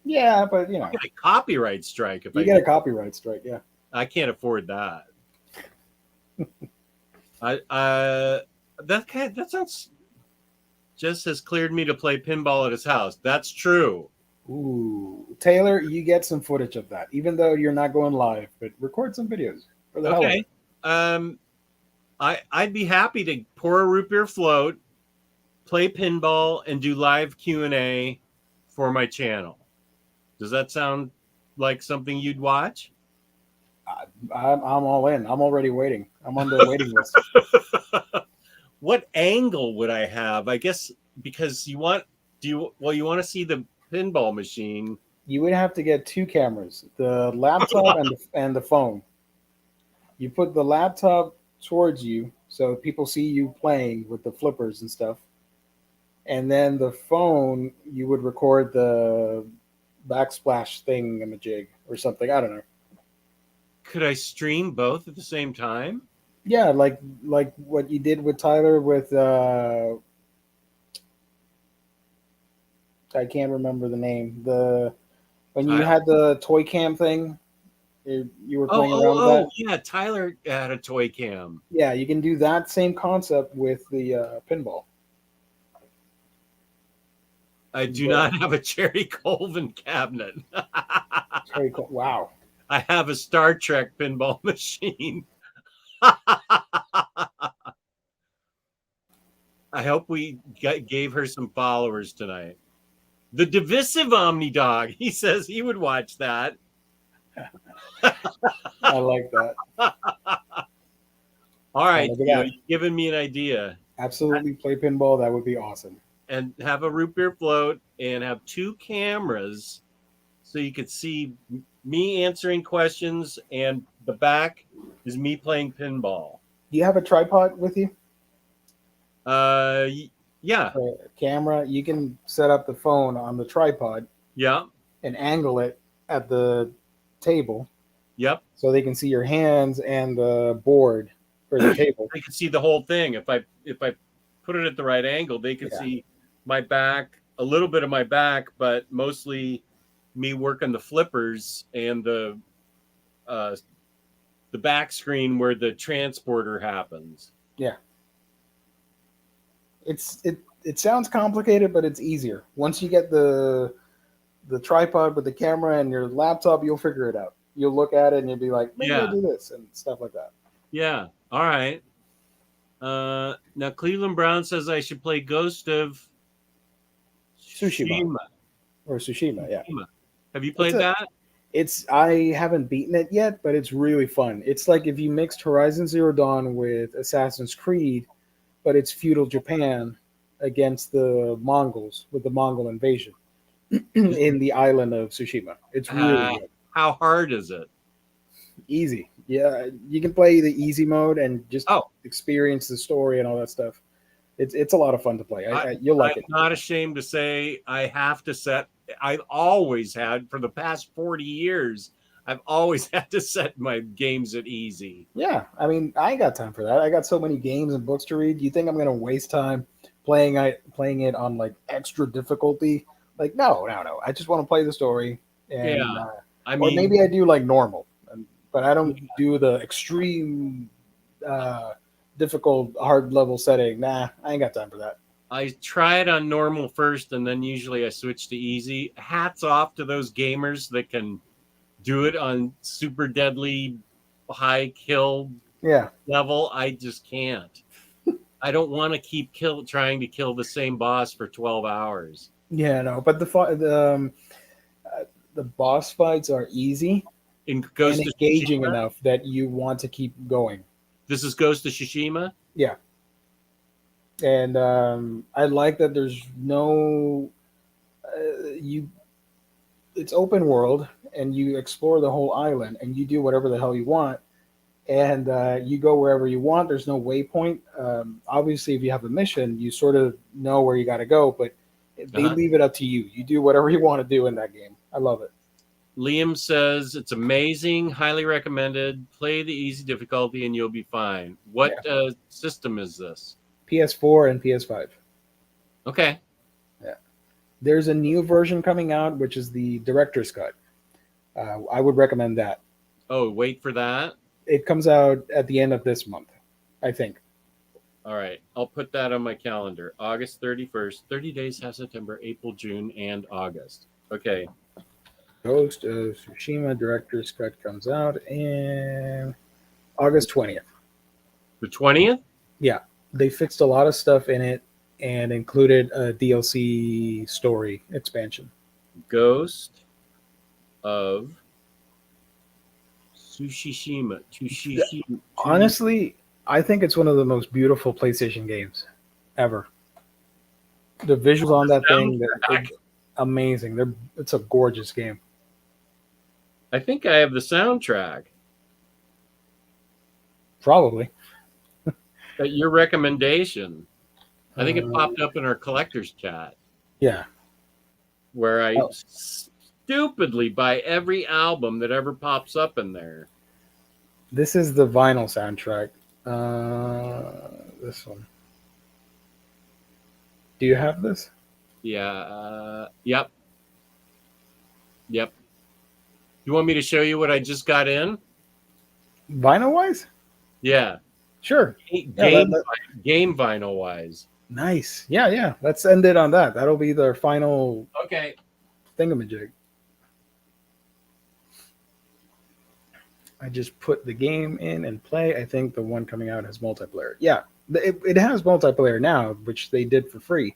Yeah, but I get a copyright strike. If you get a copyright strike, yeah. I can't afford that. That sounds just has cleared me to play pinball at his house. That's true. Ooh, Taylor, you get some footage of that, even though you're not going live, but record some videos for the hell of Okay. it. I'd be happy to pour a root beer float, play pinball, and do live Q&A for my channel. Does that sound like something you'd watch? I'm all in. I'm already waiting. I'm on the waiting list. What angle would I have? I guess because you want to see the pinball machine. You would have to get two cameras, the laptop and the phone. You put the laptop towards you so people see you playing with the flippers and stuff. And then the phone, you would record the backsplash thingamajig or something. I don't know. Could I stream both at the same time? Yeah, like what you did with Tyler with I can't remember the name. When you had the toy cam thing, you were playing around with that. Yeah, Tyler had a toy cam. Yeah, you can do that same concept with the pinball. I do not have a Cherry Colvin cabinet. Very cool. Wow. I have a Star Trek pinball machine. I hope we gave her some followers tonight. The divisive Omni Dog. He says he would watch that. I like that. All right, you've given me an idea. Absolutely, play pinball. That would be awesome. And have a root beer float and have two cameras so you could see me answering questions and the back is me playing pinball. Do you have a tripod with you? Yeah. For a camera, you can set up the phone on the tripod. Yeah. And angle it at the table. Yep. So they can see your hands and the board for the table. They can see the whole thing. If I put it at the right angle, they can see my back, a little bit of my back, but mostly me working the flippers and the back screen where the transporter happens. Yeah. It sounds complicated, but it's easier. Once you get the tripod with the camera and your laptop, you'll figure it out. You'll look at it and you'll be like, maybe I'll do this and stuff like that. Yeah. All right. Now Cleveland Brown says I should play Ghost of Tsushima. Or Tsushima, yeah. Have you played that? I haven't beaten it yet, but it's really fun. It's like if you mixed Horizon Zero Dawn with Assassin's Creed, but it's feudal Japan against the Mongols with the Mongol invasion in the island of Tsushima. It's really good. How hard is it? Easy. Yeah, you can play the easy mode and just experience the story and all that stuff. It's a lot of fun to play. You'll like it. I'm not ashamed to say I've always had, for the past 40 years, I've always had to set my games at easy. Yeah, I mean, I ain't got time for that. I got so many games and books to read. You think I'm going to waste time playing it on like extra difficulty? Like, no. I just want to play the story. And, or maybe I do like normal, but I don't do the extreme difficult hard level setting. Nah, I ain't got time for that. I try it on normal first, and then usually I switch to easy. Hats off to those gamers that can do it on super deadly high kill level. I just can't. I don't want to keep trying to kill the same boss for 12 hours. Yeah, no, but the boss fights are easy and engaging enough that you want to keep going. This is Ghost of Tsushima? Yeah. And I like that there's no it's open world and you explore the whole island and you do whatever the hell you want and you go wherever you want. There's no waypoint. Obviously, if you have a mission, you sort of know where you got to go, but they leave it up to you. You do whatever you want to do in that game. I love it. Liam says it's amazing, highly recommended. Play the easy difficulty and you'll be fine. What system is this? PS4 and PS5. Okay. Yeah. There's a new version coming out, which is the director's cut. I would recommend that. Oh, wait for that. It comes out at the end of this month, I think. All right, I'll put that on my calendar. August 31st. 30 days have September, April, June, and August. Okay. Ghost of Tsushima Director's Cut comes out in August 20th. The 20th? Yeah, they fixed a lot of stuff in it and included a DLC story expansion. Ghost of Tsushima. Honestly, I think it's one of the most beautiful PlayStation games ever. The visuals on that thing, they're amazing. It's a gorgeous game. I think I have the soundtrack. Probably. At your recommendation. I think it popped up in our collector's chat. Yeah. Where I stupidly buy every album that ever pops up in there. This is the vinyl soundtrack. This one. Do you have this? Yeah. Yep. You want me to show you what I just got in? Vinyl wise? Yeah. Sure. Game vinyl wise. Nice. Yeah. Let's end it on that. That'll be their final Okay. thingamajig. I just put the game in and play. I think the one coming out has multiplayer. Yeah, it has multiplayer now, which they did for free,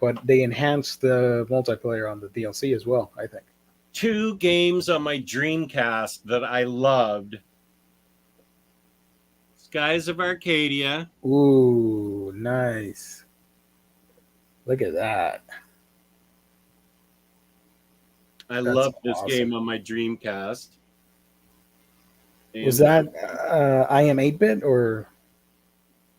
but they enhanced the multiplayer on the DLC as well, I think. 2 games on my Dreamcast that I loved. Skies of Arcadia. Ooh, nice. Look at that. I loved this game on my Dreamcast. And was that I Am 8-Bit or?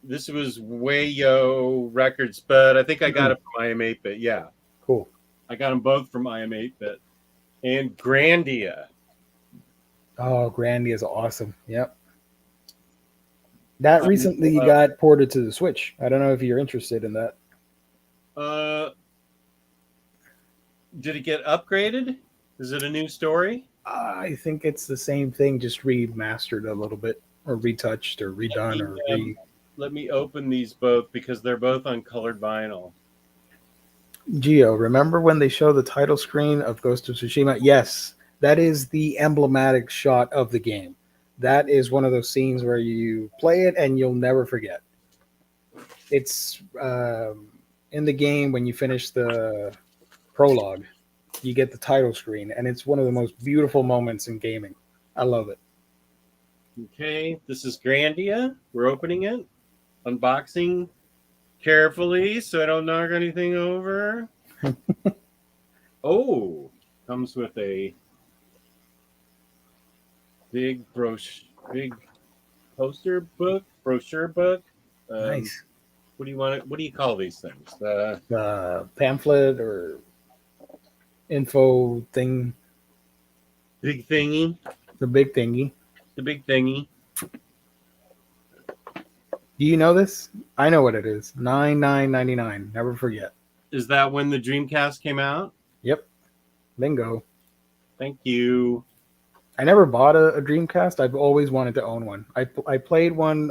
This was Wayo Records, but I think I got it from I Am 8-Bit. Yeah. Cool. I got them both from I Am 8-Bit. And Grandia. Oh, Grandia is awesome. Yep. That recently got ported to the Switch. I don't know if you're interested in that. Did it get upgraded? Is it a new story? I think it's the same thing, just remastered a little bit, or retouched, or redone, Let me open these both because they're both on colored vinyl. Gio, remember when they show the title screen of Ghost of Tsushima? Yes, that is the emblematic shot of the game. That is one of those scenes where you play it and you'll never forget. It's in the game when you finish the prologue. You get the title screen, and it's one of the most beautiful moments in gaming. I love it. Okay, this is Grandia. We're opening it. Unboxing carefully so I don't knock anything over. Oh, comes with a big brochure book. Nice. What do you want? What do you call these things? Pamphlet or info thing. Big thingy. The big thingy. The big thingy. Do you know this? I know what it is. $99.99. Never forget. Is that when the Dreamcast came out? Yep. Bingo. Thank you. I never bought a Dreamcast. I've always wanted to own one. I played one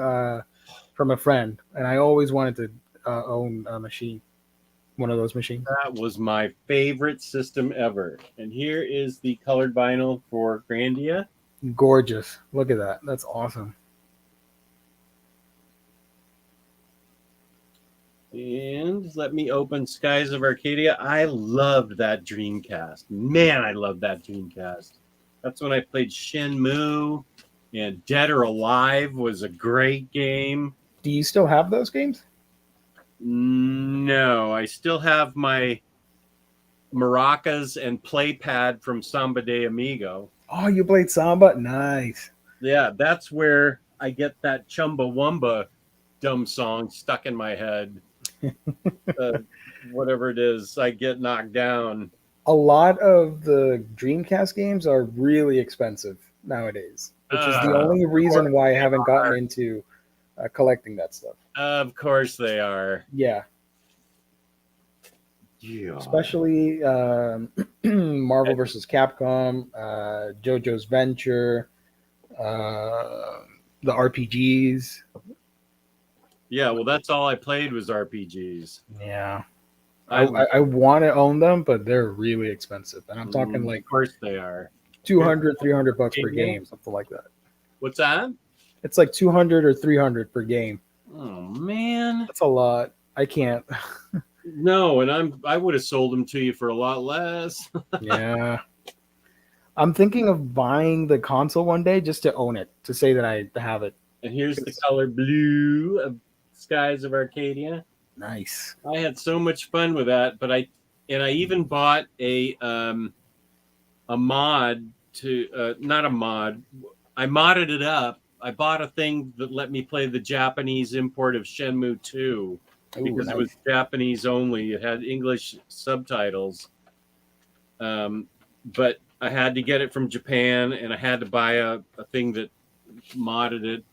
from a friend, and I always wanted to own a machine. One of those machines. That was my favorite system ever. And here is the colored vinyl for Grandia. Gorgeous. Look at that. That's awesome. And let me open Skies of Arcadia. I loved that Dreamcast. Man, I loved that Dreamcast. That's when I played Shenmue, and Dead or Alive was a great game. Do you still have those games? No, I still have my maracas and play pad from Samba de Amigo. Oh, you played Samba? Nice. Yeah, that's where I get that Chumbawamba dumb song stuck in my head. Whatever it is, I get knocked down. A lot of the Dreamcast games are really expensive nowadays, which is the only reason why I haven't gotten into collecting that stuff. Of course they are. Yeah. Yeah. Especially Marvel vs. Capcom, JoJo's Venture, The RPGs. Yeah, well, that's all I played was RPGs. Yeah. I I want to own them, but they're really expensive. And I'm talking like of course they are. 200, 300 bucks per game, something like that. What's that? It's like 200 or 300 per game. Oh man, That's a lot. I can't. no, and I would have sold them to you for a lot less. Yeah. I'm thinking of buying the console one day just to own it, to say that I have it. And here's the color blue of Skies of Arcadia. Nice. I had so much fun with that, but I even bought a mod to not a mod. I modded it up. I bought a thing that let me play the Japanese import of Shenmue 2 because it was Japanese only. It had English subtitles. But I had to get it from Japan, and I had to buy a thing that modded it.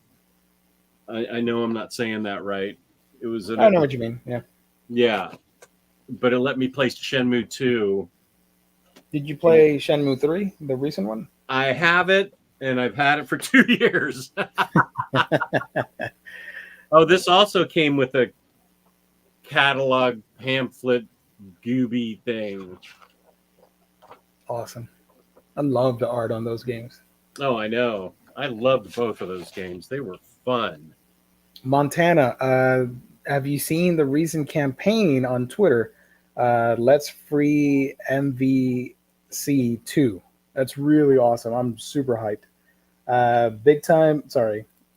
I know I'm not saying that right. It was. I know what you mean. Yeah. Yeah, but it let me play Shenmue 2. Did you play Shenmue 3, the recent one? I have it, and I've had it for 2 years. Oh, this also came with a catalog pamphlet gooby thing. Awesome. I love the art on those games. Oh, I know. I loved both of those games. They were fun. Montana, have you seen the recent campaign on Twitter? Let's free MVC 2. That's really awesome. I'm super hyped. Big time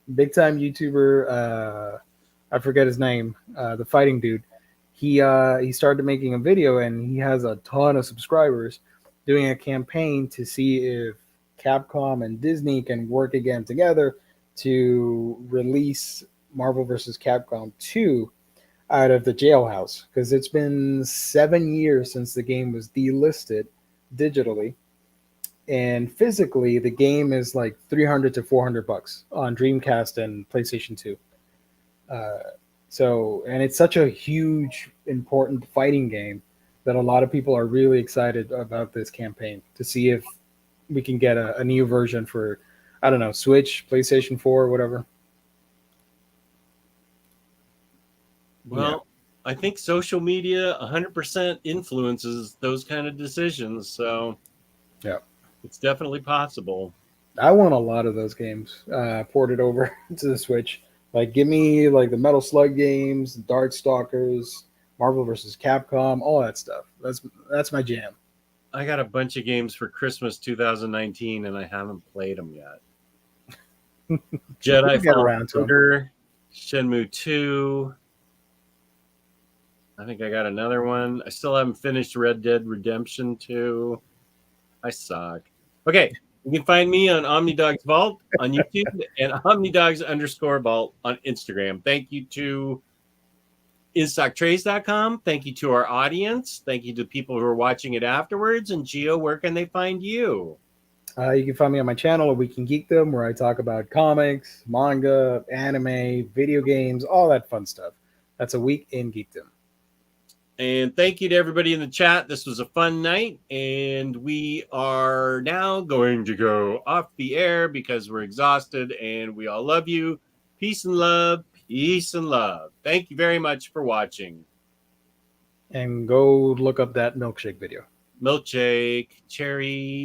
YouTuber. I forget his name. The fighting dude. He started making a video, and he has a ton of subscribers, doing a campaign to see if Capcom and Disney can work again together to release Marvel vs. Capcom 2 out of the jailhouse, because it's been 7 years since the game was delisted digitally, and physically the game is like $300 to $400 on Dreamcast and PlayStation 2. And it's such a huge, important fighting game that a lot of people are really excited about this campaign to see if we can get a new version for, I don't know, Switch, PlayStation 4, whatever. Well, yeah. I think social media 100% influences those kind of decisions. So, yeah, it's definitely possible. I want a lot of those games ported over to the Switch. Like, give me like the Metal Slug games, Darkstalkers, Marvel vs. Capcom, all that stuff. That's my jam. I got a bunch of games for Christmas 2019, and I haven't played them yet. Jedi Fallen Order, Shenmue 2. I think I got another one. I still haven't finished Red Dead Redemption 2. I suck. Okay, you can find me on OmniDogs Vault on YouTube and OmniDogs_Vault on Instagram. Thank you to InStockTrays.com. Thank you to our audience. Thank you to people who are watching it afterwards. And Gio, where can they find you? You can find me on my channel, A Week in Geekdom, where I talk about comics, manga, anime, video games, all that fun stuff. That's A Week in Geekdom. And thank you to everybody in the chat. This was a fun night, and we are now going to go off the air because we're exhausted, and we all love you. Peace and love. Peace and love. Thank you very much for watching. And go look up that milkshake video. Milkshake, cherry.